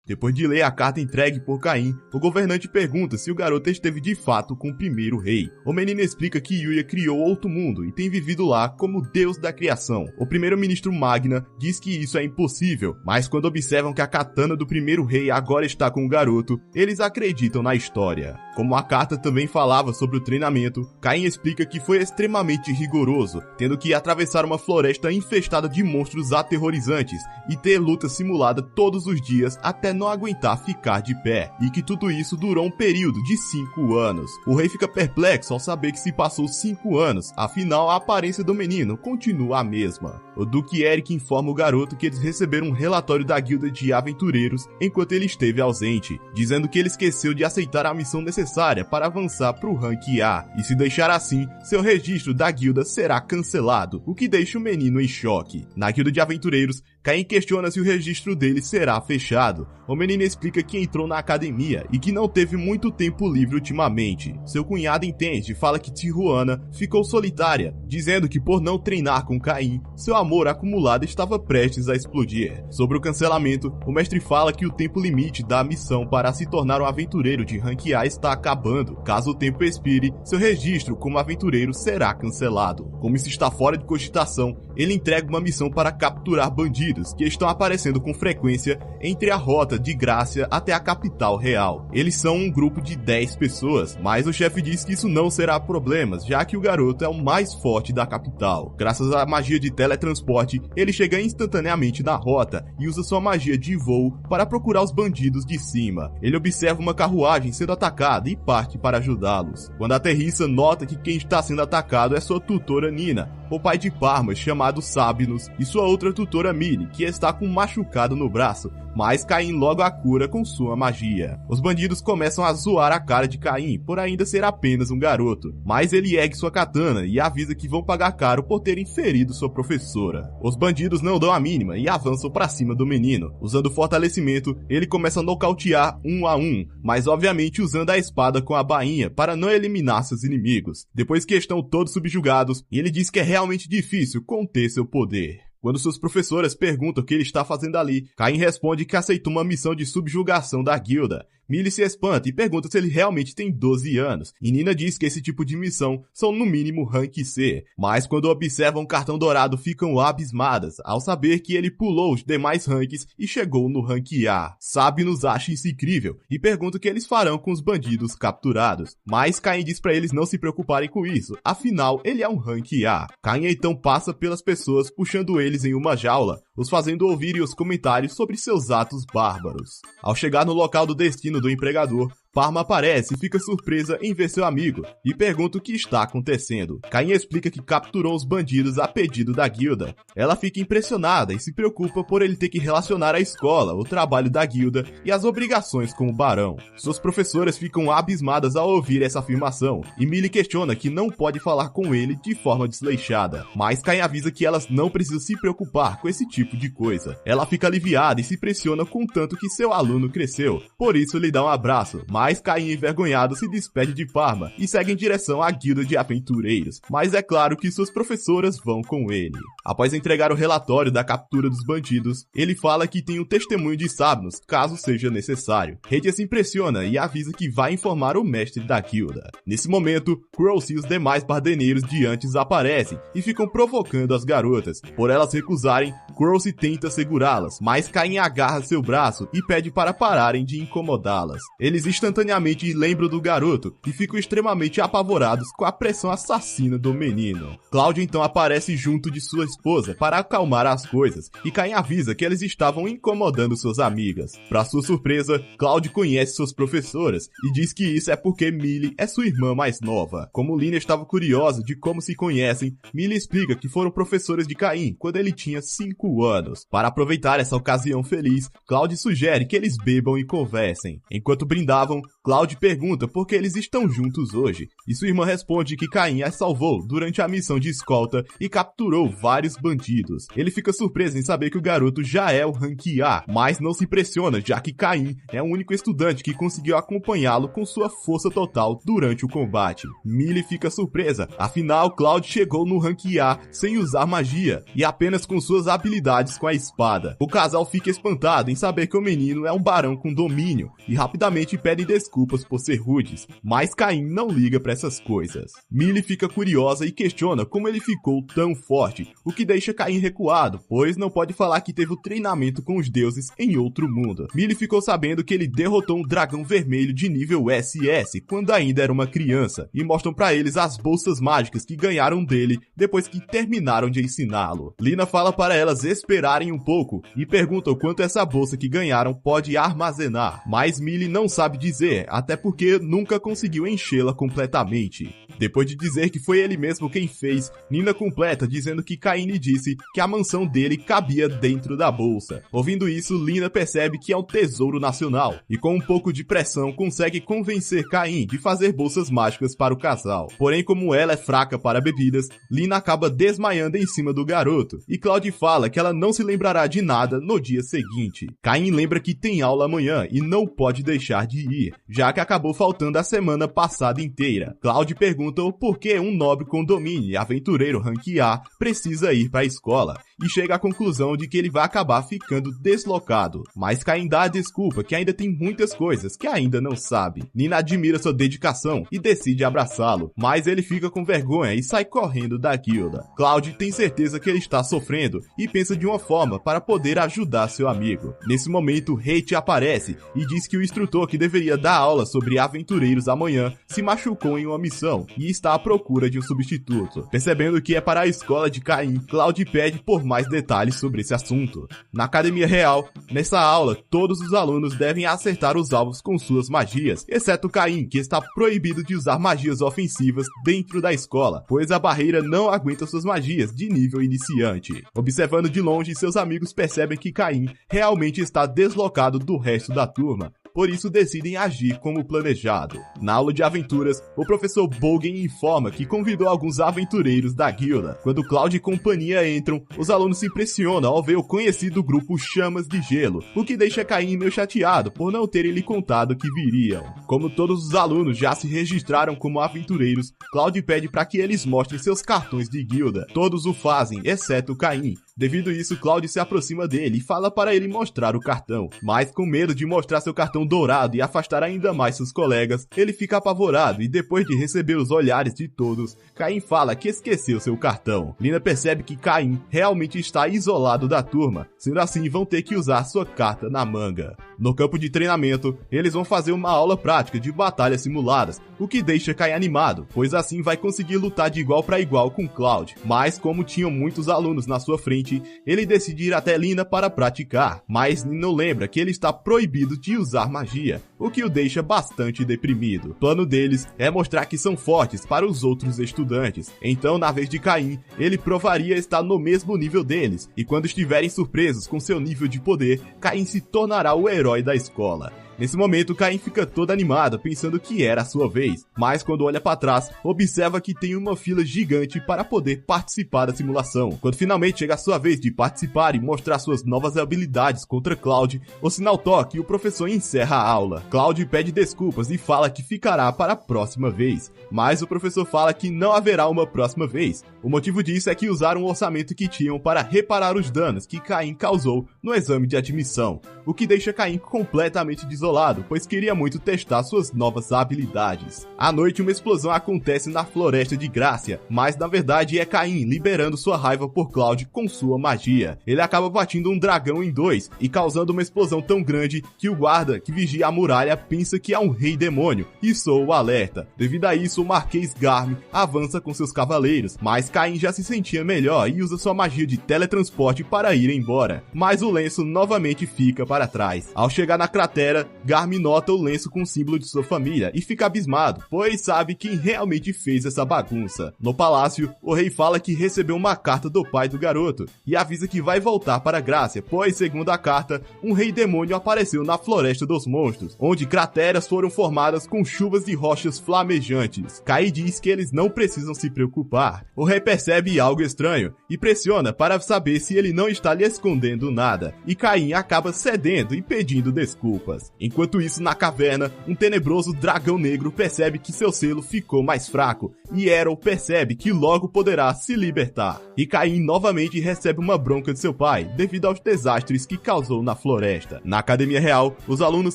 Depois de ler a carta entregue por Caim, o governante pergunta se o garoto esteve de fato com o primeiro rei. O menino explica que Yuya criou outro mundo e tem vivido lá como deus da criação. O primeiro-ministro Magna diz que isso é impossível, mas quando observam que a katana do primeiro rei agora está com o garoto, eles acreditam na história. Como a carta também falava sobre o treinamento, Caim explica que foi extremamente rigoroso, tendo que atravessar uma floresta infestada de monstros aterrorizantes e ter luta simulada todos os dias até não aguentar ficar de pé, e que tudo isso durou um período de 5 anos. O rei fica perplexo ao saber que se passou 5 anos, afinal a aparência do menino continua a mesma. O Duque Eric informa o garoto que eles receberam um relatório da guilda de aventureiros enquanto ele esteve ausente, dizendo que ele esqueceu de aceitar a missão necessária para avançar para o rank A, e se deixar assim, seu registro da guilda será cancelado, o que deixa o menino em choque. Na guilda de aventureiros, Caim questiona se o registro dele será fechado. O menino explica que entrou na academia e que não teve muito tempo livre ultimamente. Seu cunhado entende e fala que Tijuana ficou solitária, dizendo que por não treinar com Caim, seu amor acumulado estava prestes a explodir. Sobre o cancelamento, o mestre fala que o tempo limite da missão para se tornar um aventureiro de rank A está acabando. Caso o tempo expire, seu registro como aventureiro será cancelado. Como isso está fora de cogitação, ele entrega uma missão para capturar bandidos que estão aparecendo com frequência entre a rota de Grácia até a capital real. Eles são um grupo de 10 pessoas, mas o chefe diz que isso não será problema, já que o garoto é o mais forte da capital. Graças à magia de teletransporte, ele chega instantaneamente na rota e usa sua magia de voo para procurar os bandidos de cima. Ele observa uma carruagem sendo atacada e parte para ajudá-los. Quando aterrissa, nota que quem está sendo atacado é sua tutora Nina, o pai de Parma chamado Sabinus, e sua outra tutora Millie, que está com um machucado no braço, mas Caim logo a cura com sua magia. Os bandidos começam a zoar a cara de Caim por ainda ser apenas um garoto, mas ele ergue sua katana e avisa que vão pagar caro por terem ferido sua professora. Os bandidos não dão a mínima e avançam para cima do menino. Usando fortalecimento, ele começa a nocautear um a um, mas obviamente usando a espada com a bainha para não eliminar seus inimigos. Depois que estão todos subjugados, ele diz que é realmente difícil conter seu poder. Quando suas professoras perguntam o que ele está fazendo ali, Caim responde que aceitou uma missão de subjugação da guilda. Millie se espanta e pergunta se ele realmente tem 12 anos, e Nina diz que esse tipo de missão são no mínimo rank C, mas quando observam um cartão dourado ficam abismadas ao saber que ele pulou os demais ranks e chegou no rank A. Sabinus acha isso incrível e pergunta o que eles farão com os bandidos capturados, mas Caim diz para eles não se preocuparem com isso, afinal ele é um rank A. Caim então passa pelas pessoas puxando eles em uma jaula, os fazendo ouvirem os comentários sobre seus atos bárbaros. Ao chegar no local do destino do empregador, Parma aparece e fica surpresa em ver seu amigo e pergunta o que está acontecendo. Caim explica que capturou os bandidos a pedido da guilda. Ela fica impressionada e se preocupa por ele ter que relacionar a escola, o trabalho da guilda e as obrigações com o barão. Suas professoras ficam abismadas ao ouvir essa afirmação e Millie questiona que não pode falar com ele de forma desleixada. Mas Caim avisa que elas não precisam se preocupar com esse tipo de coisa. Ela fica aliviada e se impressiona com o tanto que seu aluno cresceu. Por isso lhe dá um abraço, mas Caim envergonhado se despede de Parma e segue em direção à guilda de aventureiros, mas é claro que suas professoras vão com ele. Após entregar o relatório da captura dos bandidos, ele fala que tem o testemunho de Sabinus, caso seja necessário. Redia se impressiona e avisa que vai informar o mestre da guilda. Nesse momento, Cross e os demais bardeneiros de antes aparecem e ficam provocando as garotas. Por elas recusarem, Cross tenta segurá-las, mas Caim agarra seu braço e pede para pararem de incomodá-las. Eles instantaneamente lembram do garoto e ficam extremamente apavorados com a pressão assassina do menino. Cláudio então aparece junto de sua esposa para acalmar as coisas e Caim avisa que eles estavam incomodando suas amigas. Para sua surpresa, Cláudio conhece suas professoras e diz que isso é porque Millie é sua irmã mais nova. Como Lina estava curiosa de como se conhecem, Millie explica que foram professoras de Caim quando ele tinha 5 5 anos. Para aproveitar essa ocasião feliz, Cloud sugere que eles bebam e conversem. Enquanto brindavam, Cloud pergunta por que eles estão juntos hoje, e sua irmã responde que Caim as salvou durante a missão de escolta e capturou vários bandidos. Ele fica surpreso em saber que o garoto já é o Rank A, mas não se impressiona, já que Caim é o único estudante que conseguiu acompanhá-lo com sua força total durante o combate. Millie fica surpresa, afinal Cloud chegou no Rank A sem usar magia, e apenas com suas habilidades com a espada. O casal fica espantado em saber que o menino é um barão com domínio, e rapidamente pedem desculpas por ser rudes, mas Caim não liga pra essas coisas. Millie fica curiosa e questiona como ele ficou tão forte, o que deixa Caim recuado, pois não pode falar que teve o treinamento com os deuses em outro mundo. Millie ficou sabendo que ele derrotou um dragão vermelho de nível SS quando ainda era uma criança, e mostram pra eles as bolsas mágicas que ganharam dele depois que terminaram de ensiná-lo. Lina fala para elas esperarem um pouco e pergunta o quanto essa bolsa que ganharam pode armazenar, mas Millie não sabe dizer, até porque nunca conseguiu enchê-la completamente. Depois de dizer que foi ele mesmo quem fez, Nina completa dizendo que Caim lhe disse que a mansão dele cabia dentro da bolsa. Ouvindo isso, Lina percebe que é um tesouro nacional, e com um pouco de pressão consegue convencer Caim de fazer bolsas mágicas para o casal. Porém, como ela é fraca para bebidas, Lina acaba desmaiando em cima do garoto, e Cloud fala que ela não se lembrará de nada no dia seguinte. Caim lembra que tem aula amanhã e não pode deixar de ir, já que acabou faltando a semana passada inteira. Cloud pergunta o porquê um nobre com domínio e aventureiro Rank A precisa ir para a escola, e chega à conclusão de que ele vai acabar ficando deslocado. Mas Caim dá a desculpa que ainda tem muitas coisas que ainda não sabe. Nina admira sua dedicação e decide abraçá-lo, mas ele fica com vergonha e sai correndo da guilda. Cloud tem certeza que ele está sofrendo e pensa de uma forma para poder ajudar seu amigo. Nesse momento, Hate aparece e diz que o instrutor que deveria dar aula sobre aventureiros amanhã se machucou em uma missão e está à procura de um substituto. Percebendo que é para a escola de Caim, Cloud pede por mais detalhes sobre esse assunto. Na Academia Real, nessa aula, todos os alunos devem acertar os alvos com suas magias, exceto Caim, que está proibido de usar magias ofensivas dentro da escola, pois a barreira não aguenta suas magias de nível iniciante. Observando de longe, seus amigos percebem que Caim realmente está deslocado do resto da turma, por isso decidem agir como planejado. Na aula de aventuras, o professor Bogen informa que convidou alguns aventureiros da guilda. Quando Cloud e companhia entram, os alunos se impressionam ao ver o conhecido grupo Chamas de Gelo, o que deixa Caim meio chateado por não terem lhe contado que viriam. Como todos os alunos já se registraram como aventureiros, Cloud pede para que eles mostrem seus cartões de guilda. Todos o fazem, exceto Caim. Devido a isso, Cloud se aproxima dele e fala para ele mostrar o cartão, mas com medo de mostrar seu cartão dourado e afastar ainda mais seus colegas, ele fica apavorado e depois de receber os olhares de todos, Caim fala que esqueceu seu cartão. Lina percebe que Caim realmente está isolado da turma, sendo assim vão ter que usar sua carta na manga. No campo de treinamento, eles vão fazer uma aula prática de batalhas simuladas, o que deixa Caim animado, pois assim vai conseguir lutar de igual para igual com Cloud, mas como tinham muitos alunos na sua frente, ele decide ir até Lina para praticar, mas Nino lembra que ele está proibido de usar magia, o que o deixa bastante deprimido. O plano deles é mostrar que são fortes para os outros estudantes, então na vez de Caim, ele provaria estar no mesmo nível deles, e quando estiverem surpresos com seu nível de poder, Caim se tornará o herói da escola. Nesse momento, Caim fica todo animado, pensando que era a sua vez, mas quando olha para trás, observa que tem uma fila gigante para poder participar da simulação. Quando finalmente chega a sua vez de participar e mostrar suas novas habilidades contra Cloud, o sinal toca e o professor encerra a aula. Cloud pede desculpas e fala que ficará para a próxima vez, mas o professor fala que não haverá uma próxima vez. O motivo disso é que usaram o orçamento que tinham para reparar os danos que Caim causou no exame de admissão, o que deixa Caim completamente desolado, pois queria muito testar suas novas habilidades. À noite, uma explosão acontece na Floresta de Grácia, mas na verdade é Caim liberando sua raiva por Cloud com sua magia. Ele acaba batendo um dragão em dois e causando uma explosão tão grande que o guarda que vigia a muralha pensa que é um rei demônio e soa o alerta. Devido a isso, o Marquês Garm avança com seus cavaleiros, mas Caim já se sentia melhor e usa sua magia de teletransporte para ir embora. Mas o lenço novamente fica para trás. Ao chegar na cratera, Garmin nota o lenço com o símbolo de sua família e fica abismado, pois sabe quem realmente fez essa bagunça. No palácio, o rei fala que recebeu uma carta do pai do garoto e avisa que vai voltar para Grácia, pois, segundo a carta, um rei demônio apareceu na Floresta dos Monstros, onde crateras foram formadas com chuvas de rochas flamejantes. Caim diz que eles não precisam se preocupar. O rei percebe algo estranho e pressiona para saber se ele não está lhe escondendo nada, e Caim acaba cedendo e pedindo desculpas. Enquanto isso, na caverna, um tenebroso dragão negro percebe que seu selo ficou mais fraco, e Errol percebe que logo poderá se libertar. E Caim novamente recebe uma bronca de seu pai, devido aos desastres que causou na floresta. Na Academia Real, os alunos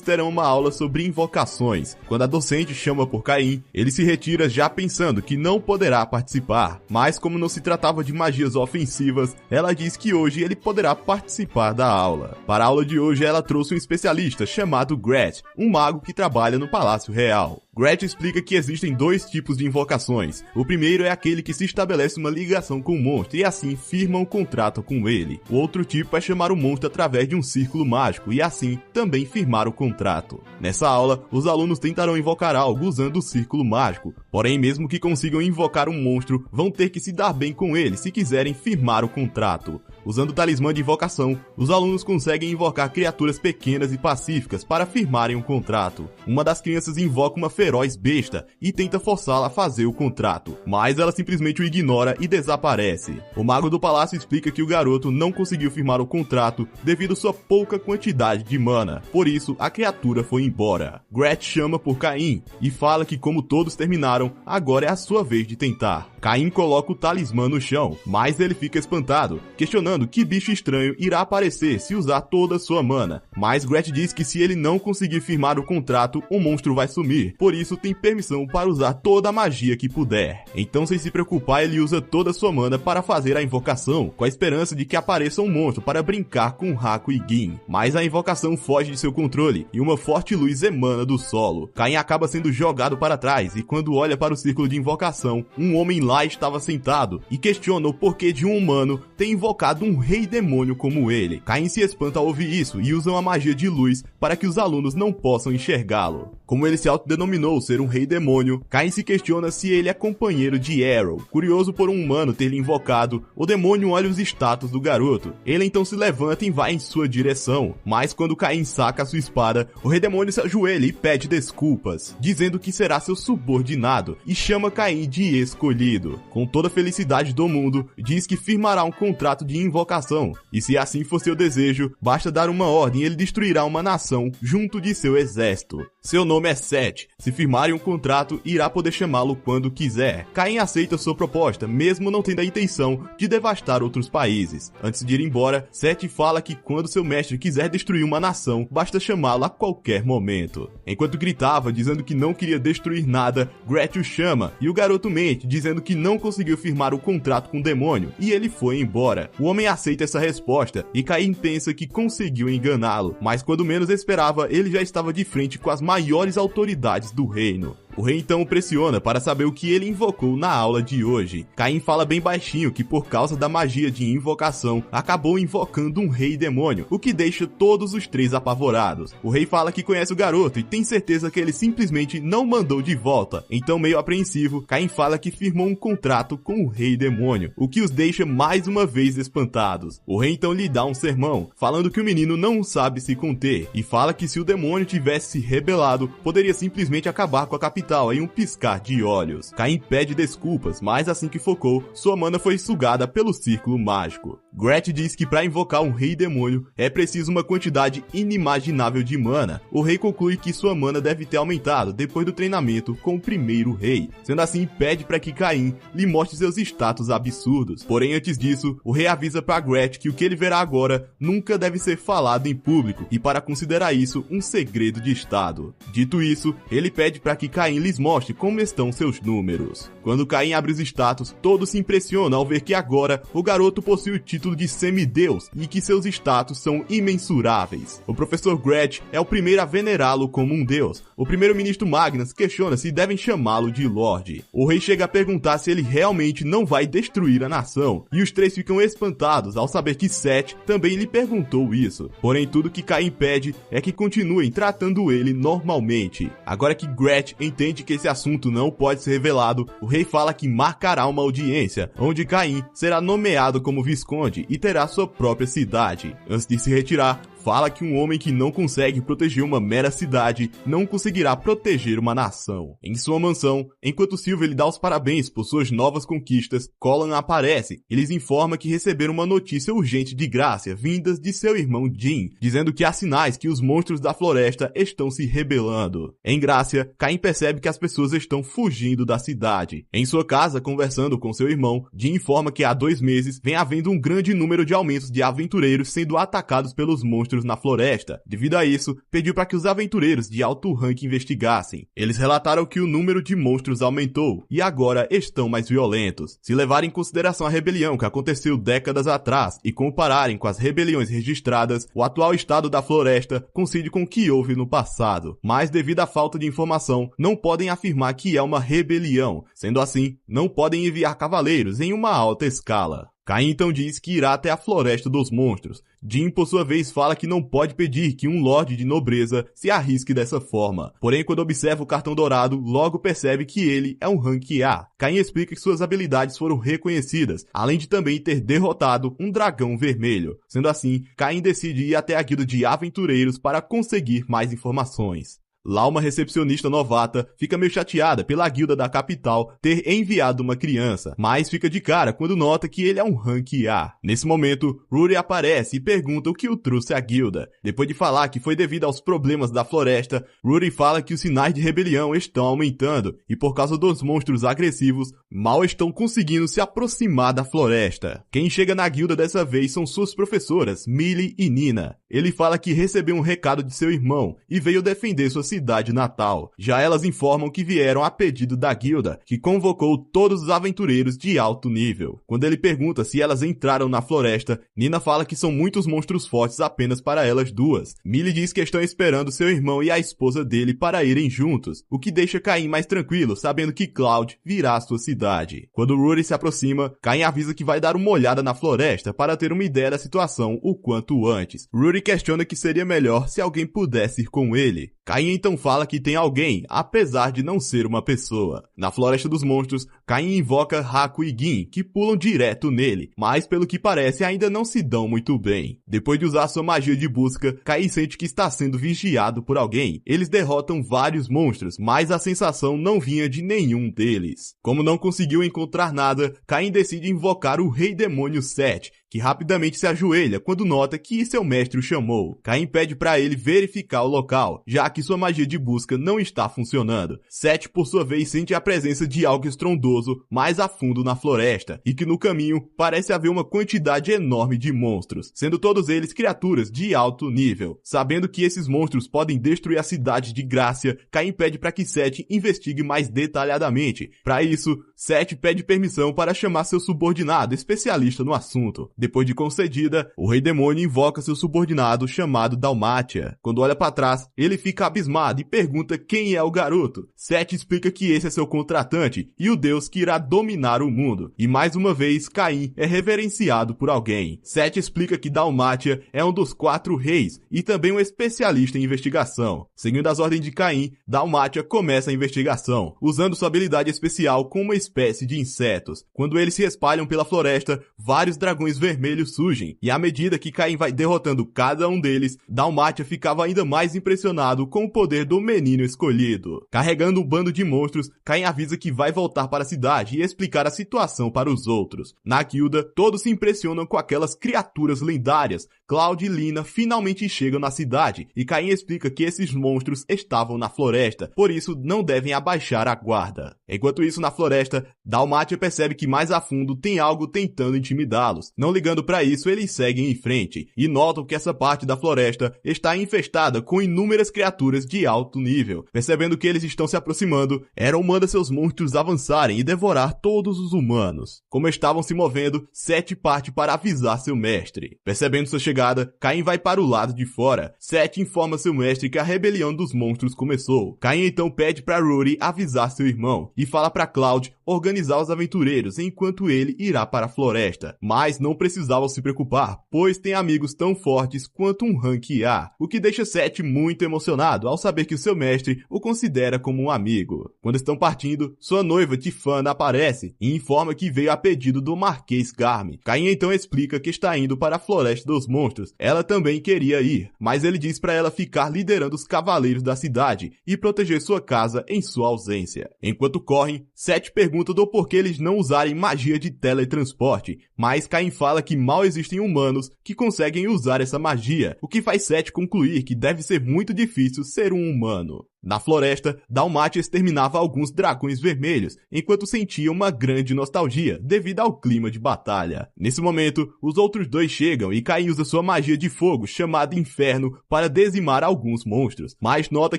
terão uma aula sobre invocações. Quando a docente chama por Caim, ele se retira já pensando que não poderá participar, mas como não se tratava de magias ofensivas, ela diz que hoje ele poderá participar da aula. Para a aula de hoje, ela trouxe um especialista chamado Gret, um mago que trabalha no Palácio Real. Gret explica que existem dois tipos de invocações. O primeiro é aquele que se estabelece uma ligação com o monstro e assim firma um contrato com ele. O outro tipo é chamar o monstro através de um círculo mágico e assim também firmar o contrato. Nessa aula, os alunos tentarão invocar algo usando o círculo mágico, porém mesmo que consigam invocar um monstro, vão ter que se dar bem com ele se quiserem firmar o contrato. Usando o talismã de invocação, os alunos conseguem invocar criaturas pequenas e pacíficas para firmarem um contrato. Uma das crianças invoca uma feroz besta e tenta forçá-la a fazer o contrato, mas ela simplesmente o ignora e desaparece. O mago do palácio explica que o garoto não conseguiu firmar o contrato devido à sua pouca quantidade de mana, por isso a criatura foi embora. Gret chama por Caim e fala que como todos terminaram, agora é a sua vez de tentar. Caim coloca o talismã no chão, mas ele fica espantado, questionando que bicho estranho irá aparecer se usar toda a sua mana, mas Gret diz que se ele não conseguir firmar o contrato, o monstro vai sumir, por isso tem permissão para usar toda a magia que puder. Então, sem se preocupar, ele usa toda a sua mana para fazer a invocação, com a esperança de que apareça um monstro para brincar com Haku e Gin. Mas a invocação foge de seu controle e uma forte luz emana do solo. Caim acaba sendo jogado para trás e quando olha para o círculo de invocação, um homem lá estava sentado e questiona o porquê de um humano ter invocado um rei demônio como ele. Caim se espanta ao ouvir isso e usa uma magia de luz para que os alunos não possam enxergá-lo. Como ele se autodenominou ser um rei demônio, Caim se questiona se ele é companheiro de Errol. Curioso por um humano ter lhe invocado, o demônio olha os status do garoto. Ele então se levanta e vai em sua direção, mas quando Caim saca a sua espada, o rei demônio se ajoelha e pede desculpas, dizendo que será seu subordinado e chama Caim de escolhido. Com toda a felicidade do mundo, diz que firmará um contrato de invocação, e se assim for seu desejo, basta dar uma ordem e ele destruirá uma nação junto de seu exército. Seu nome é Seth. Se firmarem um contrato, irá poder chamá-lo quando quiser. Caim aceita sua proposta, mesmo não tendo a intenção de devastar outros países. Antes de ir embora, Seth fala que quando seu mestre quiser destruir uma nação, basta chamá-lo a qualquer momento. Enquanto gritava, dizendo que não queria destruir nada, Gret o chama, e o garoto mente, dizendo que não conseguiu firmar o contrato com o demônio, e ele foi embora. O homem aceita essa resposta, e Caim pensa que conseguiu enganá-lo, mas quando menos esperava, ele já estava de frente com as maiores autoridades do reino. O rei então o pressiona para saber o que ele invocou na aula de hoje. Caim fala bem baixinho que por causa da magia de invocação, acabou invocando um rei demônio, o que deixa todos os três apavorados. O rei fala que conhece o garoto e tem certeza que ele simplesmente não mandou de volta. Então, meio apreensivo, Caim fala que firmou um contrato com o rei demônio, o que os deixa mais uma vez espantados. O rei então lhe dá um sermão, falando que o menino não sabe se conter, e fala que se o demônio tivesse se rebelado, poderia simplesmente acabar com a capital em um piscar de olhos. Caim pede desculpas, mas assim que focou, sua mana foi sugada pelo círculo mágico. Gret diz que para invocar um rei demônio é preciso uma quantidade inimaginável de mana. O rei conclui que sua mana deve ter aumentado depois do treinamento com o primeiro rei. Sendo assim, pede para que Caim lhe mostre seus status absurdos. Porém, antes disso, o rei avisa para Gret que o que ele verá agora nunca deve ser falado em público e para considerar isso um segredo de estado. Dito isso, ele pede para que Caim lhes mostre como estão seus números. Quando Caim abre os status, todos se impressionam ao ver que agora o garoto possui o título título de semideus e que seus status são imensuráveis. O professor Gretch é o primeiro a venerá-lo como um deus. O primeiro-ministro Magnus questiona se devem chamá-lo de Lorde. O rei chega a perguntar se ele realmente não vai destruir a nação, e os três ficam espantados ao saber que Seth também lhe perguntou isso. Porém, tudo que Caim pede é que continuem tratando ele normalmente. Agora que Gretch entende que esse assunto não pode ser revelado, o rei fala que marcará uma audiência, onde Caim será nomeado como visconde e terá sua própria cidade. Antes de se retirar, fala que um homem que não consegue proteger uma mera cidade não conseguirá proteger uma nação. Em sua mansão, enquanto Sylvia lhe dá os parabéns por suas novas conquistas, Colin aparece e lhes informa que receberam uma notícia urgente de Grácia vindas de seu irmão Jim, dizendo que há sinais que os monstros da floresta estão se rebelando. Em Grácia, Caim percebe que as pessoas estão fugindo da cidade. Em sua casa, conversando com seu irmão, Jim informa que há 2 meses vem havendo um grande número de aumentos de aventureiros sendo atacados pelos monstros na floresta. Devido a isso, pediu para que os aventureiros de alto rank investigassem. Eles relataram que o número de monstros aumentou e agora estão mais violentos. Se levarem em consideração a rebelião que aconteceu décadas atrás e compararem com as rebeliões registradas, o atual estado da floresta coincide com o que houve no passado. Mas devido à falta de informação, não podem afirmar que é uma rebelião. Sendo assim, não podem enviar cavaleiros em uma alta escala. Caim então diz que irá até a floresta dos monstros. Jim, por sua vez, fala que não pode pedir que um lorde de nobreza se arrisque dessa forma. Porém, quando observa o cartão dourado, logo percebe que ele é um rank A. Caim explica que suas habilidades foram reconhecidas, além de também ter derrotado um dragão vermelho. Sendo assim, Caim decide ir até a guilda de aventureiros para conseguir mais informações. Lá, uma recepcionista novata fica meio chateada pela guilda da capital ter enviado uma criança, mas fica de cara quando nota que ele é um rank A. Nesse momento, Rudy aparece e pergunta o que o trouxe à guilda. Depois de falar que foi devido aos problemas da floresta, Rudy fala que os sinais de rebelião estão aumentando e por causa dos monstros agressivos, mal estão conseguindo se aproximar da floresta. Quem chega na guilda dessa vez são suas professoras, Millie e Nina. Ele fala que recebeu um recado de seu irmão e veio defender sua cidade natal. Já elas informam que vieram a pedido da guilda, que convocou todos os aventureiros de alto nível. Quando ele pergunta se elas entraram na floresta, Nina fala que são muitos monstros fortes apenas para elas duas. Millie diz que estão esperando seu irmão e a esposa dele para irem juntos, o que deixa Caim mais tranquilo, sabendo que Cloud virá à sua cidade. Quando Rudy se aproxima, Caim avisa que vai dar uma olhada na floresta para ter uma ideia da situação o quanto antes. Rudy questiona que seria melhor se alguém pudesse ir com ele. Caim então fala que tem alguém, apesar de não ser uma pessoa. Na Floresta dos Monstros, Caim invoca Haku e Gin, que pulam direto nele, mas pelo que parece ainda não se dão muito bem. Depois de usar sua magia de busca, Caim sente que está sendo vigiado por alguém. Eles derrotam vários monstros, mas a sensação não vinha de nenhum deles. Como não conseguiu encontrar nada, Caim decide invocar o Rei Demônio Seth, que rapidamente se ajoelha quando nota que seu mestre o chamou. Caim pede para ele verificar o local, já que sua magia de busca não está funcionando. Seth, por sua vez, sente a presença de algo estrondoso mais a fundo na floresta, e que no caminho parece haver uma quantidade enorme de monstros, sendo todos eles criaturas de alto nível. Sabendo que esses monstros podem destruir a cidade de Grácia, Caim pede para que Seth investigue mais detalhadamente. Para isso, Seth pede permissão para chamar seu subordinado especialista no assunto. Depois de concedida, o Rei Demônio invoca seu subordinado chamado Dalmátia. Quando olha para trás, ele fica abismado e pergunta quem é o garoto. Seth explica que esse é seu contratante e o deus que irá dominar o mundo. E mais uma vez, Caim é reverenciado por alguém. Seth explica que Dalmátia é um dos 4 reis e também um especialista em investigação. Seguindo as ordens de Caim, Dalmátia começa a investigação, usando sua habilidade especial com uma espécie de insetos. Quando eles se espalham pela floresta, vários dragões vermelhos surgem, e à medida que Caim vai derrotando cada um deles, Dalmátia ficava ainda mais impressionado com o poder do menino escolhido. Carregando um bando de monstros, Caim avisa que vai voltar para a cidade e explicar a situação para os outros. Na guilda, todos se impressionam com aquelas criaturas lendárias, Cloud e Lina finalmente chegam na cidade e Caim explica que esses monstros estavam na floresta, por isso não devem abaixar a guarda. Enquanto isso, na floresta, Dalmátia percebe que mais a fundo tem algo tentando intimidá-los. Não ligando para isso, eles seguem em frente e notam que essa parte da floresta está infestada com inúmeras criaturas de alto nível. Percebendo que eles estão se aproximando, Aaron manda seus monstros avançarem e devorar todos os humanos. Como estavam se movendo, Seth parte para avisar seu mestre. Percebendo sua chegada, Caim vai para o lado de fora. Seth informa seu mestre que a rebelião dos monstros começou. Caim então pede para Rory avisar seu irmão e fala para Cloud organizar os aventureiros enquanto ele irá para a floresta. Mas não precisavam se preocupar, pois tem amigos tão fortes quanto um rank A, o que deixa Seth muito emocionado ao saber que o seu mestre o considera como um amigo. Quando estão partindo, sua noiva Tifana aparece e informa que veio a pedido do Marquês Garmin. Caim então explica que está indo para a floresta dos monstros. Ela também queria ir, mas ele diz para ela ficar liderando os cavaleiros da cidade e proteger sua casa em sua ausência. Enquanto correm, Seth pergunta do porquê eles não usarem magia de teletransporte, mas Caim fala que mal existem humanos que conseguem usar essa magia, o que faz Seth concluir que deve ser muito difícil ser um humano. Na floresta, Dalmátia exterminava alguns dragões vermelhos, enquanto sentia uma grande nostalgia devido ao clima de batalha. Nesse momento, os outros dois chegam e Caim usa sua magia de fogo, chamada Inferno, para dizimar alguns monstros, mas nota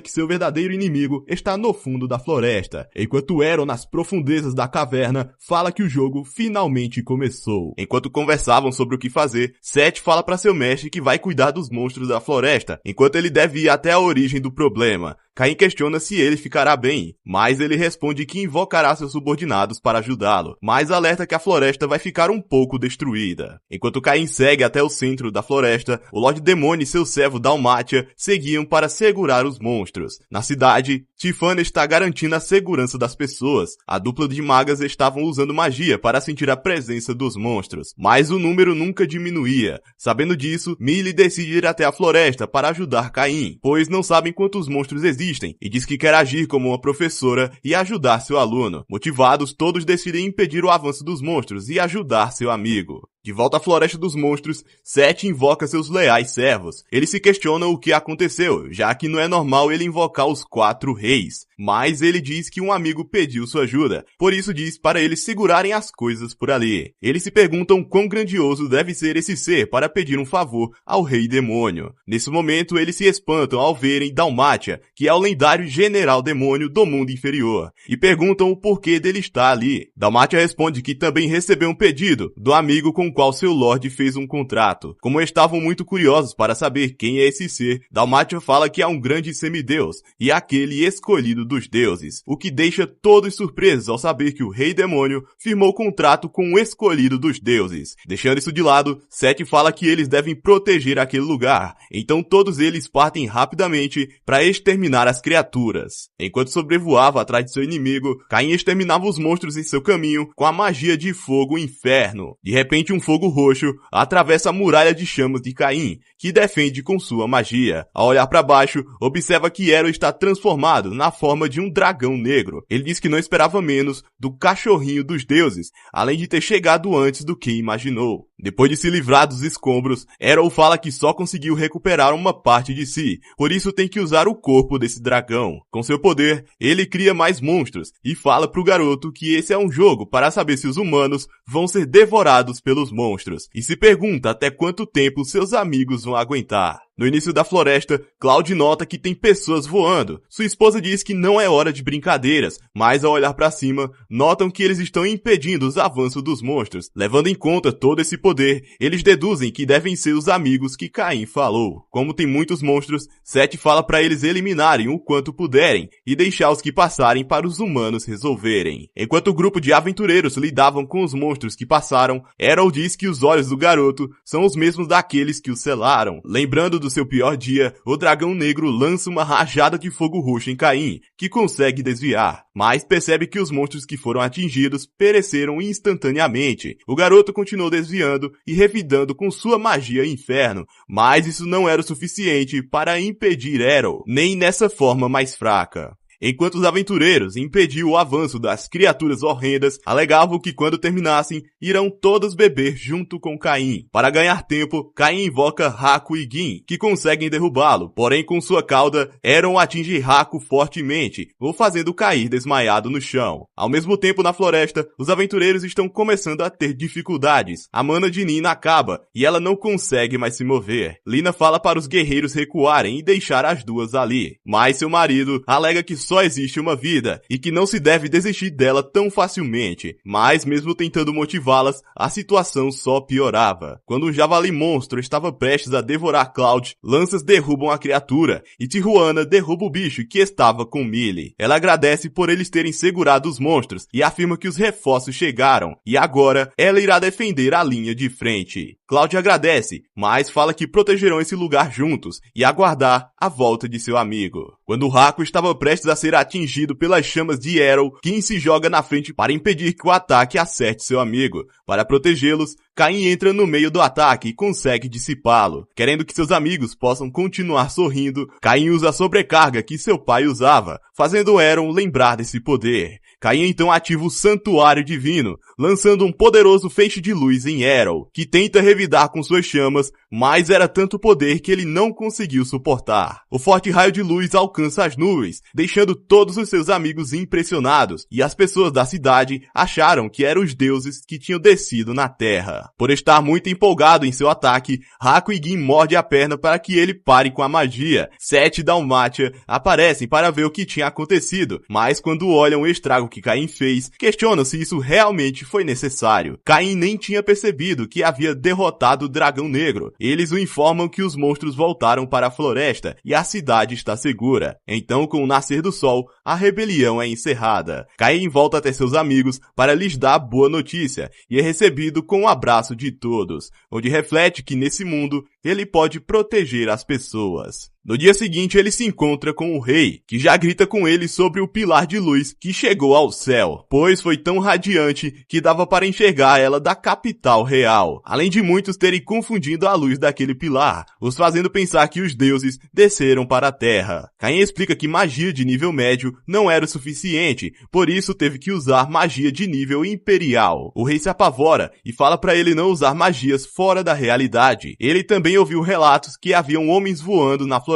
que seu verdadeiro inimigo está no fundo da floresta, enquanto Aaron, nas profundezas da caverna, fala que o jogo finalmente começou. Enquanto conversavam sobre o que fazer, Seth fala para seu mestre que vai cuidar dos monstros da floresta, enquanto ele deve ir até a origem do problema. Caim questiona se ele ficará bem, mas ele responde que invocará seus subordinados para ajudá-lo, mas alerta que a floresta vai ficar um pouco destruída. Enquanto Caim segue até o centro da floresta, o Lorde Demônio e seu servo Dalmátia seguiam para segurar os monstros. Na cidade, Tifana está garantindo a segurança das pessoas. A dupla de magas estavam usando magia para sentir a presença dos monstros, mas o número nunca diminuía. Sabendo disso, Millie decide ir até a floresta para ajudar Caim, pois não sabem quantos monstros existem, e diz que quer agir como uma professora e ajudar seu aluno. Motivados, todos decidem impedir o avanço dos monstros e ajudar seu amigo. De volta à floresta dos monstros, Seth invoca seus leais servos. Eles se questionam o que aconteceu, já que não é normal ele invocar os 4 reis. Mas ele diz que um amigo pediu sua ajuda, por isso diz para eles segurarem as coisas por ali. Eles se perguntam quão grandioso deve ser esse ser para pedir um favor ao rei demônio. Nesse momento, eles se espantam ao verem Dalmátia, que é o lendário general demônio do mundo inferior, e perguntam o porquê dele estar ali. Dalmátia responde que também recebeu um pedido do amigo com o qual seu Lorde fez um contrato. Como estavam muito curiosos para saber quem é esse ser, Dalmátia fala que é um grande semideus e aquele escolhido dos deuses, o que deixa todos surpresos ao saber que o rei demônio firmou contrato com o escolhido dos deuses. Deixando isso de lado, Seth fala que eles devem proteger aquele lugar, então todos eles partem rapidamente para exterminar as criaturas. Enquanto sobrevoava atrás de seu inimigo, Caim exterminava os monstros em seu caminho com a magia de fogo Inferno. De repente, um fogo roxo atravessa a muralha de chamas de Caim, que defende com sua magia. Ao olhar para baixo, observa que Aaron está transformado na forma de um dragão negro. Ele diz que não esperava menos do cachorrinho dos deuses, além de ter chegado antes do que imaginou. Depois de se livrar dos escombros, Aaron fala que só conseguiu recuperar uma parte de si, por isso tem que usar o corpo desse dragão. Com seu poder, ele cria mais monstros e fala pro garoto que esse é um jogo para saber se os humanos vão ser devorados pelos monstros, e se pergunta até quanto tempo seus amigos vão aguentar. No início da floresta, Cloud nota que tem pessoas voando. Sua esposa diz que não é hora de brincadeiras, mas ao olhar para cima, notam que eles estão impedindo os avanços dos monstros. Levando em conta todo esse poder, eles deduzem que devem ser os amigos que Caim falou. Como tem muitos monstros, Seth fala para eles eliminarem o quanto puderem e deixar os que passarem para os humanos resolverem. Enquanto o grupo de aventureiros lidavam com os monstros que passaram, Aaron diz que os olhos do garoto são os mesmos daqueles que o selaram. Lembrando do seu pior dia, o dragão negro lança uma rajada de fogo roxo em Caim, que consegue desviar, mas percebe que os monstros que foram atingidos pereceram instantaneamente. O garoto continuou desviando e revidando com sua magia Inferno, mas isso não era o suficiente para impedir Aaron, nem nessa forma mais fraca. Enquanto os aventureiros impediam o avanço das criaturas horrendas, alegavam que quando terminassem, irão todos beber junto com Caim. Para ganhar tempo, Caim invoca Haku e Gin, que conseguem derrubá-lo, porém com sua cauda, Eron atinge Haku fortemente, o fazendo cair desmaiado no chão. Ao mesmo tempo, na floresta, os aventureiros estão começando a ter dificuldades. A mana de Nina acaba, e ela não consegue mais se mover. Lina fala para os guerreiros recuarem e deixar as duas ali. Mas seu marido alega que só existe uma vida, e que não se deve desistir dela tão facilmente. Mas mesmo tentando motivá-las, a situação só piorava. Quando um javali monstro estava prestes a devorar Cloud, lanças derrubam a criatura, e Tijuana derruba o bicho que estava com Millie. Ela agradece por eles terem segurado os monstros, e afirma que os reforços chegaram, e agora ela irá defender a linha de frente. Cloud agradece, mas fala que protegerão esse lugar juntos, e aguardar a volta de seu amigo. Quando Haku estava prestes a ser atingido pelas chamas de Arrow, Gin se joga na frente para impedir que o ataque acerte seu amigo. Para protegê-los, Caim entra no meio do ataque e consegue dissipá-lo. Querendo que seus amigos possam continuar sorrindo, Caim usa a sobrecarga que seu pai usava, fazendo Eron lembrar desse poder. Caim então ativa o Santuário Divino, lançando um poderoso feixe de luz em Arrow, que tenta revidar com suas chamas, mas era tanto poder que ele não conseguiu suportar. O forte raio de luz alcança as nuvens, deixando todos os seus amigos impressionados, e as pessoas da cidade acharam que eram os deuses que tinham descido na Terra. Por estar muito empolgado em seu ataque, Haku e Gin mordem a perna para que ele pare com a magia. 7 Dalmátia aparecem para ver o que tinha acontecido, mas quando olham o estrago que Caim fez, questionam se isso realmente foi necessário. Caim nem tinha percebido que havia derrotado o dragão negro. Eles o informam que os monstros voltaram para a floresta e a cidade está segura. Então, com o nascer do sol, a rebelião é encerrada. Caim volta até seus amigos para lhes dar a boa notícia e é recebido com um abraço de todos, onde reflete que nesse mundo ele pode proteger as pessoas. No dia seguinte, ele se encontra com o rei, que já grita com ele sobre o pilar de luz que chegou ao céu, pois foi tão radiante que dava para enxergar ela da capital real, além de muitos terem confundido a luz daquele pilar, os fazendo pensar que os deuses desceram para a terra. Caim explica que magia de nível médio não era o suficiente, por isso teve que usar magia de nível imperial. O rei se apavora e fala para ele não usar magias fora da realidade. Ele também ouviu relatos que haviam homens voando na floresta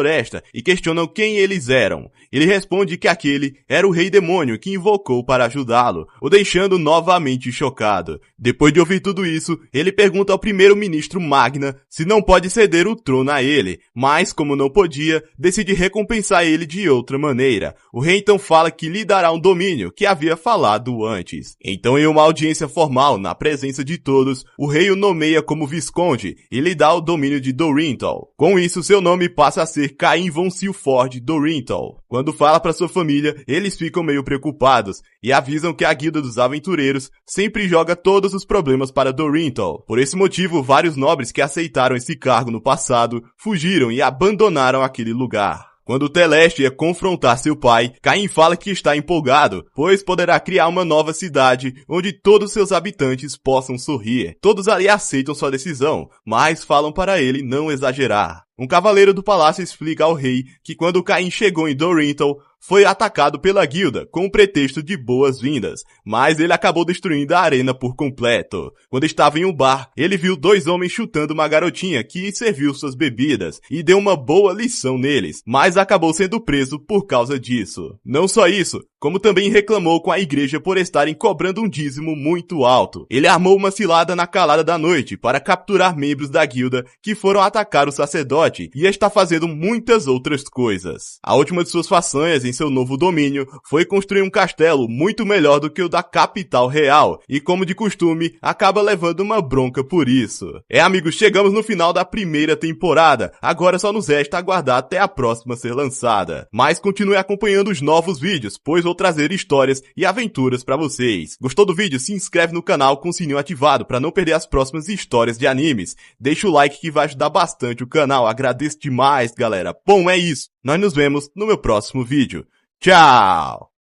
e questionam quem eles eram. Ele responde que aquele era o rei demônio que invocou para ajudá-lo, o deixando novamente chocado. Depois de ouvir tudo isso, ele pergunta ao primeiro-ministro Magna se não pode ceder o trono a ele, mas como não podia, decide recompensar ele de outra maneira. O rei então fala que lhe dará um domínio que havia falado antes. Então, em uma audiência formal, na presença de todos, o rei o nomeia como visconde e lhe dá o domínio de Dorinthal. Com isso, seu nome passa a ser Caim von Silford Dorinthal. Quando fala para sua família, eles ficam meio preocupados e avisam que a Guilda dos Aventureiros sempre joga todos os problemas para Dorinthal. Por esse motivo, vários nobres que aceitaram esse cargo no passado fugiram e abandonaram aquele lugar. Quando Teleste ia confrontar seu pai, Caim fala que está empolgado, pois poderá criar uma nova cidade onde todos seus habitantes possam sorrir. Todos ali aceitam sua decisão, mas falam para ele não exagerar. Um cavaleiro do palácio explica ao rei que quando Caim chegou em Dorinthal, foi atacado pela guilda com o pretexto de boas-vindas, mas ele acabou destruindo a arena por completo. Quando estava em um bar, ele viu 2 homens chutando uma garotinha que serviu suas bebidas e deu uma boa lição neles, mas acabou sendo preso por causa disso. Não só isso, como também reclamou com a igreja por estarem cobrando um dízimo muito alto. Ele armou uma cilada na calada da noite para capturar membros da guilda que foram atacar o sacerdote e está fazendo muitas outras coisas. A última de suas façanhas em seu novo domínio foi construir um castelo muito melhor do que o da capital real e, como de costume, acaba levando uma bronca por isso. Amigos, chegamos no final da primeira temporada. Agora só nos resta aguardar até a próxima ser lançada. Mas continue acompanhando os novos vídeos, pois vou trazer histórias e aventuras pra vocês. Gostou do vídeo? Se inscreve no canal com o sininho ativado para não perder as próximas histórias de animes. Deixa o like que vai ajudar bastante o canal. Agradeço demais, galera. Bom, é isso. Nós nos vemos no meu próximo vídeo. Tchau!